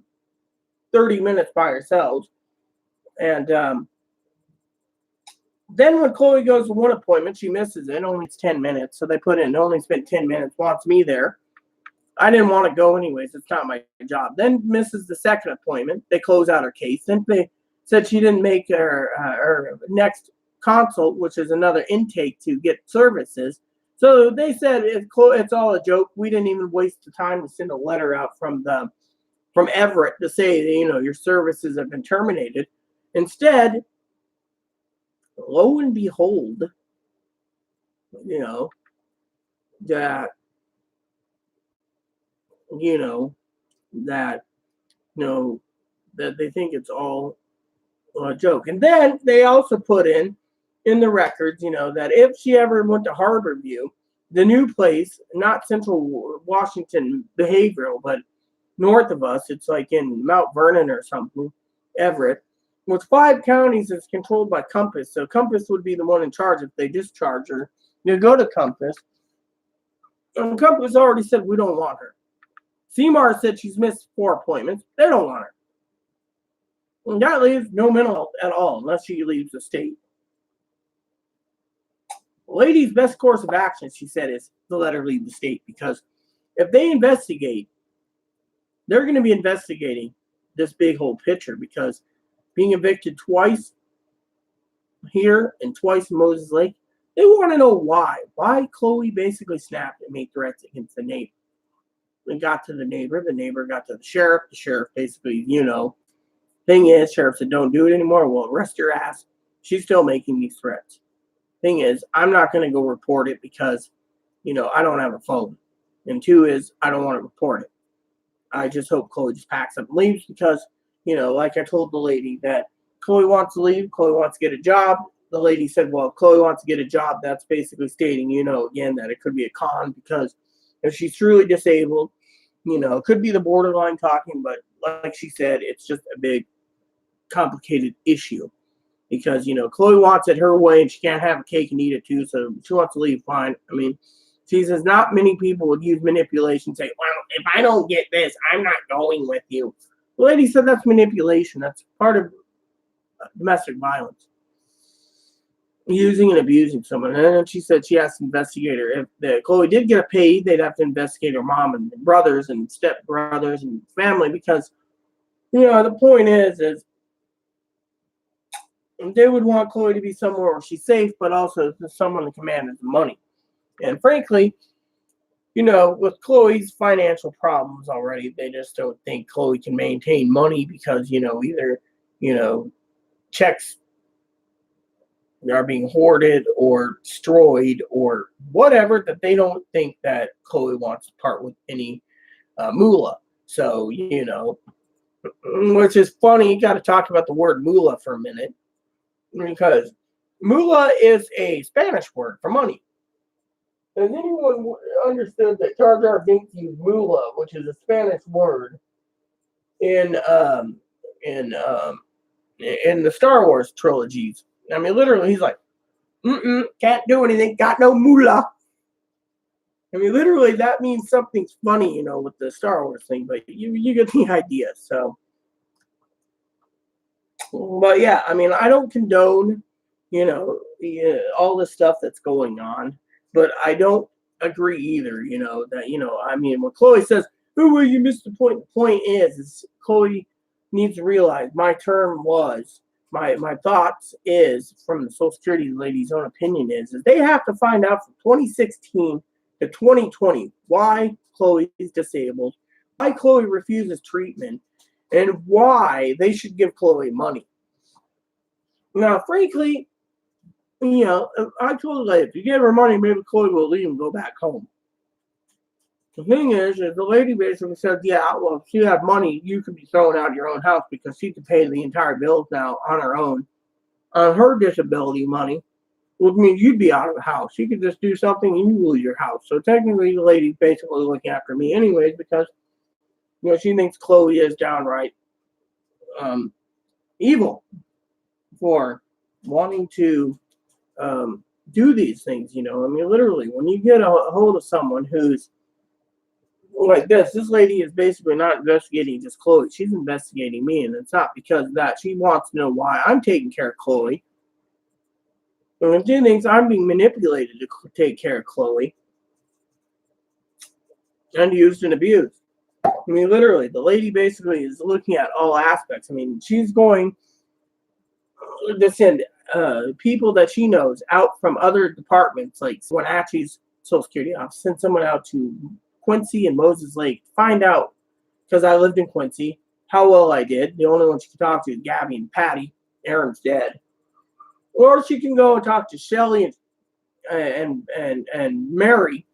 30 minutes by ourselves. And then when Chloe goes to one appointment, she misses it. Only it's 10 minutes. So they put in, only spent 10 minutes, wants me there. I didn't want to go anyways. It's not my job. Then misses the second appointment. They close out her case. Then they said she didn't make her next consult, which is another intake to get services. So they said it's all a joke. We didn't even waste the time to send a letter out from Everett to say that, your services have been terminated. Instead, lo and behold, that that they think it's all a joke. And then they also put in the records, that if she ever went to Harborview, the new place, not Central Washington Behavioral, but north of us, it's like in Mount Vernon or something, Everett, with 5 counties, is controlled by Compass. So Compass would be the one in charge if they discharge her. You go to Compass, and Compass already said we don't want her. CMAR said she's missed 4 appointments. They don't want her. And that leaves no mental health at all unless she leaves the state. The lady's best course of action, she said, is to let her leave the state, because if they investigate, they're going to be investigating this big whole picture, because being evicted twice here and twice in Moses Lake, they want to know why. Why Chloe basically snapped and made threats against the neighbor. It got to the neighbor got to the sheriff basically, thing is, sheriff said, don't do it anymore. Well, arrest your ass. She's still making these threats. Thing is, I'm not going to go report it because, I don't have a phone. And 2 is, I don't want to report it. I just hope Chloe just packs up and leaves because, like I told the lady that Chloe wants to leave, Chloe wants to get a job. The lady said, well, if Chloe wants to get a job, that's basically stating, again, that it could be a con, because if she's truly disabled, it could be the borderline talking, but like she said, it's just a big, complicated issue because, Chloe wants it her way and she can't have a cake and eat it too, so she wants to leave, fine. I mean, she says not many people would use manipulation, say, well, if I don't get this, I'm not going with you. The lady said that's manipulation. That's part of domestic violence. Using and abusing someone. And then she said she has to investigate her. If Chloe did get paid, they'd have to investigate her mom and brothers and stepbrothers and family because, the point is they would want Chloe to be somewhere where she's safe, but also someone to command the money. And frankly, with Chloe's financial problems already, they just don't think Chloe can maintain money because, either, checks are being hoarded or destroyed or whatever, that they don't think that Chloe wants to part with any moolah. So, which is funny. You got to talk about the word moolah for a minute, because moolah is a Spanish word for money. Has anyone understood that Jar Jar Binks used moolah, which is a Spanish word, in the Star Wars trilogies? I mean, literally, he's like, can't do anything, got no moolah. I mean, literally, that means something's funny, with the Star Wars thing, but you get the idea. So, but yeah, I mean, I don't condone, all the stuff that's going on. But I don't agree either, that, I mean, when Chloe says, oh, well, you missed the point. The point is Chloe needs to realize my thoughts is, from the Social Security lady's own opinion, is they have to find out from 2016 to 2020 why Chloe is disabled, why Chloe refuses treatment, and why they should give Chloe money. Now, frankly, I told her, if you give her money, maybe Chloe will leave and go back home. The thing is the lady basically said, yeah, well, if you have money, you could be thrown out of your own house because she could pay the entire bills now on her own. On her disability money, which means you'd be out of the house. You could just do something and you lose your house. So technically, the lady's basically looking after me anyways because, she thinks Chloe is downright evil for wanting to do these things. I mean, literally, when you get a hold of someone who's like this lady is basically not investigating just Chloe. She's investigating me, and it's not because of that. She wants to know why I'm taking care of Chloe. And she thinks I'm being manipulated to take care of Chloe and used and abused. I mean, literally, the lady basically is looking at all aspects. I mean, she's going to send people that she knows out from other departments, like Wenatchee's Social Security office, send someone out to Quincy and Moses Lake, find out, because I lived in Quincy, how well I did. The only one she can talk to is Gabby and Patty. Aaron's dead. Or she can go and talk to Shelly and Mary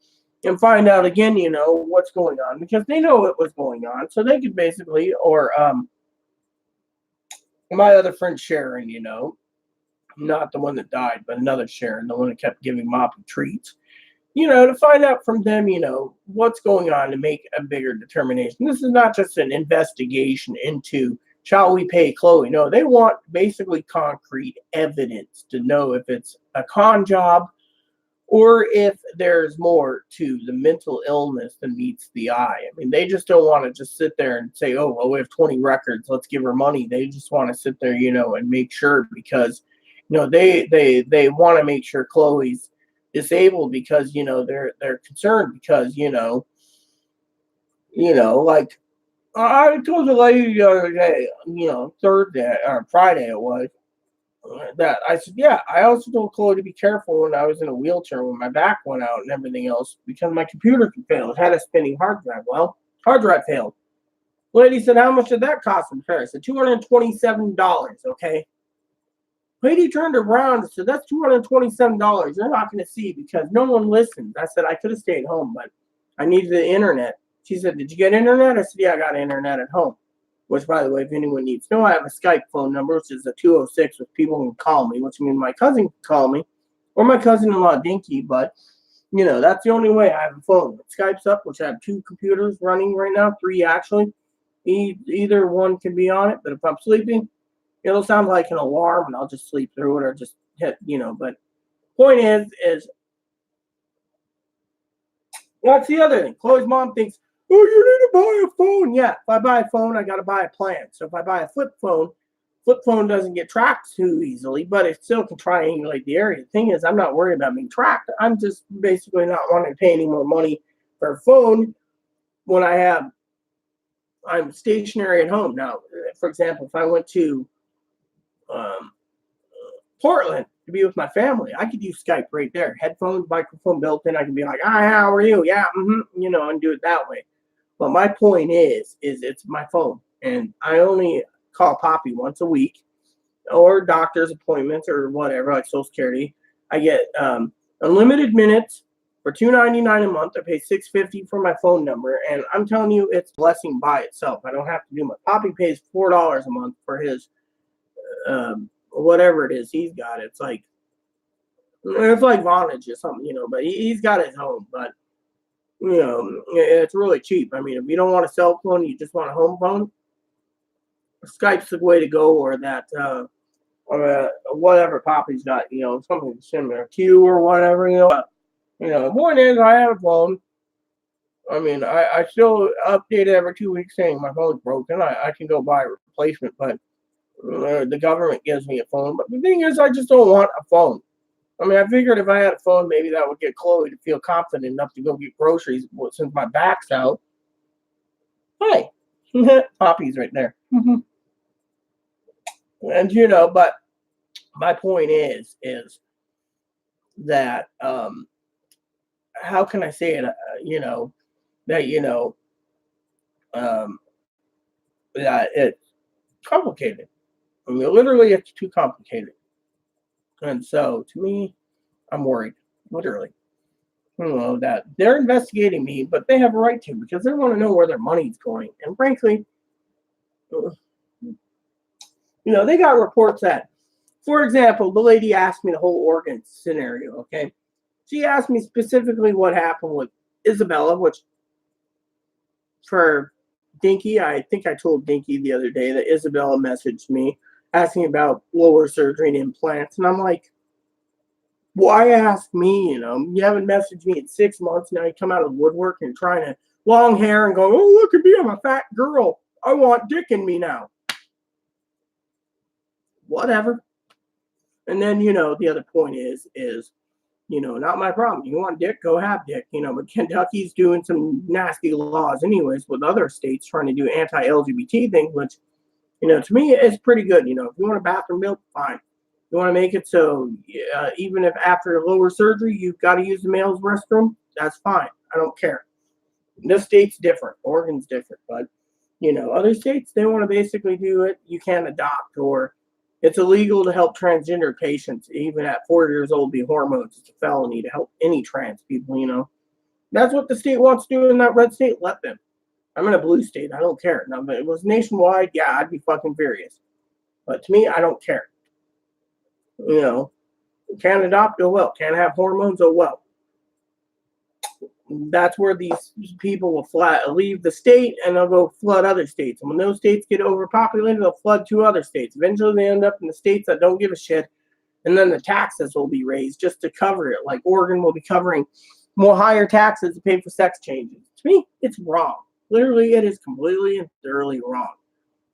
and find out again, what's going on, because they know what was going on. So they could basically, or my other friend Sharon, not the one that died, but another Sharon, the one that kept giving Moppy treats, to find out from them, what's going on to make a bigger determination. This is not just an investigation into shall we pay Chloe. No, they want basically concrete evidence to know if it's a con job or if there's more to the mental illness than meets the eye. I mean, they just don't want to just sit there and say, oh, well, we have 20 records, let's give her money. They just want to sit there, and make sure, because, they want to make sure Chloe's disabled, because, they're concerned, because, like I told the lady the other day, Thursday or Friday it was, that I said, yeah, I also told Chloe to be careful when I was in a wheelchair when my back went out and everything else, because my computer could fail. It had a spinning hard drive. Well, hard drive failed. Lady said, how much did that cost in repair? I said, $227, okay? Lady turned around and said, that's $227. You're not going to see, because no one listens. I said, I could have stayed home, but I needed the internet. She said, did you get internet? I said, yeah, I got internet at home. Which, by the way, if anyone needs to know, I have a Skype phone number, which is a 206, which people can call me, which means my cousin can call me, or my cousin-in-law, Dinky, but, that's the only way I have a phone. Skype's up, which I have 2 computers running right now, 3 actually. Either one can be on it, but if I'm sleeping, it'll sound like an alarm, and I'll just sleep through it or just hit, but point is, that's the other thing. Chloe's mom thinks, oh, you need to buy a phone. Yeah, if I buy a phone, I got to buy a plan. So if I buy a flip phone doesn't get tracked too easily, but it still can triangulate the area. The thing is, I'm not worried about being tracked. I'm just basically not wanting to pay any more money for a phone when I'm stationary at home. Now, for example, if I went to Portland to be with my family, I could use Skype right there. Headphones, microphone built in. I can be like, hi, how are you? Yeah, and do it that way. But my point is it's my phone, and I only call Poppy once a week, or doctor's appointments or whatever, like Social Security. I get unlimited minutes for $2.99 a month. I pay $6.50 for my phone number, and I'm telling you, it's a blessing by itself. I don't have to do much. Poppy pays $4 a month for his whatever it is he's got. It's like Vonage or something, but he's got his home, but. It's really cheap. I mean, if you don't want a cell phone, you just want a home phone, Skype's the way to go, or that, or whatever Poppy's got, something similar, Q or whatever, the point is, I have a phone. I mean, I still update it every 2 weeks saying my phone's broken. I can go buy a replacement, but the government gives me a phone. But the thing is, I just don't want a phone. I mean, I figured if I had a phone, maybe that would get Chloe to feel confident enough to go get groceries since my back's out. Hi. Poppy's right there. And, but my point is that, how can I say it, that it's complicated. I mean, literally, it's too complicated. And so, to me, I'm worried, literally. That they're investigating me, but they have a right to, because they want to know where their money's going. And frankly, they got reports that, for example, the lady asked me the whole Oregon scenario, okay? She asked me specifically what happened with Isabella, which for Dinky, I think I told Dinky the other day that Isabella messaged me asking about lower surgery and implants. And I'm like, why ask me? You haven't messaged me in 6 months. Now you come out of the woodwork and trying to long hair and go, oh, look at me, I'm a fat girl. I want dick in me now. Whatever. And then, the other point is, not my problem. You want dick, go have dick. But Kentucky's doing some nasty laws anyways with other states trying to do anti-LGBT things, which, to me is pretty good. If you want a bathroom built, fine. You want to make it so even if after lower surgery you've got to use the male's restroom, that's fine. I don't care. This state's different. Oregon's different. But, other states, they want to basically do it. You can't adopt, or it's illegal to help transgender patients, even at 4 years old, be hormones. It's a felony to help any trans people, That's what the state wants to do in that red state. Let them. I'm in a blue state. I don't care. Now, if it was nationwide, yeah, I'd be fucking furious. But to me, I don't care. Can't adopt, oh well. Can't have hormones, oh well. That's where these people will leave the state and they'll go flood other states. And when those states get overpopulated, they'll flood 2 other states. Eventually, they end up in the states that don't give a shit. And then the taxes will be raised just to cover it. Like Oregon will be covering more higher taxes to pay for sex changes. To me, it's wrong. Literally, it is completely and thoroughly wrong.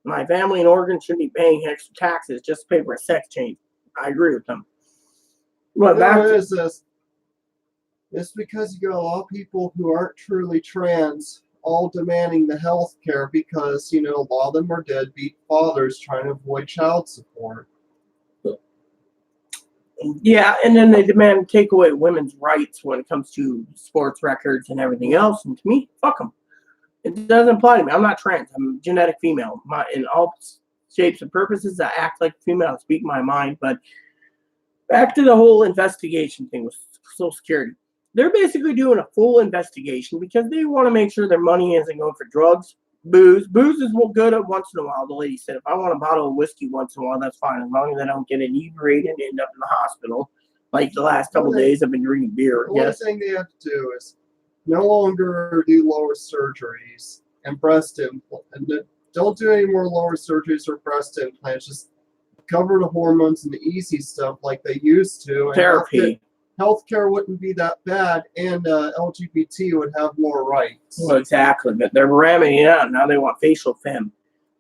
My family in Oregon shouldn't be paying extra taxes just to pay for a sex change. I agree with them. But it's because you got a lot of people who aren't truly trans all demanding the health care because, a lot of them are deadbeat fathers trying to avoid child support. Yeah, and then they demand to take away women's rights when it comes to sports records and everything else. And to me, fuck them. It doesn't apply to me. I'm not trans. I'm a genetic female. In all shapes and purposes, I act like a female. I speak my mind. But back to the whole investigation thing with Social Security. They're basically doing a full investigation because they want to make sure their money isn't going for drugs, booze. Booze is good at once in a while. The lady said, if I want a bottle of whiskey once in a while, that's fine, as long as I don't get inebriated and end up in the hospital. Like the last couple of days, I've been drinking beer. The only thing they have to do is no longer do lower surgeries and breast implants. And don't do any more lower surgeries or breast implants. Just cover the hormones and the easy stuff like they used to. Therapy. Healthcare wouldn't be that bad, and LGBT would have more rights. Well, exactly, but they're ramming it out. Now they want facial femme.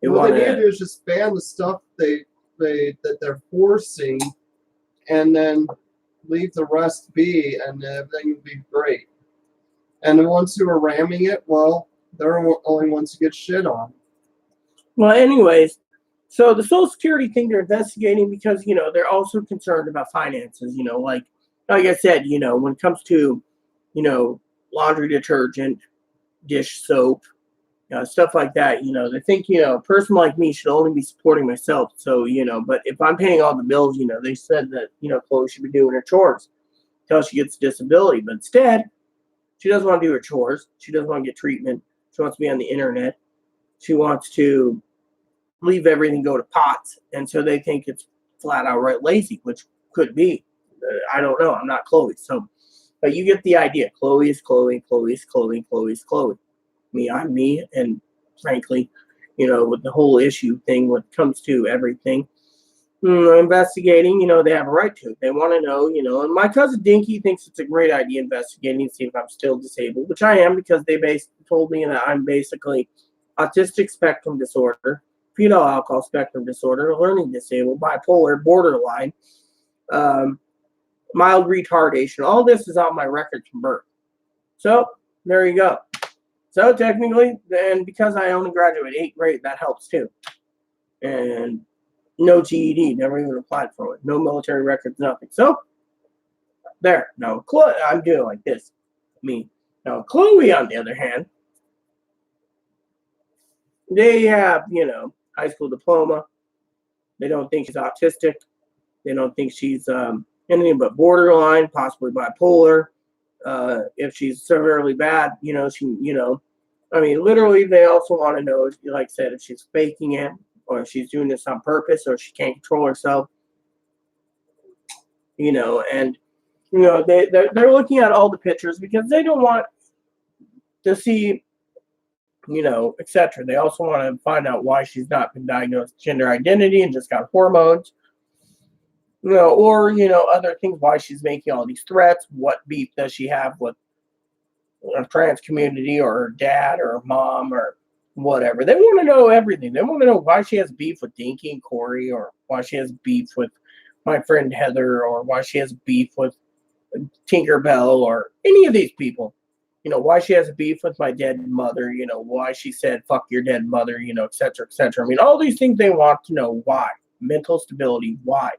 What they need to do is just ban the stuff that they're forcing, and then leave the rest be, and everything will be great. And the ones who are ramming it, well, they're the only ones who get shit on. Well, anyways, so the Social Security thing they're investigating because, they're also concerned about finances, like I said, when it comes to, laundry detergent, dish soap, stuff like that, they think, a person like me should only be supporting myself. So, but if I'm paying all the bills, they said that, Chloe should be doing her chores until she gets a disability. But instead, she doesn't want to do her chores. She doesn't want to get treatment. She wants to be on the internet. She wants to leave everything go to pots. And so they think it's flat out right lazy, which could be. I don't know. I'm not Chloe. So, but you get the idea. Chloe is Chloe. Chloe is Chloe. Chloe is Chloe. Me, I'm me. And frankly, with the whole issue thing when it comes to everything, investigating, they have a right to. They want to know, and my cousin Dinky thinks it's a great idea investigating to see if I'm still disabled, which I am because they basically told me that I'm basically autistic spectrum disorder, fetal alcohol spectrum disorder, learning disabled, bipolar, borderline, mild retardation. All this is on my record from birth. So there you go. So technically, and because I only graduated 8th grade, that helps too. And no GED, never even applied for it. No military records, nothing. So there. Now, I'm doing like this. Me. Now, Chloe, on the other hand, they have, high school diploma. They don't think she's autistic. They don't think she's anything but borderline, possibly bipolar. If she's severely bad, literally, they also want to know, like I said, if she's faking it, or if she's doing this on purpose, or she can't control herself. And they're looking at all the pictures because they don't want to see etc. They also want to find out why she's not been diagnosed with gender identity and just got hormones, or other things, why she's making all these threats, what beef does she have with a trans community or her dad or her mom or whatever. They want to know everything. They want to know why she has beef with Dinky and Corey, or why she has beef with my friend Heather, or why she has beef with Tinkerbell, or any of these people. Why she has a beef with my dead mother, why she said, fuck your dead mother, etc., etc. I mean, all these things they want to know why. Mental stability, why.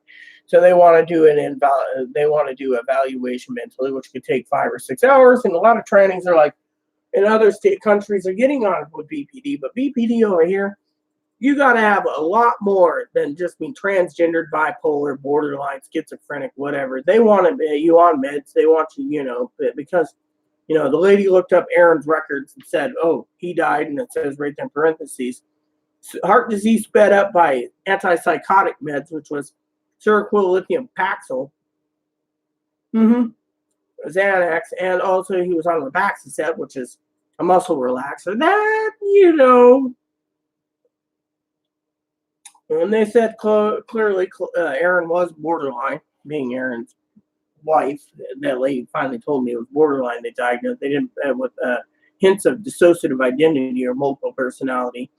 So they want to do evaluation mentally, which could take 5 or 6 hours. And a lot of trainings are like in other state countries are getting on with BPD, but BPD over here, you got to have a lot more than just being transgendered, bipolar, borderline, schizophrenic, whatever. They want you on meds. They want you, because the lady looked up Aaron's records and said, oh, he died, and it says right there in parentheses, heart disease sped up by antipsychotic meds, which was Seroquel lithium Paxil, Xanax, and also he was on Robaxacet, which is a muscle relaxer. That, and they said clearly Aaron was borderline, being Aaron's wife. That lady finally told me it was borderline. They diagnosed. They didn't with hints of dissociative identity or multiple personality,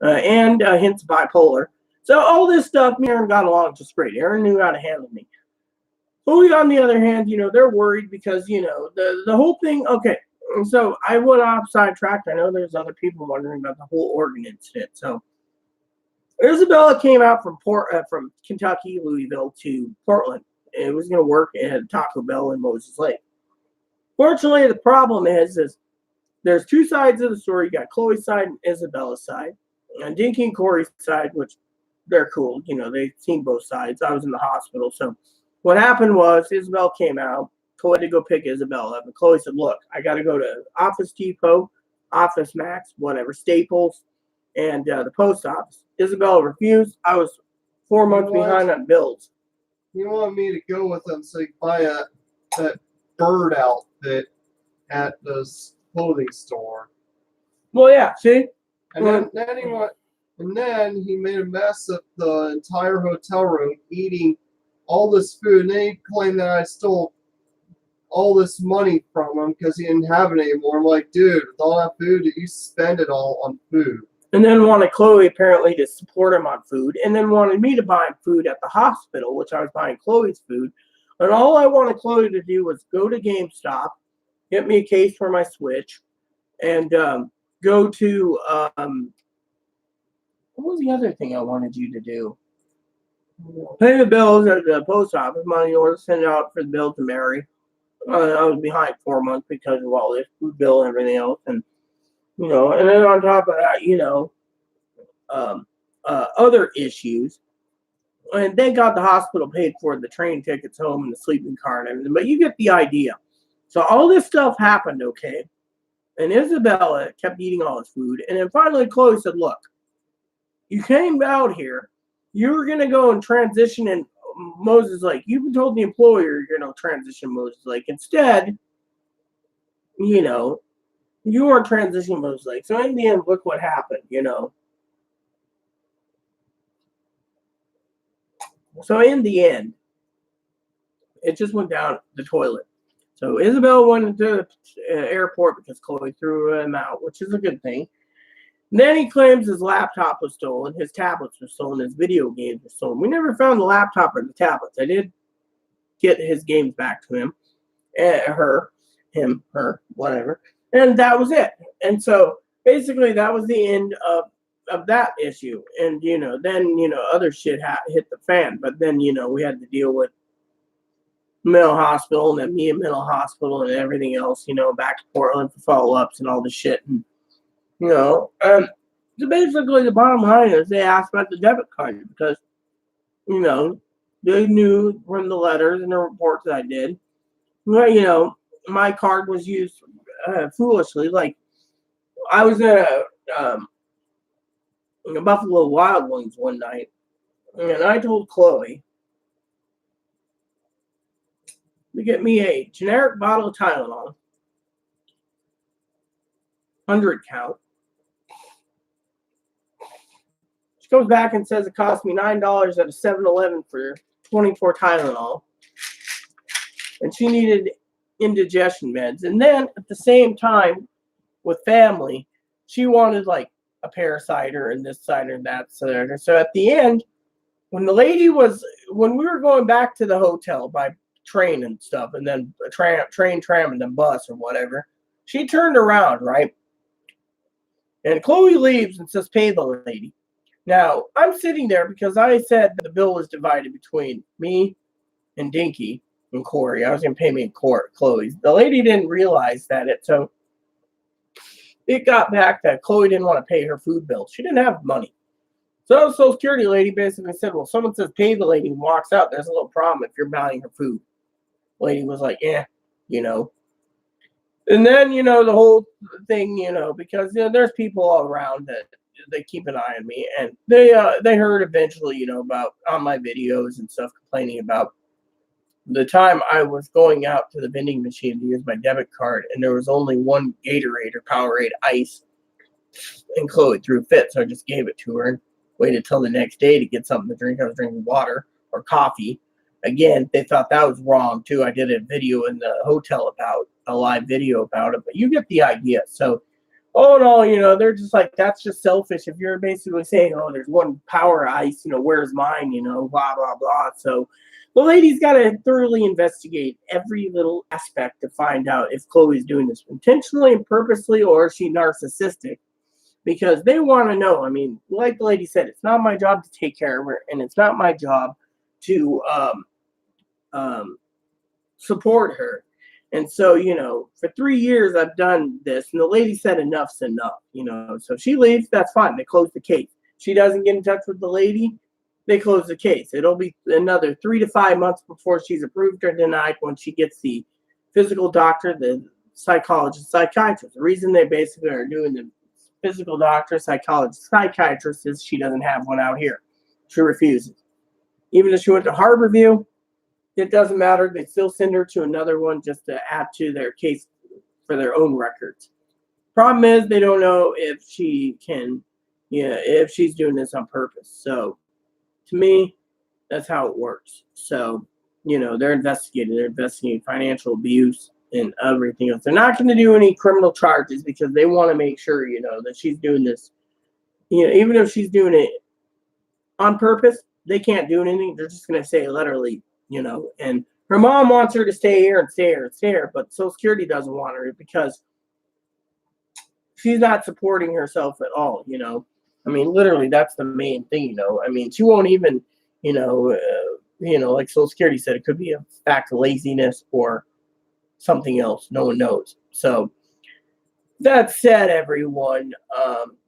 and hints of bipolar. So all this stuff, me and Aaron got along just great. Aaron knew how to handle me. Louis, on the other hand, they're worried because the whole thing. Okay, so I went off sidetracked. I know there's other people wondering about the whole Oregon incident. So Isabella came out from Kentucky, Louisville to Portland. It was going to work at Taco Bell in Moses Lake. Fortunately, the problem is there's two sides of the story. You got Chloe's side and Isabella's side, and Dinky and Corey's side, which they're cool. They've seen both sides. I was in the hospital, so what happened was Isabel came out. Chloe had to go pick Isabella up, and Chloe said, "Look, I got to go to Office Depot, Office Max, whatever, Staples, and the post office." Isabella refused. I was 4 months behind on bills. He wanted me to go with him so he could buy that bird outfit at this clothing store. Well, yeah, see? And then he made a mess of the entire hotel room, eating all this food. And then he claimed that I stole all this money from him because he didn't have it anymore. I'm like, dude, with all that food, you spend it all on food. And then wanted Chloe apparently to support him on food, and then wanted me to buy him food at the hospital, which I was buying Chloe's food. And all I wanted Chloe to do was go to GameStop, get me a case for my Switch, and go to what was the other thing I wanted you to do? Pay the bills at the post office, money order, send it out for the bill to Mary. I was behind 4 months because of all this food bill and everything else, and and then on top of that, other issues. And they got the hospital paid for the train tickets home and the sleeping car and everything, but you get the idea. So all this stuff happened, okay? And Isabella kept eating all his food, and then finally Chloe said, "Look, you came out here, you were gonna go and transition in Moses Lake. You've told the employer you're gonna transition Moses Lake. Instead, you weren't transitioning Moses Lake. So in the end, look what happened, So in the end, it just went down the toilet. So Isabel went into the airport because Chloe threw him out, which is a good thing. And then he claims his laptop was stolen, his tablets were stolen, his video games were stolen. We never found the laptop or the tablets. I did get his games back to him, her, whatever. And that was it. And so basically that was the end of that issue. And, then, other shit hit the fan. But then, we had to deal with mental hospital and then me in mental hospital and everything else, back to Portland for follow-ups and all this shit. And, so basically the bottom line is they asked about the debit card because, they knew from the letters and the reports that I did, my card was used foolishly. Like I was at a Buffalo Wild Wings one night, and I told Chloe to get me a generic bottle of Tylenol, 100 count, She comes back and says it cost me $9 at a 7-Eleven for 24 Tylenol. And she needed indigestion meds. And then at the same time, with family, she wanted like a parasiter and this cider and that cider. So at the end, when we were going back to the hotel by train and stuff, and then a train, tram, and then bus or whatever, she turned around, right? And Chloe leaves and says, pay the lady. Now, I'm sitting there because I said the bill was divided between me and Dinky and Corey. I was going to pay me and Chloe's. The lady didn't realize that. So it got back that Chloe didn't want to pay her food bill. She didn't have money. So the Social Security lady basically said, well, someone says pay the lady and walks out. There's a little problem if you're buying her food. The lady was like, yeah, you know. And then, you know, the whole thing, you know, because you know, there's people all around that they keep an eye on me. And they heard eventually, you know, about on my videos and stuff complaining about the time I was going out to the vending machine to use my debit card, and there was only one Gatorade or Powerade Ice, and Chloe threw a fit, so I just gave it to her and waited till the next day to get something to drink. I was drinking water or coffee. Again, they thought that was wrong too. I did a video in the hotel a live video about it, but you get the idea. So, all in all, you know, they're just like, that's just selfish. If you're basically saying, oh, there's one Power Ice, you know, where's mine, you know, blah, blah, blah. So the lady's got to thoroughly investigate every little aspect to find out if Chloe's doing this intentionally and purposely, or is she narcissistic? Because they want to know. I mean, like the lady said, it's not my job to take care of her, and it's not my job to support her. And so, you know, for 3 years I've done this, and the lady said enough's enough, you know. So she leaves, that's fine. They close the case. She doesn't get in touch with the lady, they close the case. It'll be another 3 to 5 months before she's approved or denied when she gets the physical doctor, the psychologist, psychiatrist. The reason they basically are doing the physical doctor, psychologist, psychiatrist is she doesn't have one out here. She refuses. Even if she went to Harborview, it doesn't matter. They still send her to another one just to add to their case for their own records. Problem is they don't know if she can, if she's doing this on purpose. So to me, that's how it works. So, you know, they're investigating financial abuse and everything else. They're not going to do any criminal charges because they want to make sure, you know, that she's doing this. You know, even if she's doing it on purpose, they can't do anything. They're just going to say, let her leave, you know. And her mom wants her to stay here and stay here and stay here, but Social Security doesn't want her because she's not supporting herself at all, you know. I mean, literally, that's the main thing, you know. I mean, she won't even, you know, like Social Security said, it could be a fact of laziness or something else. No one knows. So that said, everyone,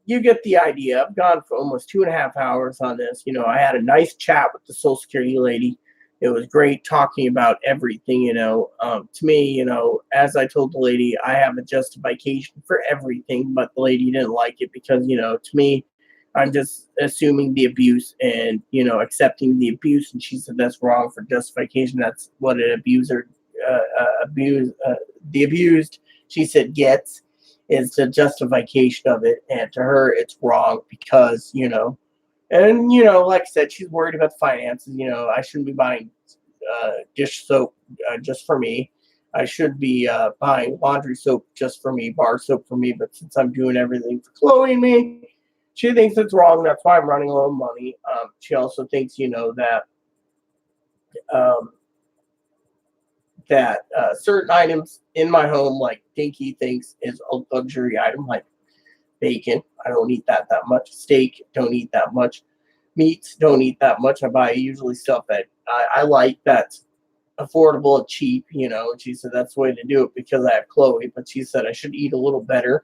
you get the idea. I've gone for almost 2.5 hours on this. You know, I had a nice chat with the Social Security lady. It was great talking about everything, you know. To me, you know, as I told the lady, I have a justification for everything, but the lady didn't like it because, you know, to me, I'm just assuming the abuse and, you know, accepting the abuse. And she said that's wrong for justification. That's what an abuser, the abused, she said, gets is the justification of it. And to her, it's wrong because, you know, and, you know, like I said, she's worried about the finances. You know, I shouldn't be buying dish soap just for me. I should be buying laundry soap just for me, bar soap for me. But since I'm doing everything for Chloe and me, she thinks it's wrong. That's why I'm running low on money. She also thinks, you know, that certain items in my home, like Dinky thinks is a luxury item, like bacon. I don't eat that much. Steak, don't eat that much. Meats, don't eat that much. I buy usually stuff that I like that's affordable and cheap, you know. And she said that's the way to do it because I have Chloe, but she said I should eat a little better.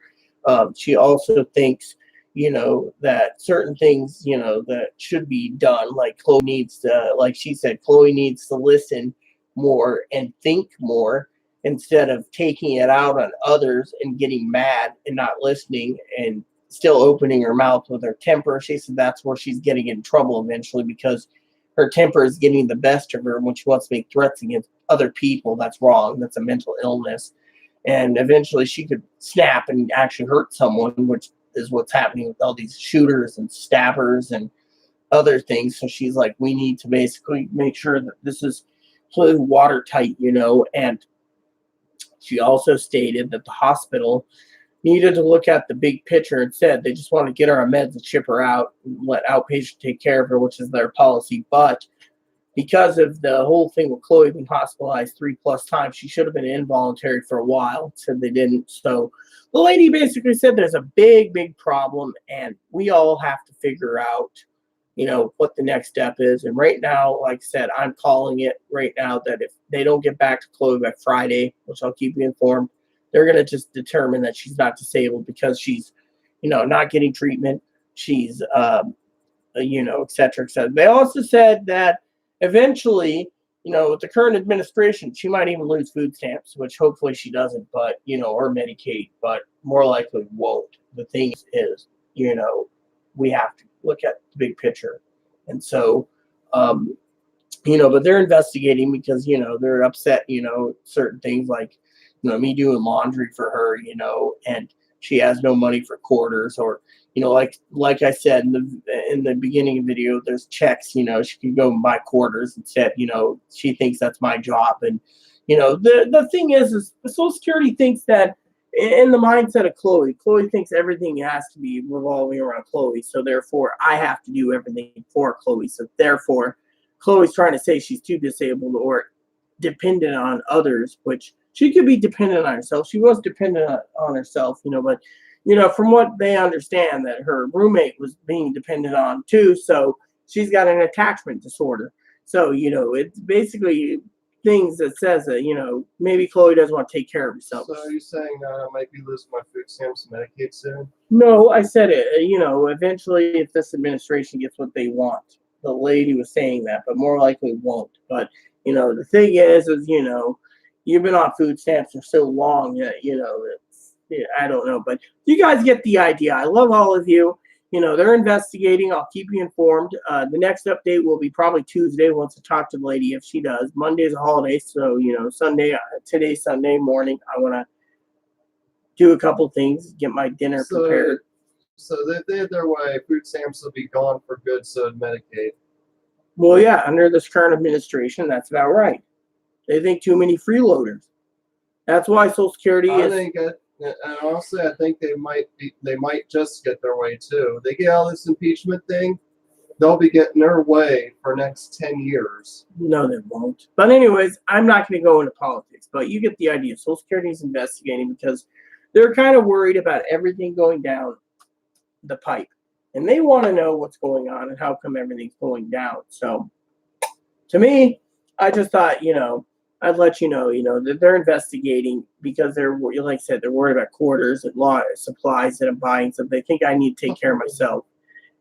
She also thinks, you know, that certain things, you know, that should be done, like Chloe needs to, like she said, Chloe needs to listen more and think more instead of taking it out on others and getting mad and not listening and still opening her mouth with her temper. She said that's where she's getting in trouble eventually because her temper is getting the best of her when she wants to make threats against other people. That's wrong. That's a mental illness. And eventually she could snap and actually hurt someone, which is what's happening with all these shooters and stabbers and other things. So she's like, we need to basically make sure that this is completely watertight, and she also stated that the hospital needed to look at the big picture and said they just want to get her on meds and ship her out and let outpatient take care of her, which is their policy. But because of the whole thing with Chloe being hospitalized 3+ times, she should have been involuntary for a while. Said they didn't. So the lady basically said there's a big, big problem, and we all have to figure out, what the next step is. And right now, like I said, I'm calling it right now that if they don't get back to Chloe by Friday, which I'll keep you informed, they're going to just determine that she's not disabled because she's, not getting treatment. She's, et cetera, et cetera. They also said that eventually, with the current administration, she might even lose food stamps, which hopefully she doesn't, but, or Medicaid, but more likely won't. The thing is, we have to look at the big picture. And so, but they're investigating because, they're upset, certain things like, me doing laundry for her, and she has no money for quarters, or, like I said in the beginning of the video, there's checks, she can go and buy quarters instead, she thinks that's my job. And, the thing is the Social Security thinks that in the mindset of Chloe thinks everything has to be revolving around Chloe. So therefore I have to do everything for Chloe. So therefore Chloe's trying to say she's too disabled or dependent on others, which she could be dependent on herself. She was dependent on herself, but, from what they understand, that her roommate was being dependent on too. So she's got an attachment disorder. So, it's basically things that says that, maybe Chloe doesn't want to take care of herself. So are you saying I might be losing my food stamps and Medicaid soon? No, I said it, eventually if this administration gets what they want. The lady was saying that, but more likely won't. But, the thing is, you've been on food stamps for so long that, I don't know. But you guys get the idea. I love all of you. They're investigating. I'll keep you informed. The next update will be probably Tuesday once I talk to the lady, if she does. Monday's a holiday, so, today's Sunday morning. I want to do a couple things, get my dinner prepared. So they had their way. Food stamps will be gone for good, so Medicaid. Well, yeah, under this current administration, that's about right. They think too many freeloaders. That's why Social Security and honestly, I think they might just get their way too. They get all this impeachment thing, they'll be getting their way for next 10 years. No, they won't. But anyways, I'm not going to go into politics, but you get the idea. Social Security is investigating because they're kind of worried about everything going down the pipe. And they want to know what's going on and how come everything's going down. So, to me, I just thought, I'd let you know, that they're investigating because they're, like I said, they're worried about quarters and supplies that I'm buying. So they think I need to take care of myself.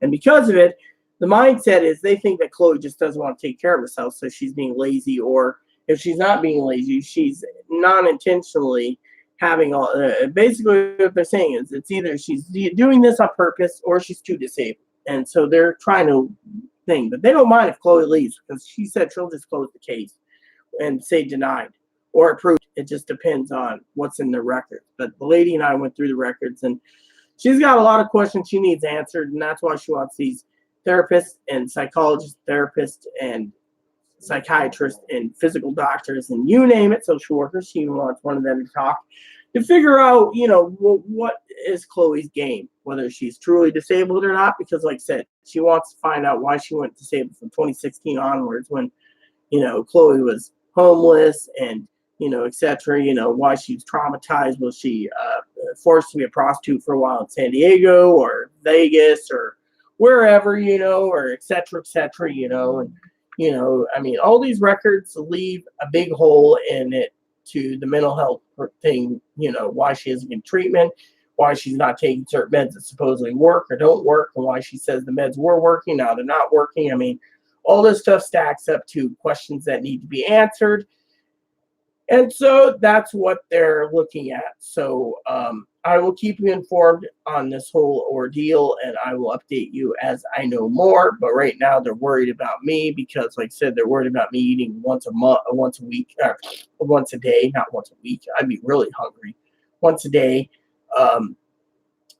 And because of it, the mindset is they think that Chloe just doesn't want to take care of herself. So she's being lazy, or if she's not being lazy, she's non-intentionally having all, basically what they're saying is it's either she's doing this on purpose or she's too disabled. And so they're trying to think, but they don't mind if Chloe leaves because she said she'll just close the case and say denied or approved. It just depends on what's in the records. But the lady and I went through the records, and she's got a lot of questions she needs answered, and that's why she wants these therapists and psychologists, therapists and psychiatrists and physical doctors and you name it, social workers. She wants one of them to talk to figure out, what is Chloe's game, whether she's truly disabled or not, because like I said, she wants to find out why she went disabled from 2016 onwards when, Chloe was homeless and, etc., why she was traumatized. Was she forced to be a prostitute for a while in San Diego or Vegas or wherever, or etc., and, all these records leave a big hole in it to the mental health thing, why she isn't in treatment, why she's not taking certain meds that supposedly work or don't work, and why she says the meds were working, now they're not working. All this stuff stacks up to questions that need to be answered. And so that's what they're looking at. So I will keep you informed on this whole ordeal, and I will update you as I know more. But right now they're worried about me because, like I said, they're worried about me eating once a week, once a day, not once a week. I'd be really hungry. Once a day.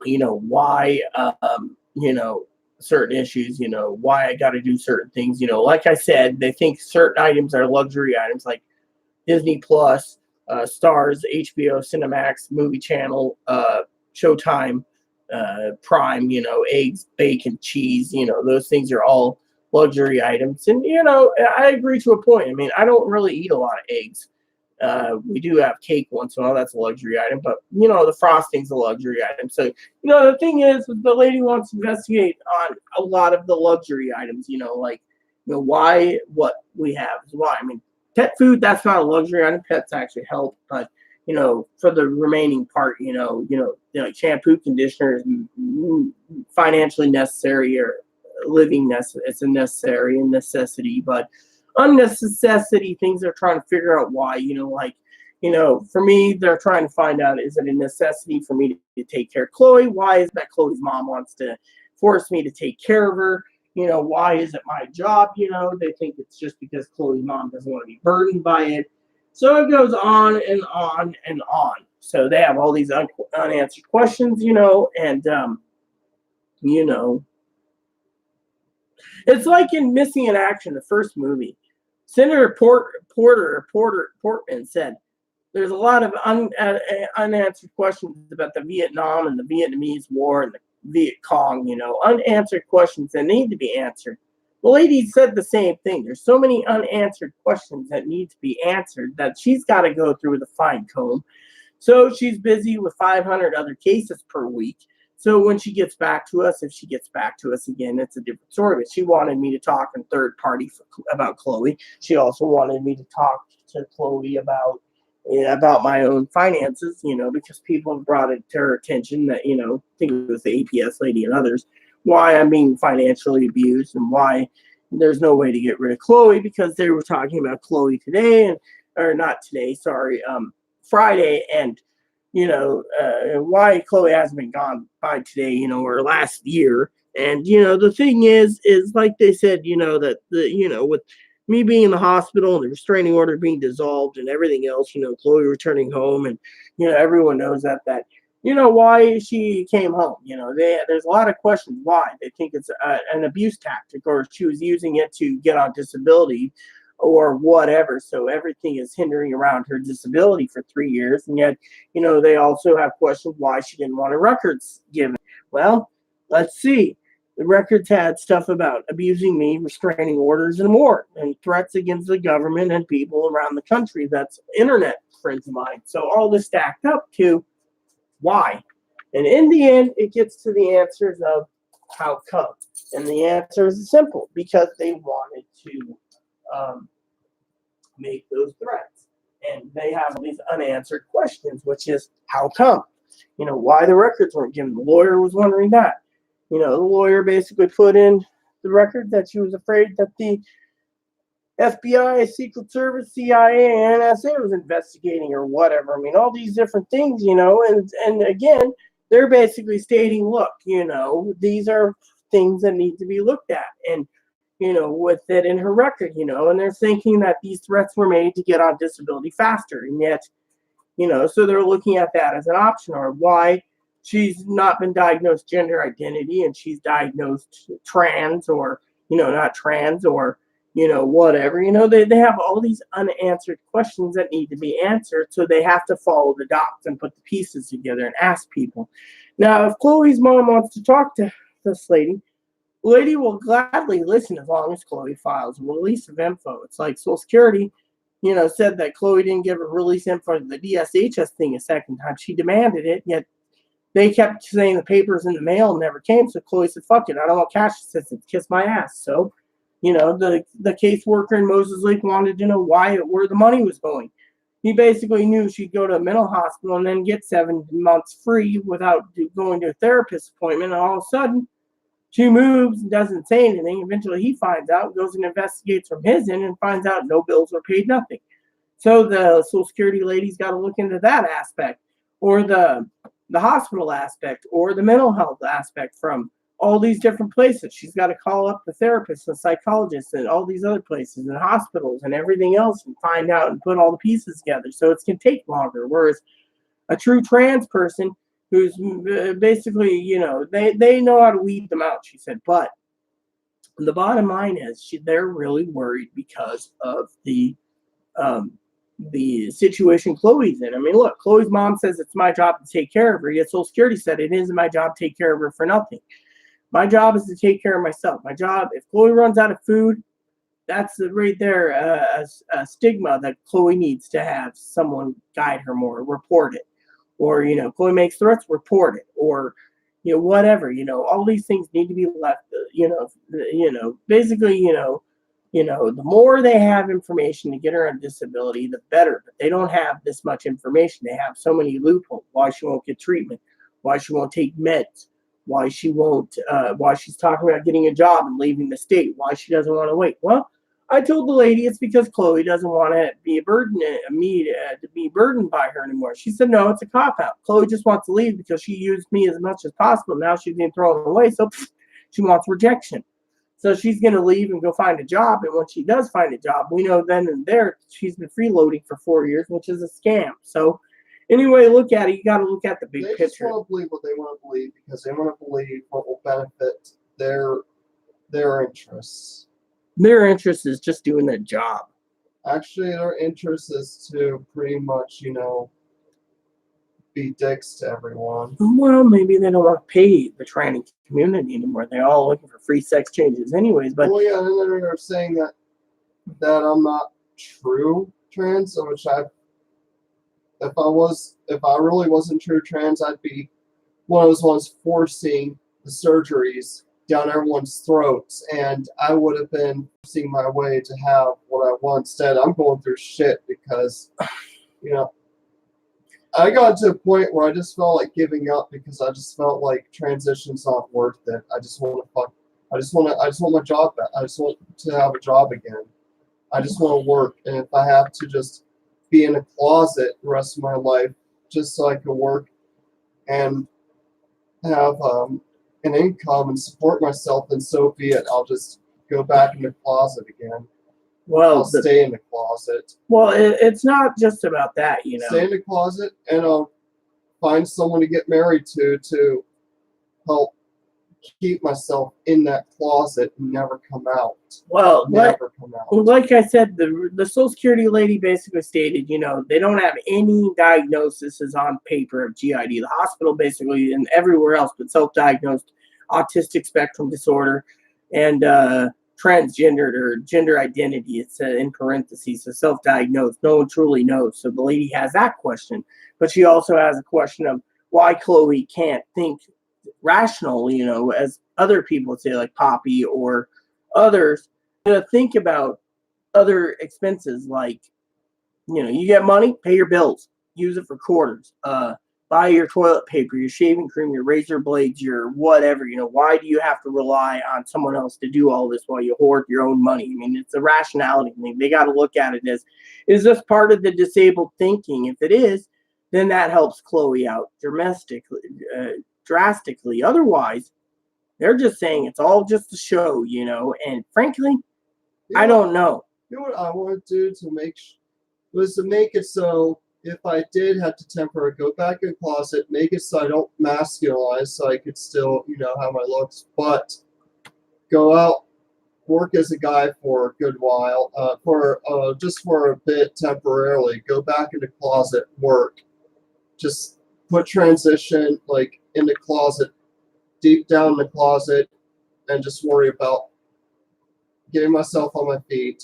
Why, certain issues, why I got to do certain things. Like I said, they think certain items are luxury items, like Disney Plus, Stars, HBO, Cinemax, Movie Channel, Showtime, Prime, eggs, bacon, cheese, those things are all luxury items. And, I agree to a point. I mean, I don't really eat a lot of eggs. We do have cake once in a while. That's a luxury item, but the frosting's a luxury item. So, the thing is, the lady wants to investigate on a lot of the luxury items, like, why what we have is why. I mean, pet food, that's not a luxury item. Pets actually help, but for the remaining part, like shampoo, conditioner is financially necessary or it's a necessary and necessity, but unnecessity things they're trying to figure out why, for me, they're trying to find out, is it a necessity for me to take care of Chloe? Why is that Chloe's mom wants to force me to take care of her? Why is it my job? They think it's just because Chloe's mom doesn't want to be burdened by it. So it goes on and on and on. So they have all these unanswered questions, and, it's like in Missing in Action, the first movie. Senator Portman said, there's a lot of unanswered questions about the Vietnam and the Vietnamese War and the Viet Cong, unanswered questions that need to be answered. The lady said the same thing. There's so many unanswered questions that need to be answered that she's got to go through with a fine comb. So she's busy with 500 other cases per week. So when she gets back to us, if she gets back to us again, it's a different story. But she wanted me to talk in third party about Chloe. She also wanted me to talk to Chloe about my own finances, because people have brought it to her attention that, I think it was the APS lady and others, why I'm being financially abused and why there's no way to get rid of Chloe, because they were talking about Chloe today, or not today, sorry, Friday, and why Chloe hasn't been gone by today, or last year. And, the thing is like they said, that with me being in the hospital and the restraining order being dissolved and everything else, Chloe returning home, and, everyone knows that, why she came home, there's a lot of questions why. They think it's an abuse tactic, or she was using it to get on disability or whatever. So everything is hindering around her disability for 3 years. And yet, they also have questions why she didn't want her records given. Well, let's see. The records had stuff about abusing me, restraining orders, and more, and threats against the government and people around the country. That's internet friends of mine. So all this stacked up to why. And in the end, it gets to the answers of how come. And the answer is simple, because they wanted to make those threats. And they have these unanswered questions, which is how come? Why the records weren't given. The lawyer was wondering that. The lawyer basically put in the record that she was afraid that the FBI, Secret Service, CIA, and NSA was investigating or whatever. I mean, all these different things, and again, they're basically stating, look, these are things that need to be looked at. And with it in her record, and they're thinking that these threats were made to get on disability faster. And yet, so they're looking at that as an option, or why she's not been diagnosed gender identity and she's diagnosed trans, or, not trans, or, whatever. They have all these unanswered questions that need to be answered. So they have to follow the dots and put the pieces together and ask people. Now, if Chloe's mom wants to talk to this lady will gladly listen as long as Chloe files a release of info. It's like Social Security, said that Chloe didn't give a release info to the DSHS thing a second time. She demanded it, yet they kept saying the papers in the mail never came. So Chloe said, fuck it, I don't want cash assistance. Kiss my ass. So, the caseworker in Moses Lake wanted to know where the money was going. He basically knew she'd go to a mental hospital and then get 7 months free without going to a therapist appointment. And all of a sudden, she moves and doesn't say anything. Eventually, he finds out, goes and investigates from his end, and finds out no bills were paid, nothing. So the Social Security lady's got to look into that aspect, or the hospital aspect, or the mental health aspect from all these different places. She's got to call up the therapist and psychologist and all these other places and hospitals and everything else and find out and put all the pieces together. So it's going to take longer. Whereas a true trans person who's basically, they know how to weed them out, she said. But the bottom line is they're really worried because of the situation Chloe's in. I mean, look, Chloe's mom says it's my job to take care of her, yet Social Security said it isn't my job to take care of her for nothing. My job is to take care of myself. My job, if Chloe runs out of food, that's right there a stigma that Chloe needs to have someone guide her more, report it. Or, Chloe makes threats, report it. Or, whatever, all these things need to be left, basically, the more they have information to get her on disability, the better. But they don't have this much information. They have so many loopholes. Why she won't get treatment, why she won't take meds, why she won't, why she's talking about getting a job and leaving the state, why she doesn't want to wait. Well, I told the lady it's because Chloe doesn't want to be a burden, to be burdened by her anymore. She said, no, it's a cop-out. Chloe just wants to leave because she used me as much as possible. Now she's being thrown away, so she wants rejection. So she's going to leave and go find a job. And when she does find a job, we know then and there she's been freeloading for 4 years, which is a scam. So anyway, look at it. You got to look at the big picture. They just want to believe what they want to believe because they want to believe what will benefit their interests. Their interest is just doing their job. Actually, their interest is to pretty much, be dicks to everyone. Well, maybe they don't want to pay the tranny community anymore. They're all looking for free sex changes anyways. But well, yeah, and then they're saying that I'm not true trans, which if I really wasn't true trans, I'd be one of those ones forcing the surgeries down everyone's throats, and I would have been forcing my way to have what I want. Instead, I'm going through shit because, I got to a point where I just felt like giving up because I just felt like transition's not worth it. I just want my job back. I just want to have a job again. I just want to work, and if I have to just be in a closet the rest of my life just so I can work and have an income and support myself, then so be it. I'll just go back in the closet again. Well, I'll stay in the closet. Well, it's not just about that, Stay in the closet, and I'll find someone to get married to help keep myself in that closet and never come out. Well, never come out. Like I said, the Social Security lady basically stated, they don't have any diagnoses on paper of GID. The hospital basically and everywhere else but self-diagnosed autistic spectrum disorder and transgendered or gender identity. It's in parentheses, so self-diagnosed. No one truly knows. So the lady has that question, but she also has a question of why Chloe can't think rational, as other people would say, like Poppy or others, to think about other expenses like, you get money, pay your bills, use it for quarters, buy your toilet paper, your shaving cream, your razor blades, your whatever. Why do you have to rely on someone else to do all this while you hoard your own money? I mean, it's a rationality thing. They got to look at it as, is this part of the disabled thinking? If it is, then that helps Chloe out drastically. Otherwise, they're just saying it's all just a show, and frankly, I don't know. You know what I want to do to make it so if I did have to temporarily go back in the closet, make it so I don't masculinize, so I could still, have my looks, but go out, work as a guy for a good while, just for a bit temporarily, go back in the closet, work, just put transition like in the closet, deep down in the closet, and just worry about getting myself on my feet,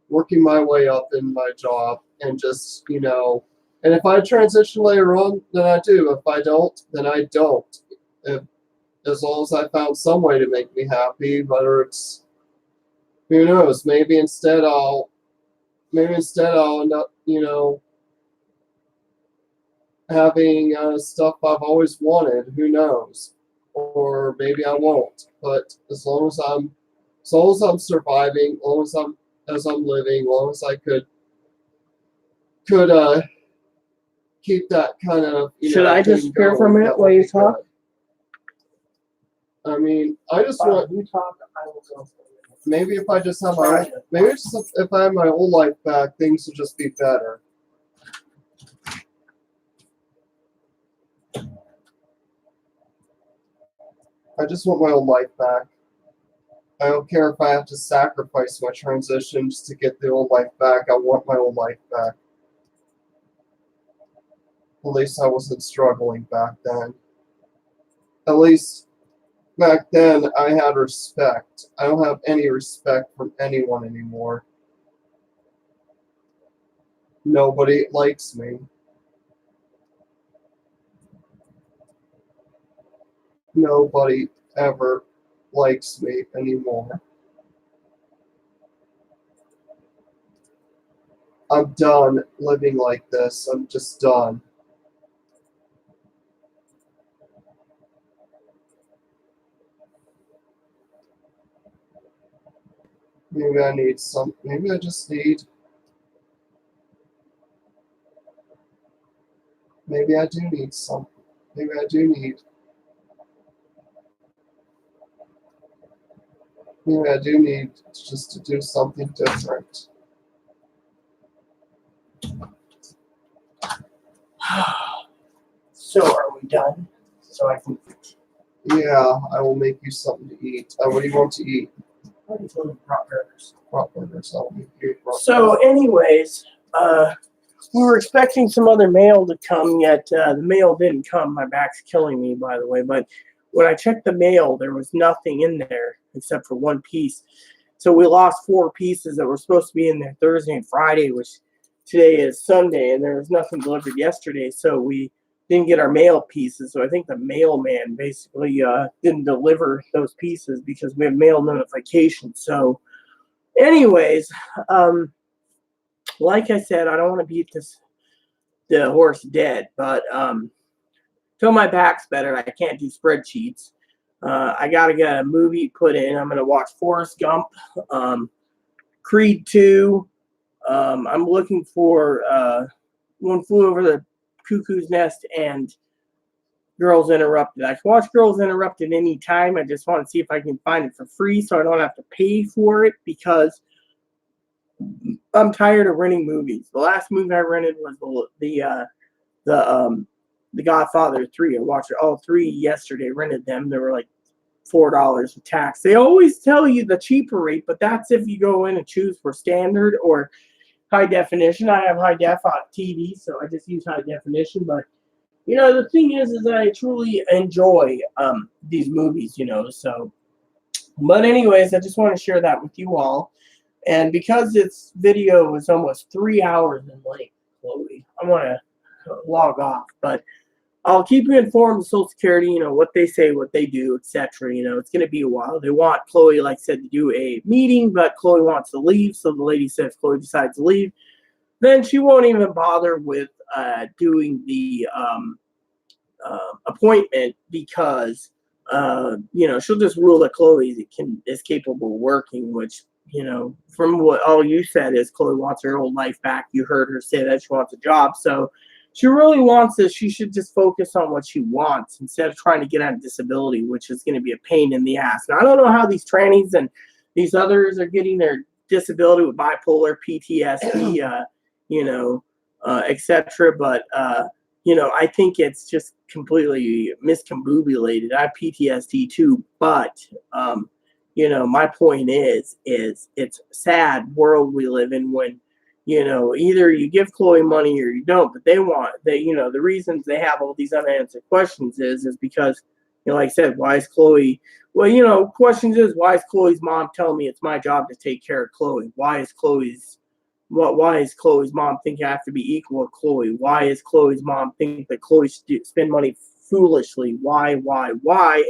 working my way up in my job, and just, and if I transition later on, then I do. If I don't, then I don't. As long as I found some way to make me happy, whether it's, who knows, maybe instead I'll end up, having stuff I've always wanted, who knows, or maybe I won't, but as long as I'm surviving, as I'm living, as long as I could keep that kind of, should I just hear for a minute while you talk? I mean, I just want, you talk, I will go. maybe if I just have if I have my old life back, things will just be better. I just want my old life back. I don't care if I have to sacrifice my transitions to get the old life back. I want my old life back. At least I wasn't struggling back then. At least back then I had respect. I don't have any respect from anyone anymore. Nobody likes me. Nobody ever likes me anymore. I'm done living like this. I'm just done. Maybe I need some. Maybe I just need. Maybe I do need some. Maybe I do need. Maybe I do need just to do something different. So are we done? So I can. Yeah, I will make you something to eat. What do you want to eat? Prop burgers. Prop burgers. I'll make you prop So, burgers. anyways, we were expecting some other mail to come, yet the mail didn't come. My back's killing me, by the way. But when I checked the mail, there was nothing in there except for one piece. So we lost 4 pieces that were supposed to be in there Thursday and Friday, which today is Sunday, and there was nothing delivered yesterday. So we didn't get our mail pieces. So I think the mailman basically didn't deliver those pieces because we have mail notification. So, anyways, like I said, I don't want to beat the horse dead, but till my back's better, I can't do spreadsheets. I gotta get a movie put in. I'm gonna watch Forrest Gump, Creed 2. I'm looking for One Flew Over the Cuckoo's Nest and Girls Interrupted. I can watch Girls Interrupted anytime. I just want to see if I can find it for free so I don't have to pay for it because I'm tired of renting movies. The last movie I rented was the Godfather 3. I watched all 3 yesterday. Rented them. They were like $4 with tax. They always tell you the cheaper rate, but that's if you go in and choose for standard or high definition. I have high def on TV, so I just use high definition. But the thing is I truly enjoy these movies. So. But anyways, I just want to share that with you all. And because this video is almost 3 hours in length, Chloe, I want to log off. But I'll keep you informed of Social Security, what they say, what they do, etc. It's going to be a while. They want Chloe, like I said, to do a meeting, but Chloe wants to leave. So the lady says Chloe decides to leave. Then she won't even bother with doing the appointment because, she'll just rule that Chloe is capable of working, which, from what all you said is Chloe wants her old life back. You heard her say that she wants a job. So she really wants this. She should just focus on what she wants instead of trying to get on disability, which is going to be a pain in the ass. Now, I don't know how these trannies and these others are getting their disability with bipolar, PTSD, etc. But, I think it's just completely miscombobulated. I have PTSD too, but, my point is it's a sad world we live in when, either you give Chloe money or you don't, but the reasons they have all these unanswered questions is because, like I said, why is Chloe, questions is, why is Chloe's mom telling me it's my job to take care of Chloe? Why is Chloe's mom think I have to be equal with Chloe? Why is Chloe's mom think that Chloe spend money foolishly? Why?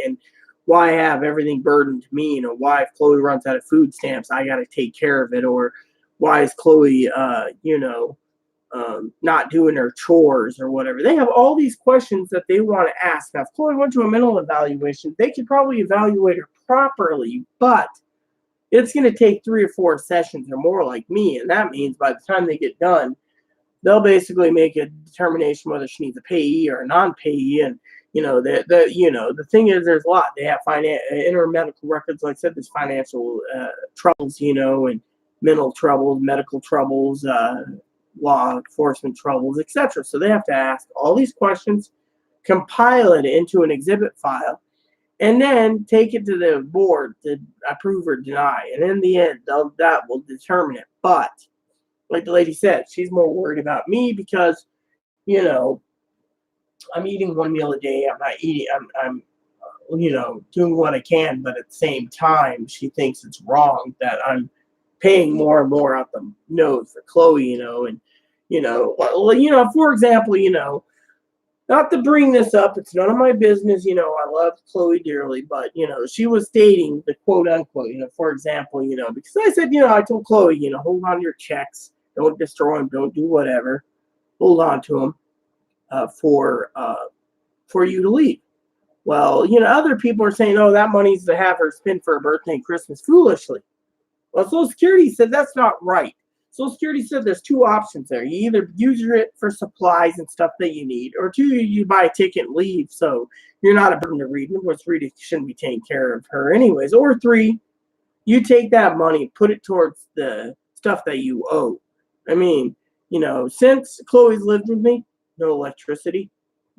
And why have everything burdened to me? Why if Chloe runs out of food stamps, I got to take care of it? Or why is Chloe, not doing her chores or whatever? They have all these questions that they want to ask. Now, if Chloe went to a mental evaluation, they could probably evaluate her properly, but it's going to take 3 or 4 sessions or more like me. And that means by the time they get done, they'll basically make a determination whether she needs a payee or a non-payee. And, the thing is, there's a lot. They have interim medical records. Like I said, there's financial troubles, and mental troubles, medical troubles, law enforcement troubles, etc. So they have to ask all these questions, compile it into an exhibit file, and then take it to the board to approve or deny. And in the end, that will determine it. But like the lady said, she's more worried about me because, you know, I'm eating one meal a day. I'm not eating. I'm doing what I can, but at the same time, she thinks it's wrong that I'm paying more and more out the nose for Chloe, and for example, not to bring this up, it's none of my business, I love Chloe dearly, but she was stating the quote unquote, for example, because I said, I told Chloe, hold on to your checks, don't destroy them, don't do whatever, hold on to them for you to leave. Well, other people are saying, oh, that money's to have her spend for her birthday and Christmas foolishly. Well, Social Security said that's not right. Social Security said there's two options there. You either use it for supplies and stuff that you need, or two, you buy a ticket and leave, so you're not a burden to Rita, which Rita shouldn't be taking care of her anyways. Or three, you take that money, put it towards the stuff that you owe. I mean, since Chloe's lived with me, no electricity,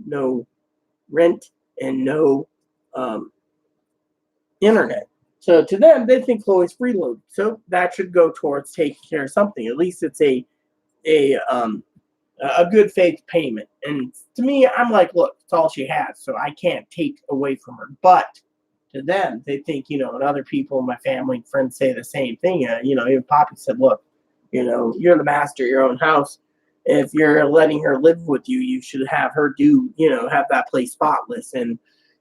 no rent, and no internet. So to them, they think Chloe's freeloaded. So that should go towards taking care of something. At least it's a good faith payment. And to me, I'm like, look, it's all she has, so I can't take away from her. But to them, they think, and other people, my family and friends say the same thing. Even Poppy said, look, you're the master of your own house. If you're letting her live with you, you should have her have that place spotless. And,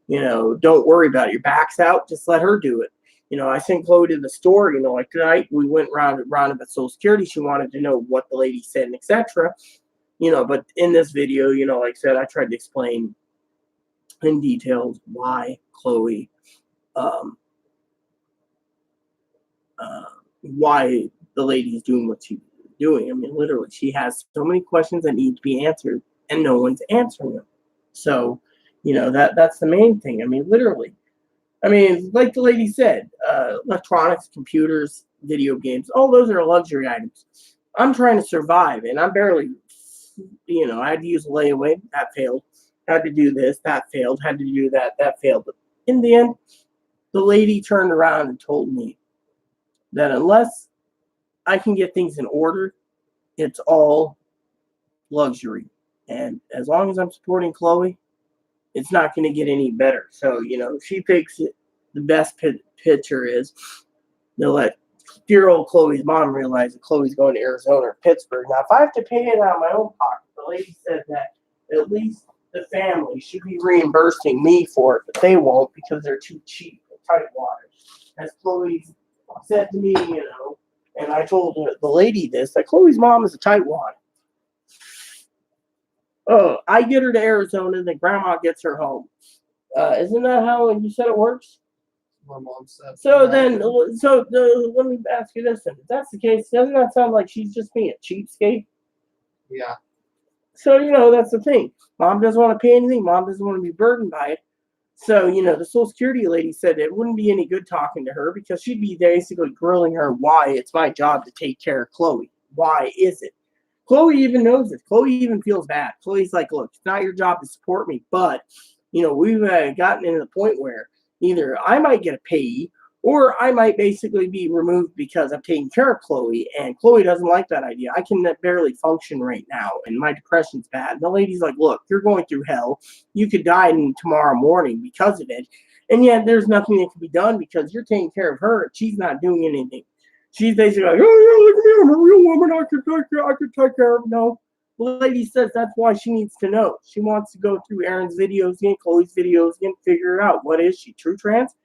don't worry about it. Your back's out, just let her do it. I sent Chloe to the store, like tonight, we went round about Social Security. She wanted to know what the lady said and etc. But in this video, like I said, I tried to explain in details why Chloe, why the lady's doing what she's doing. I mean, literally, she has so many questions that need to be answered, and no one's answering them. So, that's the main thing. I mean, literally. I mean, like the lady said, electronics, computers, video games, all those are luxury items. I'm trying to survive, and I'm barely, I had to use a layaway, that failed. Had to do this, that failed. Had to do that, that failed. But in the end, the lady turned around and told me that unless I can get things in order, it's all luxury. And as long as I'm supporting Chloe, it's not going to get any better. So, she thinks the best picture is to let dear old Chloe's mom realize that Chloe's going to Arizona or Pittsburgh. Now, if I have to pay it out of my own pocket, the lady said that at least the family should be reimbursing me for it, but they won't because they're too cheap and tightwater. As Chloe said to me, and I told the lady this, that Chloe's mom is a tightwad. Oh, I get her to Arizona, then Grandma gets her home. Isn't that how you said it works? My mom said. So let me ask you this: then, if that's the case, doesn't that sound like she's just being a cheapskate? Yeah. So that's the thing. Mom doesn't want to pay anything. Mom doesn't want to be burdened by it. So the Social Security lady said it wouldn't be any good talking to her because she'd be basically grilling her why it's my job to take care of Chloe. Why is it? Chloe even knows it. Chloe even feels bad. Chloe's like, look, it's not your job to support me, but, we've gotten into the point where either I might get a payee or I might basically be removed because I'm taking care of Chloe, and Chloe doesn't like that idea. I can barely function right now, and my depression's bad. And the lady's like, look, you're going through hell. You could die tomorrow morning because of it, and yet there's nothing that can be done because you're taking care of her, and she's not doing anything. She's basically like, oh, yeah, look at me, I'm a real woman. I could take care of. No. The lady says that's why she needs to know. She wants to go through Aaron's videos again, Chloe's videos again, figure it out. What is she? True trans?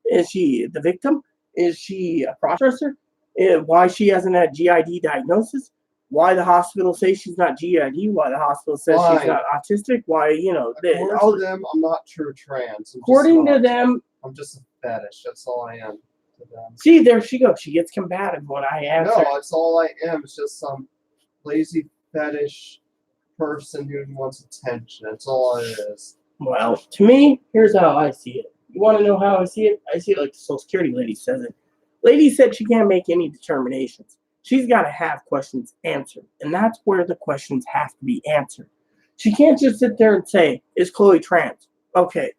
Is she the victim? Is she a cross-dresser? Why she hasn't had GID diagnosis? Why the hospital says she's not GID? Why the hospital says she's not autistic? Why, According to them, I'm not true trans. According to them, I'm just a fetish. That's all I am. See, there she goes. She gets combative when I answer. No, it's all I am. It's just some lazy fetish person who wants attention. That's all it is. Well, to me, here's how I see it. You want to know how I see it? I see it like the Social Security lady says it. Lady said she can't make any determinations. She's got to have questions answered. And that's where the questions have to be answered. She can't just sit there and say, is Chloe trans? Okay.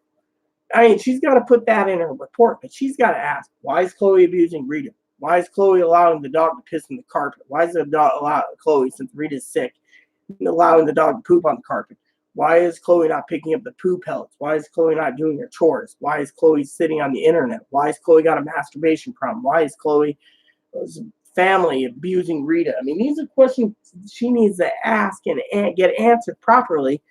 I mean, she's got to put that in her report, but she's got to ask, why is Chloe abusing Rita? Why is Chloe allowing the dog to piss in the carpet? Why is the dog allowing Chloe, since Rita's sick, allowing the dog to poop on the carpet? Why is Chloe not picking up the poo pellets? Why is Chloe not doing her chores? Why is Chloe sitting on the internet? Why has Chloe got a masturbation problem? Why is Chloe's family abusing Rita? I mean, these are questions she needs to ask and get answered properly,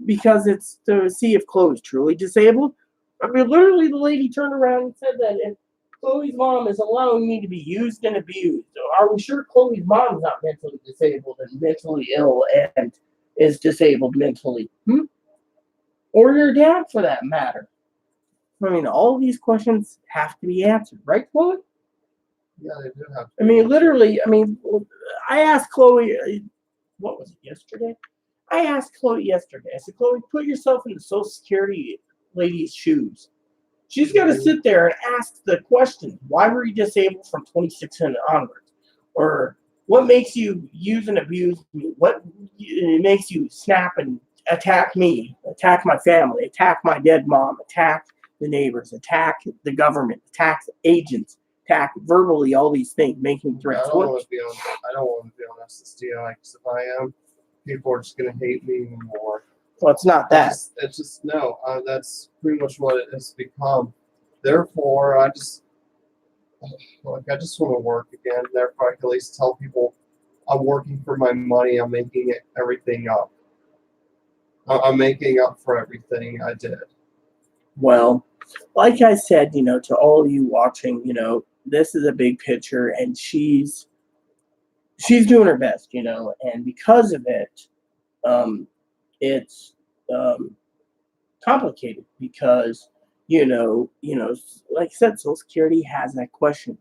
because it's to see if Chloe's truly disabled. I mean, literally, the lady turned around and said that if Chloe's mom is allowing me to be used and abused, are we sure Chloe's mom's not mentally disabled and mentally ill and is disabled mentally? Or your dad, for that matter? I mean, all these questions have to be answered, right, Chloe? Yeah, they do have. I mean, literally, I asked Chloe, what was it, yesterday? I asked Chloe yesterday. I said, Chloe, put yourself in the Social Security lady's shoes. She's got to sit there and ask the question, why were you disabled from 26 and onwards? Or what makes you use and abuse me? What makes you snap and attack me, attack my family, attack my dead mom, attack the neighbors, attack the government, attack agents, attack verbally, all these things, making threats? I don't want to be on SSDI, because if I am, people are just going to hate me even more. Well, it's not that. That's pretty much what it has become. Therefore, I just want to work again. Therefore, I can at least tell people I'm working for my money. I'm making everything up. I'm making up for everything I did. Well, like I said, to all of you watching, this is a big picture, and she's doing her best, and because of it, it's complicated, because like I said, Social Security has that question,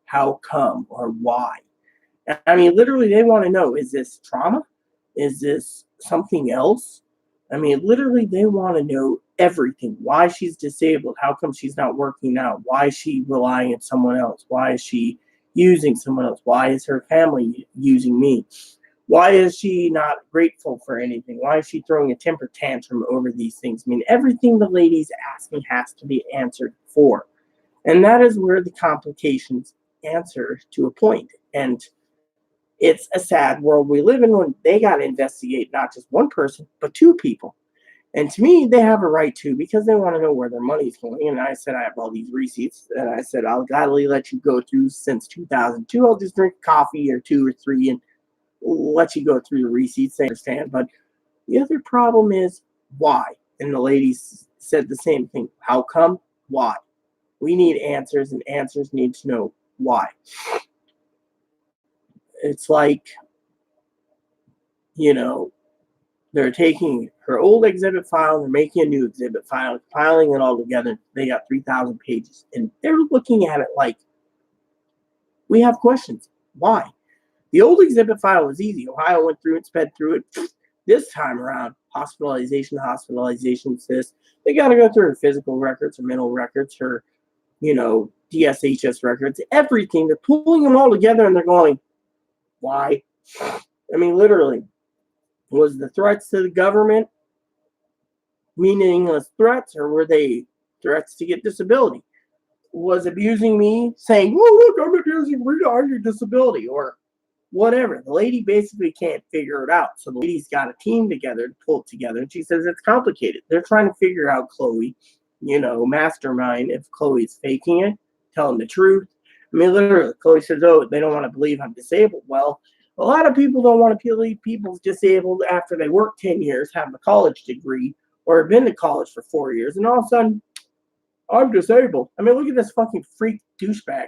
how come or why? I mean, literally, they want to know, is this trauma? Is this something else? I mean, literally, they want to know everything. Why she's disabled? How come she's not working out? Why is she relying on someone else? Why is she using someone else? Why is her family using me? Why is she not grateful for anything? Why is she throwing a temper tantrum over these things? I mean, everything the lady's asking has to be answered for. And that is where the complications answer to a point. And it's a sad world we live in, when they got to investigate not just one person, but two people. And to me, they have a right to, because they want to know where their money's going. And I said, I have all these receipts. And I said, I'll gladly let you go through since 2002. I'll just drink coffee or two or three and let you go through the receipts. They understand. But the other problem is why. And the ladies said the same thing. How come? Why? We need answers, and answers need to know why. It's like, they're taking her old exhibit file, they're making a new exhibit file, filing it all together. They got 3,000 pages, and they're looking at it like, we have questions. Why? The old exhibit file was easy. Ohio went through it, sped through it. This time around, hospitalization, this. They got to go through her physical records, her mental records, her, DSHS records, everything. They're pulling them all together, and they're going, why? I mean, literally, was the threats to the government meaningless threats, or were they threats to get disability? Was abusing me saying, oh, look, I'm abusing Rita on your disability, or whatever? The lady basically can't figure it out. So the lady's got a team together to pull it together, and she says it's complicated. They're trying to figure out Chloe, mastermind, if Chloe's faking it, telling the truth. I mean, literally, Chloe says, oh, they don't want to believe I'm disabled. Well, a lot of people don't want to believe people's disabled after they work 10 years, have a college degree, or have been to college for 4 years, and all of a sudden, I'm disabled. I mean, look at this fucking freak douchebag.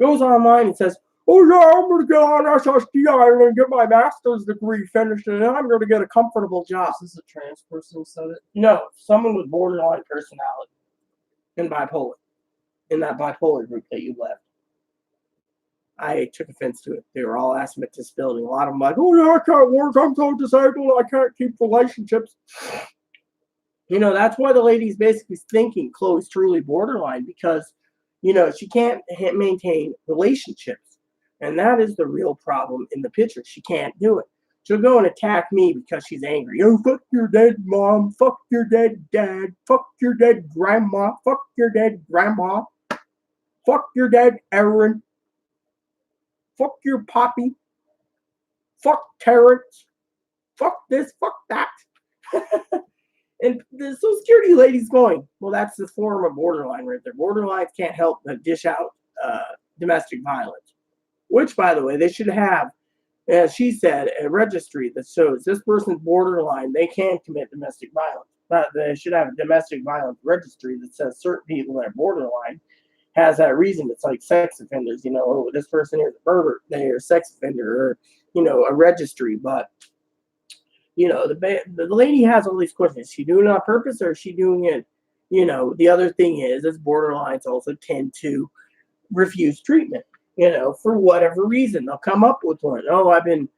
Goes online and says, oh yeah, I'm going to get on SSDI and get my master's degree finished, and then I'm going to get a comfortable job. Is this a trans person said it? No, someone with borderline personality and bipolar, in that bipolar group that you left. I took offense to it. They were all asking about disability. A lot of them like, oh yeah, I can't work. I'm so disabled. I can't keep relationships. That's why the lady's basically thinking Chloe's truly borderline, because, she can't maintain relationships. And that is the real problem in the picture. She can't do it. She'll go and attack me because she's angry. Oh, fuck your dead mom. Fuck your dead dad. Fuck your dead grandma. Fuck your dead grandma. Fuck your dead Aaron. Fuck your poppy. Fuck Terrence. Fuck this. Fuck that. And the Social Security lady's going, well, that's the form of borderline right there. Borderlines can't help but dish out domestic violence, which, by the way, they should have, as she said, a registry that shows this person's borderline, they can commit domestic violence. But they should have a domestic violence registry that says certain people that are borderline has that reason. It's like sex offenders, oh, this person here is a pervert, they're a sex offender, or, a registry. But the lady has all these questions. Is she doing it on purpose, or is she doing it? The other thing is borderlines also tend to refuse treatment, for whatever reason. They'll come up with one. Oh, I've been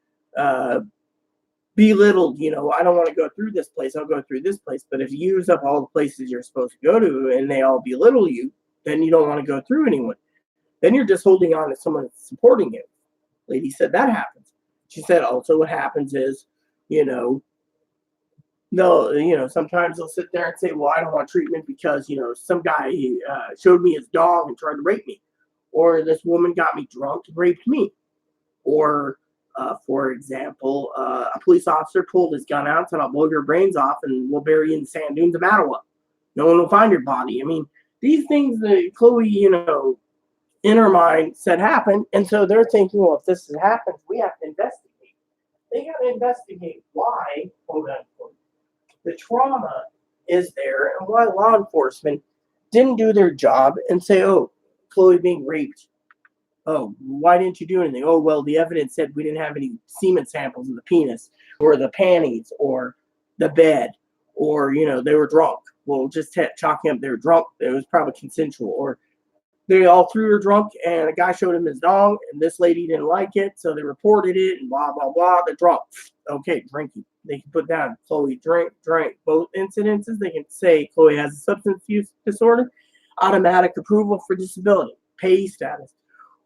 belittled. I don't want to go through this place. I'll go through this place. But if you use up all the places you're supposed to go to and they all belittle you, then you don't want to go through anyone. Then you're just holding on to someone that's supporting you. Lady said that happens. She said also what happens is, sometimes they'll sit there and say, well, I don't want treatment because, some guy showed me his dog and tried to rape me. Or this woman got me drunk and raped me. Or, for example, a police officer pulled his gun out and said, I'll blow your brains off and we'll bury you in the sand dunes of Mattawa. No one will find your body. I mean, these things that Chloe, in her mind said happened. And so they're thinking, well, if this happens, we have to investigate. They got to investigate why, quote unquote, the trauma is there and why law enforcement didn't do their job and say, oh, Chloe being raped. Oh, why didn't you do anything? Oh, well, the evidence said we didn't have any semen samples of the penis or the panties or the bed or, they were drunk. Well, just chalking up they were drunk. It was probably consensual. Or they all three were drunk and a guy showed him his dong and this lady didn't like it. So they reported it and blah, blah, blah. They're drunk. Okay, drinking. They can put down Chloe drank both incidences. They can say Chloe has a substance use disorder, automatic approval for disability, pay status.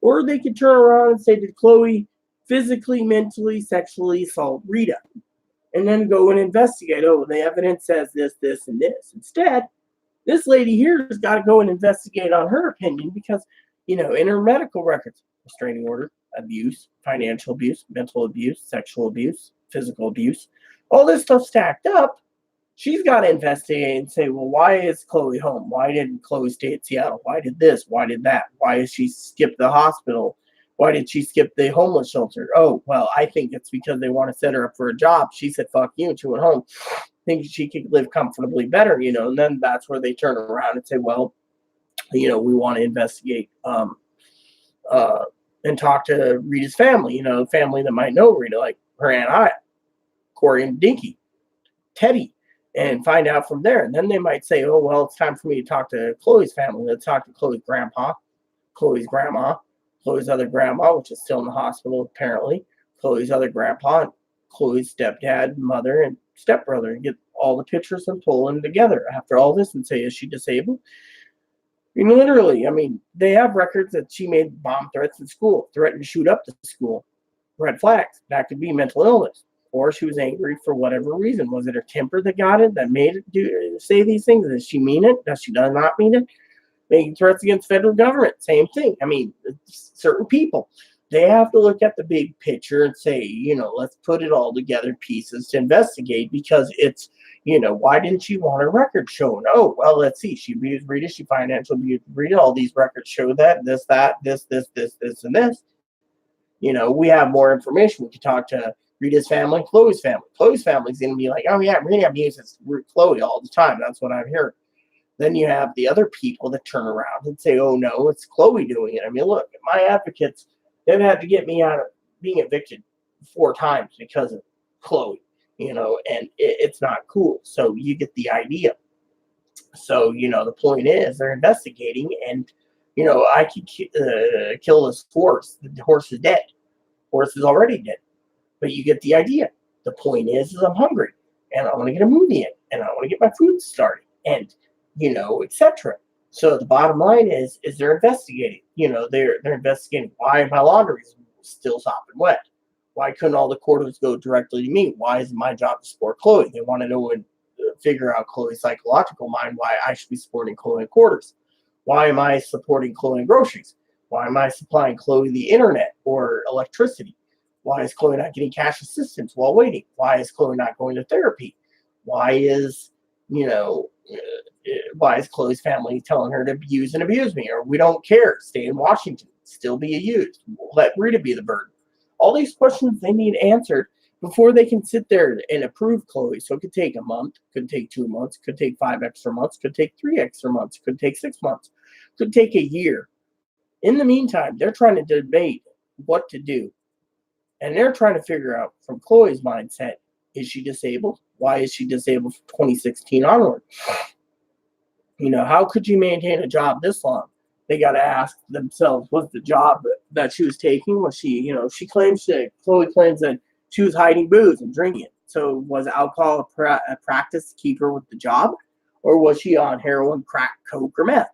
Or they could turn around and say, did Chloe physically, mentally, sexually assault Rita? And then go and investigate. Oh, the evidence says this, this, and this. Instead, this lady here has got to go and investigate on her opinion because, in her medical records, restraining order, abuse, financial abuse, mental abuse, sexual abuse, physical abuse, all this stuff stacked up. She's got to investigate and say, well, why is Chloe home? Why didn't Chloe stay at Seattle? Why did this? Why did that? Why did she skip the hospital? Why did she skip the homeless shelter? Oh, well, I think it's because they want to set her up for a job. She said, fuck you, and she went home. Think she could live comfortably better, and then that's where they turn around and say, well, we want to investigate and talk to Rita's family, family that might know Rita, like her Aunt Aya, Corey and Dinky, Teddy, and find out from there. And then they might say, oh, well, it's time for me to talk to Chloe's family. Let's talk to Chloe's grandpa, Chloe's grandma, Chloe's other grandma, which is still in the hospital apparently, Chloe's other grandpa, and Chloe's stepdad, mother, and stepbrother, and get all the pictures and pull them together after all this and say, is she disabled? Literally, they have records that she made bomb threats in school, threatened to shoot up the school. Red flags. That could be mental illness. Or she was angry for whatever reason. Was it her temper that got it, that made it say these things? Does she mean it? Does she not mean it? Making threats against federal government, same thing. Certain people, they have to look at the big picture and say, let's put it all together, pieces to investigate, because it's, why didn't she want her record shown? Oh, well, let's see. She abused Rita. She financial abused Rita. All these records show that, this, and this. We have more information. We can talk to Rita's family, Chloe's family. Chloe's family's going to be like, oh, yeah, Rita abuses Chloe all the time. That's what I'm hearing. Then you have the other people that turn around and say, oh, no, it's Chloe doing it. Look, my advocates, they've had to get me out of being evicted 4 times because of Chloe, and it's not cool. So you get the idea. So, the point is they're investigating and, I could kill this horse. The horse is dead. Horse is already dead. But you get the idea. The point is I'm hungry and I want to get a movie in and I want to get my food started and, etc. So the bottom line is they're investigating. They're investigating why my laundry is still sopping wet. Why couldn't all the quarters go directly to me? Why is it my job to support Chloe? They want to know and figure out Chloe's psychological mind, why I should be supporting Chloe in quarters. Why am I supporting Chloe in groceries? Why am I supplying Chloe the internet or electricity? Why is Chloe not getting cash assistance while waiting? Why is Chloe not going to therapy? Why is, why is Chloe's family telling her to abuse and abuse me? Or we don't care, stay in Washington, still be abused, let Rita be the burden. All these questions they need answered before they can sit there and approve Chloe. So it could take a month, could take 2 months, could take 5 extra months, could take 3 extra months, could take 6 months, could take a year. In the meantime, they're trying to debate what to do. And they're trying to figure out from Chloe's mindset, is she disabled? Why is she disabled from 2016 onward? How could you maintain a job this long? They got to ask themselves, was the job that she was taking, was she, Chloe claims that she was hiding booze and drinking it. So was alcohol a practice to keep her with the job? Or was she on heroin, crack, coke, or meth?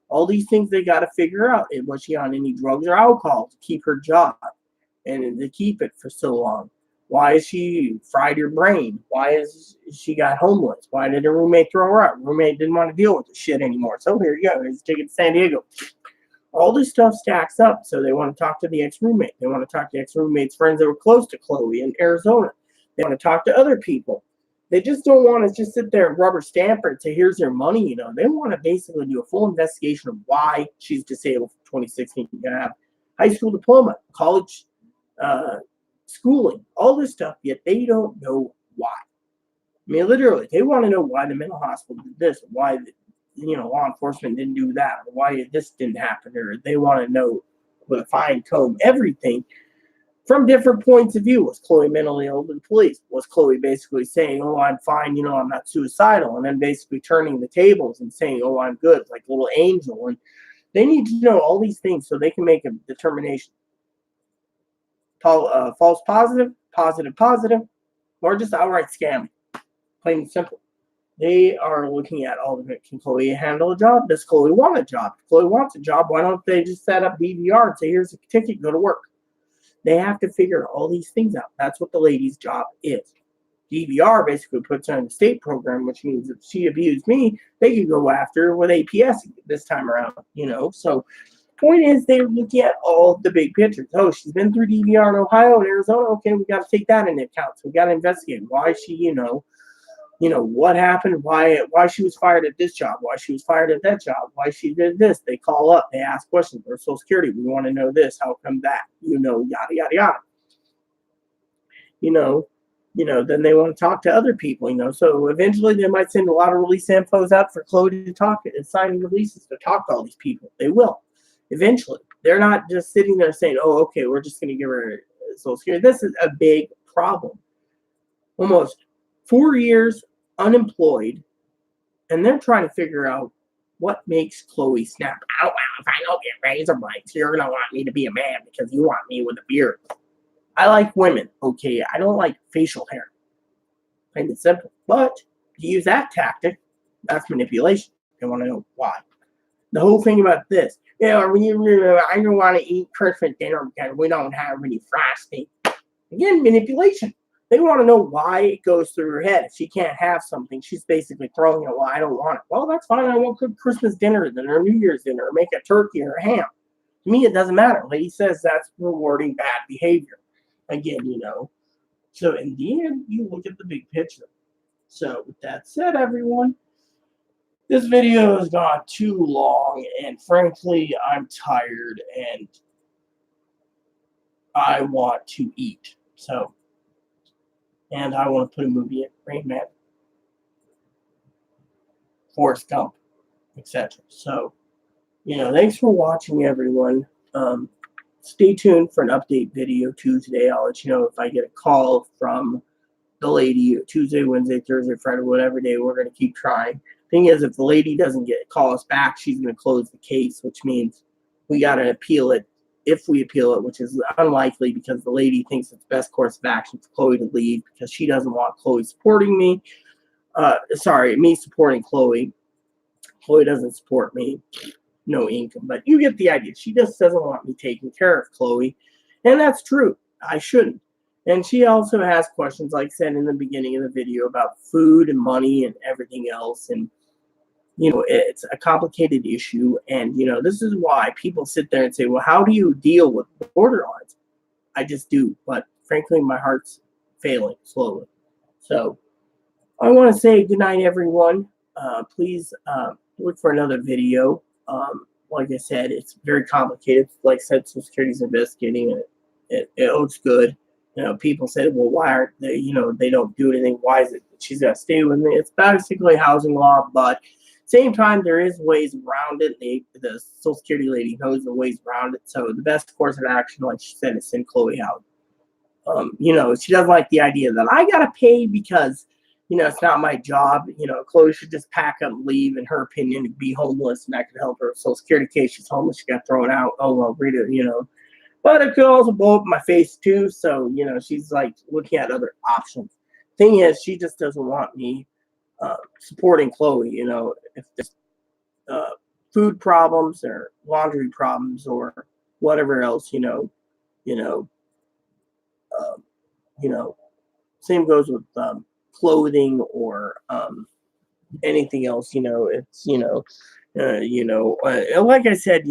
All these things they got to figure out. Was she on any drugs or alcohol to keep her job and to keep it for so long? Why is she fried her brain? Why is she got homeless? Why did her roommate throw her out? Roommate didn't want to deal with the shit anymore. So here you go. He's taking to San Diego. All this stuff stacks up. So they want to talk to the ex-roommate. They want to talk to ex-roommate's friends that were close to Chloe in Arizona. They want to talk to other people. They just don't want to just sit there and rubber stamp her and say, here's your money. They want to basically do a full investigation of why she's disabled from 2016. You're going to have high school diploma, college schooling, all this stuff, yet they don't know why. I mean, literally, they want to know why the mental hospital did this, why law enforcement didn't do that, or why this didn't happen, or they want to know with a fine comb everything from different points of view. Was Chloe mentally ill to the police? Was Chloe basically saying, oh, I'm fine, I'm not suicidal, and then basically turning the tables and saying, oh, I'm good, like little angel? And they need to know all these things so they can make a determination. False positive, positive positive, or just outright scamming. Plain and simple. They are looking at all of it. Can Chloe handle a job? Does Chloe want a job? If Chloe wants a job, why don't they just set up DVR and say, here's a ticket, go to work? They have to figure all these things out. That's what the lady's job is. DVR basically puts her in the state program, which means if she abused me, they can go after her with APS this time around, So point is, they're looking at all the big pictures. Oh, she's been through DVR in Ohio and Arizona. Okay, we got to take that into account. So we got to investigate why she, what happened, why she was fired at this job, why she was fired at that job, why she did this. They call up, they ask questions. Or Social Security, we want to know this. How come that? Yada yada yada. Then they want to talk to other people. So eventually they might send a lot of release infos out for Chloe to talk and signing releases to talk to all these people. They will. Eventually, they're not just sitting there saying, oh, okay, we're just going to give her Social Security. This is a big problem. Almost 4 years unemployed, and they're trying to figure out what makes Chloe snap. Oh, well, if I don't get razor blades, you're going to want me to be a man because you want me with a beard. I like women, okay? I don't like facial hair. Plain and simple. But to use that tactic, that's manipulation. They want to know why. The whole thing about this, I don't want to eat Christmas dinner because we don't have any frosting. Again, manipulation. They want to know why it goes through her head. If she can't have something, she's basically throwing it, well, I don't want it. Well, that's fine. I won't cook Christmas dinner then, or New Year's dinner, or make a turkey or a ham. To me, it doesn't matter. Lady says that's rewarding bad behavior. Again, So in the end, you look at the big picture. So with that said, everyone, this video has gone too long, and frankly, I'm tired, and I want to eat. And I want to put a movie in, Rain Man, Forrest Gump, etc. So, thanks for watching, everyone. Stay tuned for an update video Tuesday. I'll let you know if I get a call from the lady Tuesday, Wednesday, Thursday, Friday, whatever day. We're going to keep trying. Thing is, if the lady doesn't call us back, she's going to close the case, which means we got to appeal it. If we appeal it, which is unlikely because the lady thinks it's best course of action for Chloe to leave because she doesn't want Chloe supporting me. Me supporting Chloe. Chloe doesn't support me. No income. But you get the idea. She just doesn't want me taking care of Chloe. And that's true. I shouldn't. And she also has questions, like I said in the beginning of the video, about food and money and everything else. And, it's a complicated issue. And, this is why people sit there and say, well, how do you deal with borderlines? I just do. But frankly, my heart's failing slowly. So I want to say good night, everyone. Please look for another video. Like I said, it's very complicated. Like I said, Social Security's investigating it. It looks good. People said, well, why aren't they, they don't do anything. Why is it that she's got to stay with me? It's basically housing law, but same time, there is ways around it. The Social Security lady knows the ways around it. So the best course of action, like she said, is send Chloe out. She doesn't like the idea that I got to pay because, it's not my job. Chloe should just pack up and leave, in her opinion, be homeless, and that could help her. Social Security case, she's homeless, she got thrown out. Oh, well, read it, But it could also blow up my face, too. So, she's like looking at other options. Thing is, she just doesn't want me supporting Chloe, if there's food problems or laundry problems or whatever else, same goes with clothing or anything else, it's, like I said,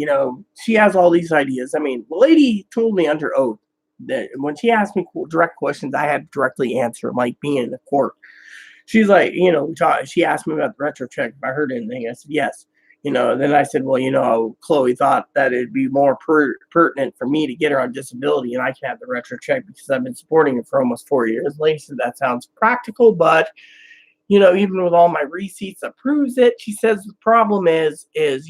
she has all these ideas. I mean, the lady told me under oath that when she asked me direct questions, I had to directly answer, like being in the court. She's like, she asked me about the retro check, if I heard anything. I said, yes. Then I said, well, Chloe thought that it'd be more pertinent for me to get her on disability and I can have the retro check because I've been supporting her for almost 4 years. Lady said that sounds practical, but, even with all my receipts that proves it, she says the problem is, if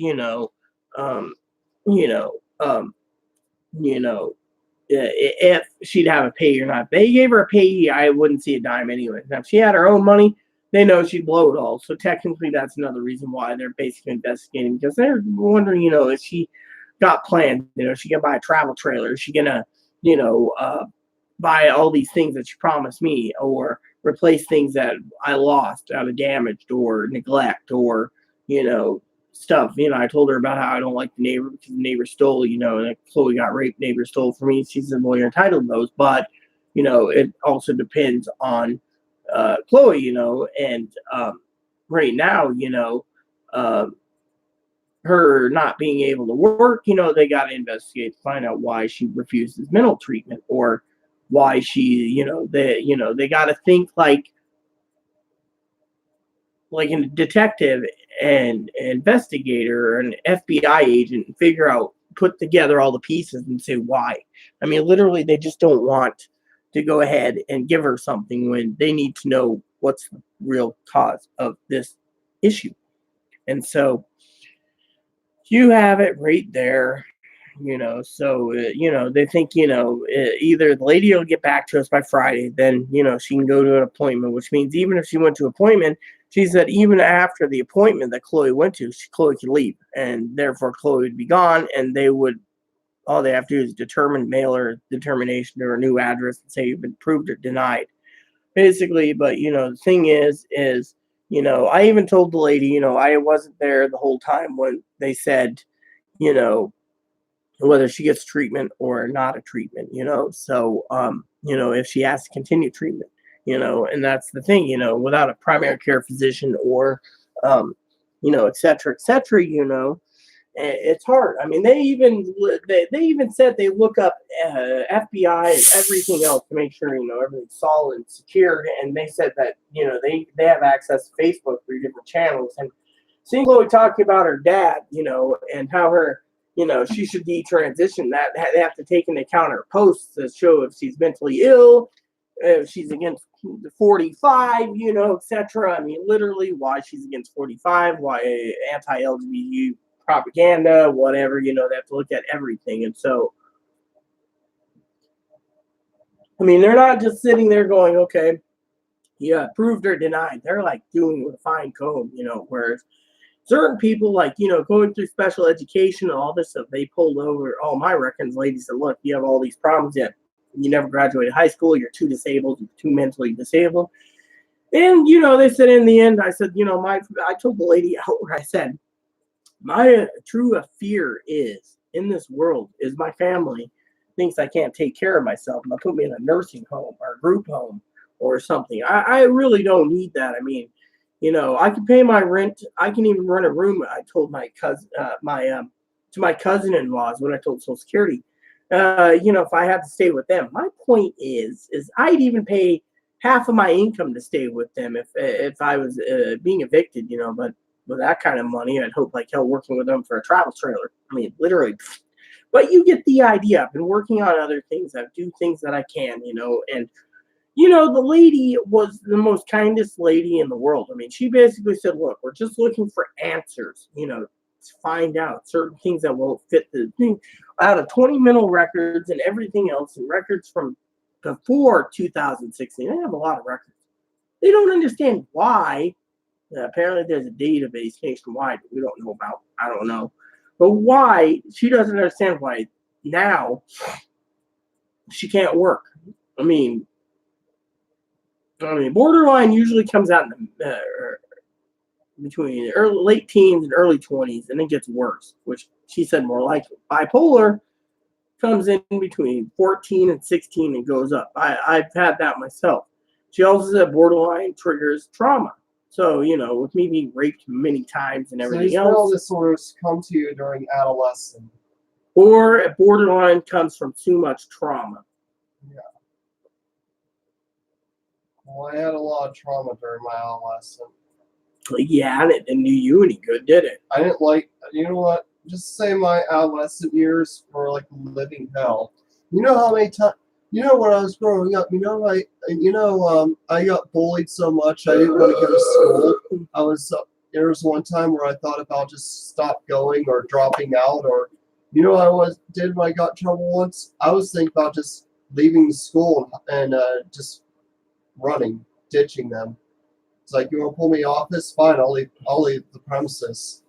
she'd have a payee or not. If they gave her a payee, I wouldn't see a dime anyway. Now, if she had her own money, they know she'd blow it all. So technically, that's another reason why they're basically investigating, because they're wondering, if she got plans, she gonna buy a travel trailer, is she gonna, buy all these things that she promised me, or replace things that I lost out of damaged or neglect, or stuff. I told her about how I don't like the neighbor because the neighbor stole, and Chloe got raped, neighbor stole from me. She said, well, you're entitled to those, but it also depends on Chloe, and right now, her not being able to work, they got to investigate to find out why she refuses mental treatment, or why she, they got to think like a detective and an investigator or an FBI agent, and figure out, put together all the pieces and say why. I mean, literally, they just don't want to go ahead and give her something when they need to know what's the real cause of this issue. And so you have it right there, so, they think, either the lady will get back to us by Friday, then, she can go to an appointment, which means even if she went to an appointment, she said even after the appointment that Chloe went to, Chloe could leave, and therefore Chloe would be gone, and all they have to do is mail her determination or a new address and say you've been approved or denied, basically. But, the thing is, I even told the lady, I wasn't there the whole time when they said, whether she gets treatment or not a treatment, so, if she has to continue treatment, and that's the thing, without a primary care physician or, et cetera, it's hard. I mean, they even said they look up FBI and everything else to make sure, everything's solid and secured. And they said that, they have access to Facebook through different channels. And seeing Chloe talking about her dad, and how her, she should detransition, that they have to take into account her posts to show if she's mentally ill, if she's against 45, etc. I mean, literally, why she's against 45, why anti-LGBT propaganda, whatever, they have to look at everything. And so, I mean, they're not just sitting there going, okay, yeah, approved or denied. They're like doing it with a fine comb, whereas certain people, like, going through special education and all this stuff, they pulled over all my records. Ladies said, look, you have all these problems, yet you never graduated high school, you're too disabled, you're too mentally disabled. And, they said in the end, I said, I told the lady out where I said, my true fear is in this world is my family thinks I can't take care of myself and they'll put me in a nursing home or a group home or something. I really don't need that. I mean, I can pay my rent. I can even rent a room. I told my cousin, to my cousin-in-laws when I told Social Security, if I had to stay with them. My point is I'd even pay half of my income to stay with them if I was being evicted, but with that kind of money, I'd hope like hell working with them for a travel trailer. I mean, literally. But you get the idea. I've been working on other things. I do things that I can, and the lady was the most kindest lady in the world. I mean, she basically said, look, we're just looking for answers, to find out certain things that won't fit the thing out of 20 mental records and everything else and records from before 2016. They have a lot of records. They don't understand why. Apparently, there's a database nationwide that we don't know about. I don't know. But why? She doesn't understand why now she can't work. I mean, borderline usually comes out in the between late teens and early 20s, and it gets worse, which she said more likely. Bipolar comes in between 14 and 16 and goes up. I've had that myself. She also said borderline triggers trauma. So, with me being raped many times and everything else. All disorders come to you during adolescence. Or a borderline comes from too much trauma. Yeah. Well, I had a lot of trauma during my adolescence. Yeah, and it didn't do you any good, did it? I didn't you know what? Just say my adolescent years were like living hell. You know how many times, when I was growing up, I got bullied so much I didn't want to go to school. There was one time where I thought about just stop going or dropping out, or, did when I got in trouble once? I was thinking about just leaving the school and just running, ditching them. It's like, you want to pull me off this? Fine, I'll leave the premises.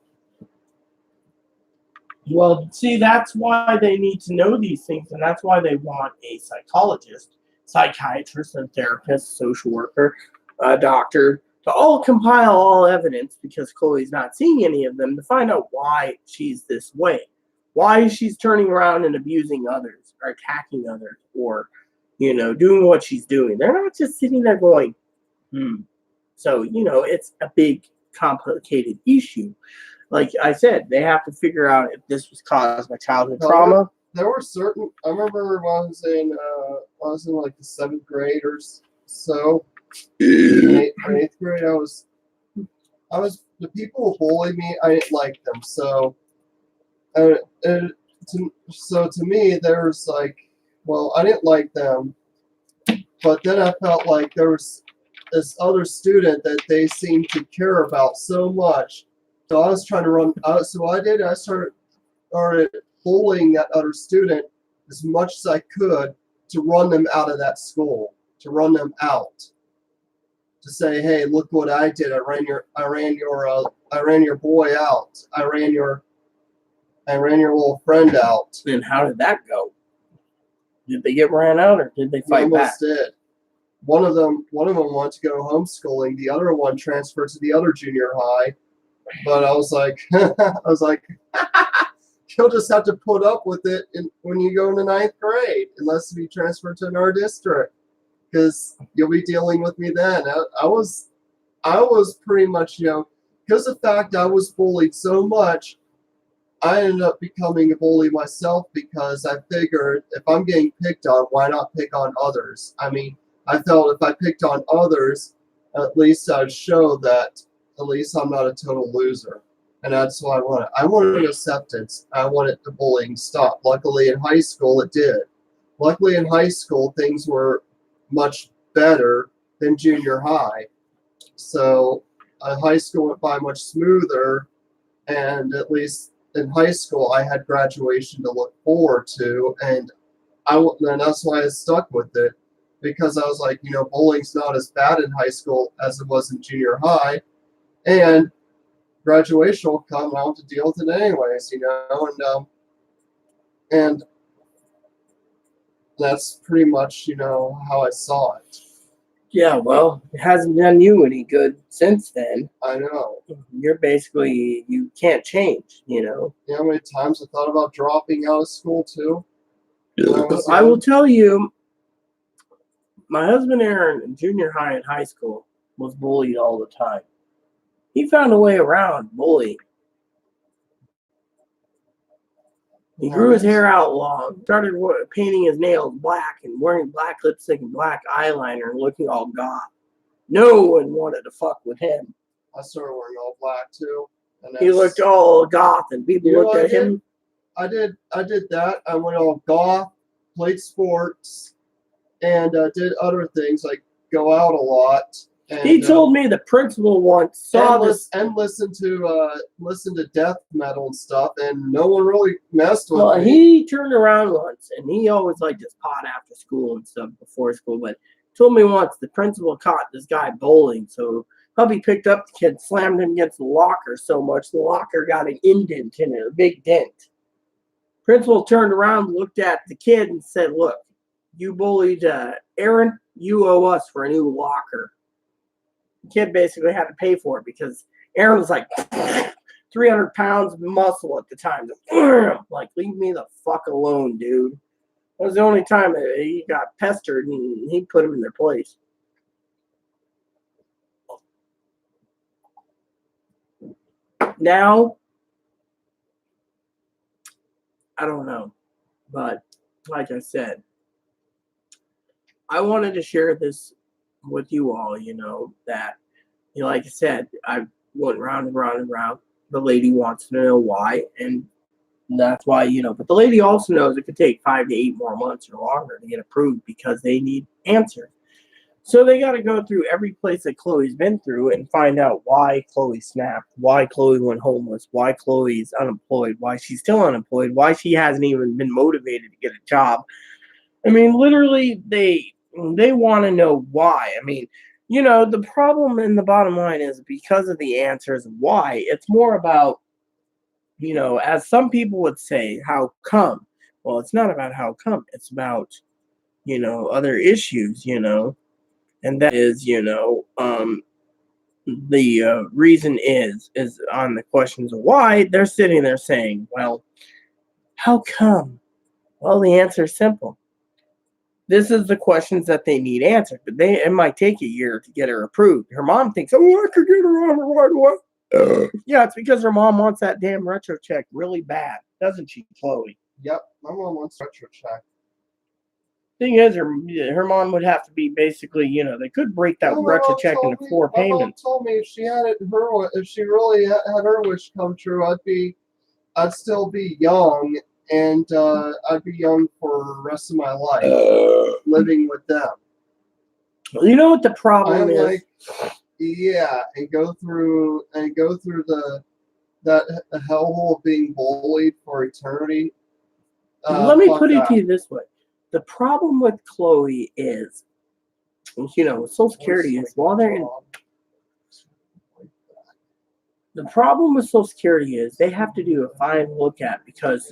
Well, see, that's why they need to know these things, and that's why they want a psychologist, psychiatrist, and therapist, social worker, a doctor, to all compile all evidence, because Chloe's not seeing any of them, to find out why she's this way. Why she's turning around and abusing others, or attacking others, or, doing what she's doing. They're not just sitting there going, So, it's a big, complicated issue. Like I said, they have to figure out if this was caused by childhood trauma. There were certain. I remember when I was in like the 7th grade or so. In 8th grade, I was the people who bullied me. I didn't like them. So, to me, there's like, well, I didn't like them, but then I felt like there was this other student that they seemed to care about so much. So I was trying to run. So what I did, I started bullying that other student as much as I could to run them out of that school, to run them out. To say, hey, look what I did. I ran your boy out. I ran your little friend out. And how did that go? Did they get ran out, or did they fight back? Did. One of them wanted to go homeschooling. The other one transferred to the other junior high. But I was like, you'll just have to put up with it when you go into 9th grade, unless we transfer to another district, because you'll be dealing with me then. I was pretty much, because of the fact I was bullied so much, I ended up becoming a bully myself, because I figured if I'm getting picked on, why not pick on others? I mean, I felt if I picked on others, at least I'd show that at least I'm not a total loser. And that's what I wanted. I wanted acceptance. I wanted the bullying stopped. Luckily, in high school, it did. Luckily, in high school, things were much better than junior high. So high school went by much smoother, and at least in high school, I had graduation to look forward to, and that's why I stuck with it, because I was like, bullying's not as bad in high school as it was in junior high. And graduation will come, and I'll have to deal with it anyways, and that's pretty much, how I saw it. Yeah, well, it hasn't done you any good since then. I know. You're basically, you can't change, You know how many times I thought about dropping out of school, too? I will tell you, my husband Aaron in junior high and high school was bullied all the time. He found a way around bullying. He grew his hair out long, started painting his nails black and wearing black lipstick and black eyeliner and looking all goth. No one wanted to fuck with him. I started wearing all black too. And He looked all goth and people looked at him. I did that. I went all goth, played sports, and did other things like go out a lot. And, he told me the principal once saw this and listened to death metal and stuff, and no one really messed with Well, me. he turned around once, and he always liked his pot after school and stuff before school. But told me once the principal caught this guy bowling, so hubby picked up the kid, slammed him against the locker so much the locker got an indent in it, a big dent. Principal turned around, looked at the kid, and said, "Look, you bullied Aaron. You owe us for a new locker." The kid basically had to pay for it because Aaron was like 300 pounds of muscle at the time. Like, leave me the fuck alone, dude. That was the only time that he got pestered and he put him in their place. Now, I don't know. But like I said, I wanted to share this with you all, that, like I said, I went round and round and round. The lady wants to know why, and that's why, but the lady also knows it could take 5 to 8 more months or longer to get approved because they need answers. So they got to go through every place that Chloe's been through and find out why Chloe snapped, why Chloe went homeless, why Chloe's unemployed, why she's still unemployed, why she hasn't even been motivated to get a job. I mean, literally, they want to know why. I mean, the problem in the bottom line is because of the answers why. It's more about, as some people would say, how come? Well, it's not about how come. It's about, other issues, and that is, the reason is on the questions of why. They're sitting there saying, well, how come? Well, the answer is simple. This is the questions that they need answered, but it might take a year to get her approved. Her mom thinks, I could get her on right away. Yeah, it's because her mom wants that damn retro check really bad, doesn't she, Chloe? Yep, my mom wants retro check. Thing is, her mom would have to be basically, they could break that retro check into 4 payments. My mom told me if she had it, if she really had her wish come true, I'd still be young. And I'd be young for the rest of my life, living with them. You know what the problem is? Like, yeah, and go through that hellhole of being bullied for eternity. Let me put it to you this way: the problem with Chloe is, Social Security is while they're in. The problem with Social Security is they have to do a fine look at because,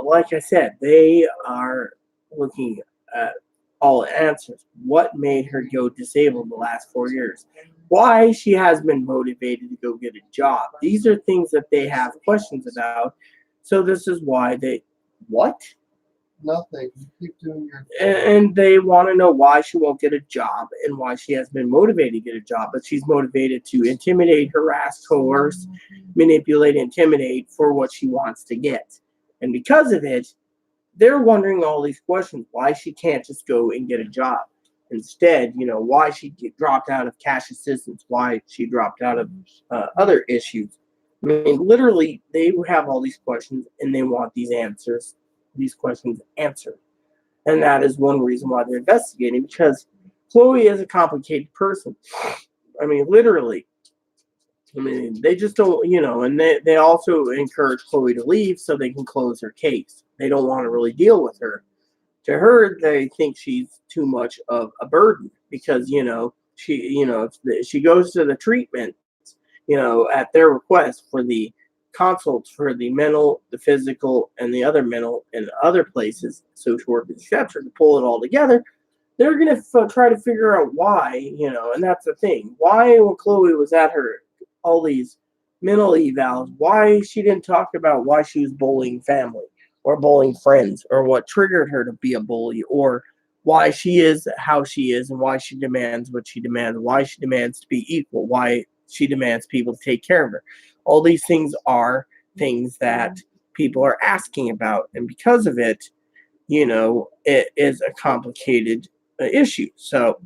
like I said, they are looking at all answers. What made her go disabled the last 4 years? Why she has been motivated to go get a job? These are things that they have questions about. So this is why what? Nothing. You keep doing your thing. And they want to know why she won't get a job and why she has been motivated to get a job, but she's motivated to intimidate, harass, coerce, manipulate, intimidate for what she wants to get. And because of it, they're wondering all these questions, why she can't just go and get a job. Instead, why she dropped out of cash assistance, why she dropped out of other issues. I mean, literally, they have all these questions and they want these questions answered. And that is one reason why they're investigating, because Chloe is a complicated person. I mean, literally. I mean, they just don't, and they also encourage Chloe to leave so they can close her case. They don't want to really deal with her. To her, they think she's too much of a burden because, if she goes to the treatment, at their request for the consults for the mental, the physical, and the other mental and other places, social work, etc., to pull it all together, they're going to try to figure out why, and that's the thing. Why, when Chloe was at all these mental evals, why she didn't talk about why she was bullying family, or bullying friends, or what triggered her to be a bully, or why she is how she is, and why she demands what she demands, why she demands to be equal, why she demands people to take care of her. All these things are things that people are asking about, and because of it, it is a complicated issue. So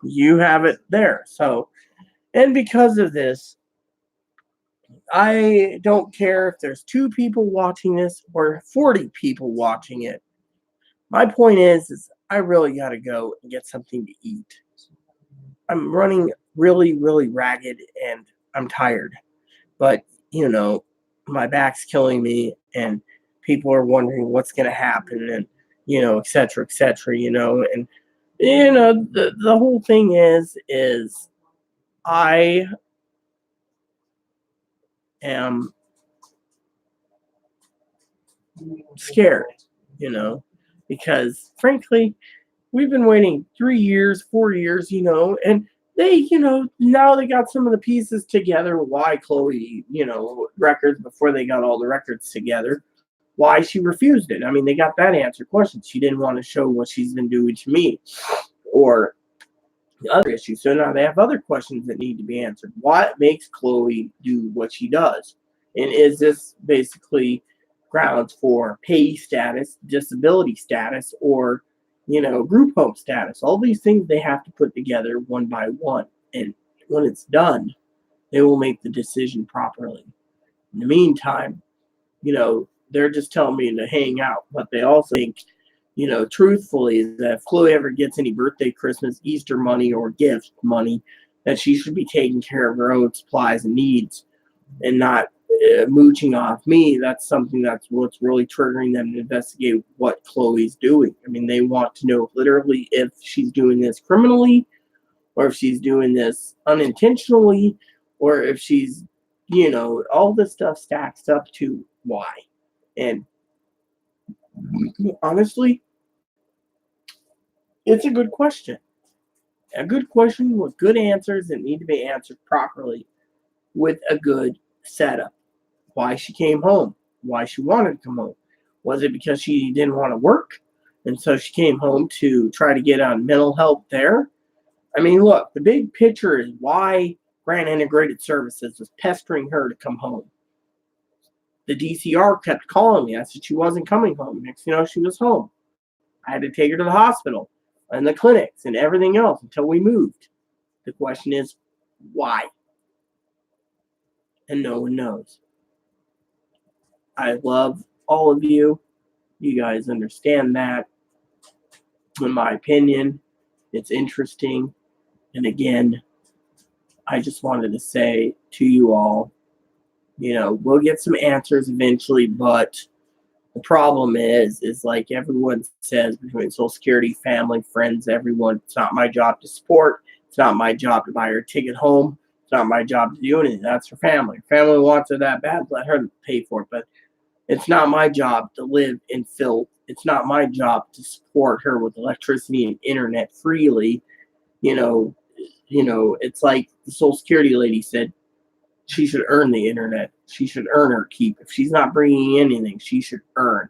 you have it there. So, and because of this, I don't care if there's 2 people watching this or 40 people watching it. My point is I really got to go and get something to eat. I'm running really, really ragged and I'm tired. But, my back's killing me and people are wondering what's going to happen and, et cetera, et cetera, and, the whole thing is I am scared, because frankly, we've been waiting 3 years, 4 years, and they, now they got some of the pieces together. Why Chloe, records before they got all the records together. Why she refused it. I mean, they got that answer question. She didn't want to show what she's been doing to me or the other issues. So now they have other questions that need to be answered. What makes Chloe do what she does? And is this basically grounds for pay status, disability status, or group home status? All these things they have to put together one by one. And when it's done, they will make the decision properly. In the meantime, they're just telling me to hang out, but they also think, truthfully, that if Chloe ever gets any birthday, Christmas, Easter money, or gift money, that she should be taking care of her own supplies and needs and not mooching off me. That's something that's what's really triggering them to investigate what Chloe's doing. I mean, they want to know literally if she's doing this criminally or if she's doing this unintentionally or if she's, all this stuff stacks up to why. And honestly, it's a good question. A good question with good answers that need to be answered properly with a good setup. Why she came home, why she wanted to come home. Was it because she didn't want to work? And so she came home to try to get on mental health there? I mean, look, the big picture is why Grant Integrated Services was pestering her to come home. The DCR kept calling me. I said she wasn't coming home. Next thing you know, she was home. I had to take her to the hospital and the clinics and everything else until we moved. The question is, why? And no one knows. I love all of you. You guys understand that. In my opinion, it's interesting. And again, I just wanted to say to you all, we'll get some answers eventually, but the problem is like everyone says, between Social Security, family, friends, everyone, it's not my job to support. It's not my job to buy her ticket home. It's not my job to do anything. That's her family. Family wants her that bad, let her pay for it. But it's not my job to live in filth. It's not my job to support her with electricity and internet freely. It's like the Social Security lady said, she should earn the internet. She should earn her keep. If she's not bringing in anything, she should earn.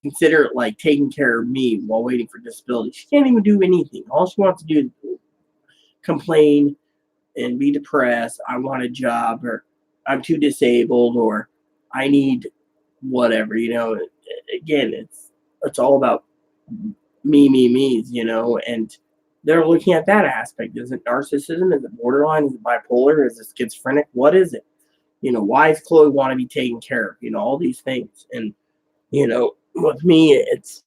Consider it like taking care of me while waiting for disability. She can't even do anything. All she wants to do is complain and be depressed. I want a job, or I'm too disabled, or I need whatever. Again, it's all about me's, and they're looking at that aspect. Is it narcissism? Is it borderline? Is it bipolar? Is it schizophrenic? What is it? Why does Chloe want to be taken care of? All these things. And, with me, it's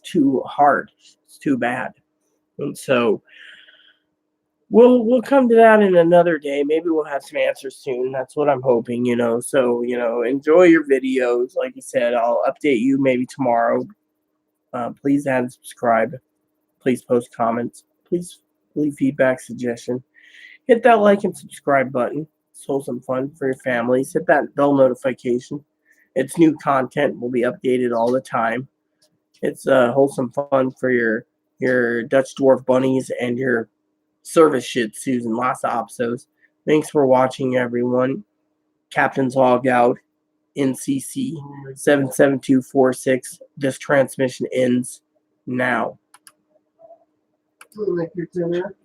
too hard. It's too bad. And so we'll come to that in another day. Maybe we'll have some answers soon. That's what I'm hoping, So, enjoy your videos. Like I said, I'll update you maybe tomorrow. Please add and subscribe. Please post comments. Please leave feedback, suggestion. Hit that like and subscribe button. It's wholesome fun for your families. Hit that bell notification. It's new content. Will be updated all the time. It's wholesome fun for your Dutch Dwarf bunnies and your service Shih Tzus and Lhasa Apsos. Thanks for watching, everyone. Captain's Log out. NCC 77246. This transmission ends now. Make your dinner.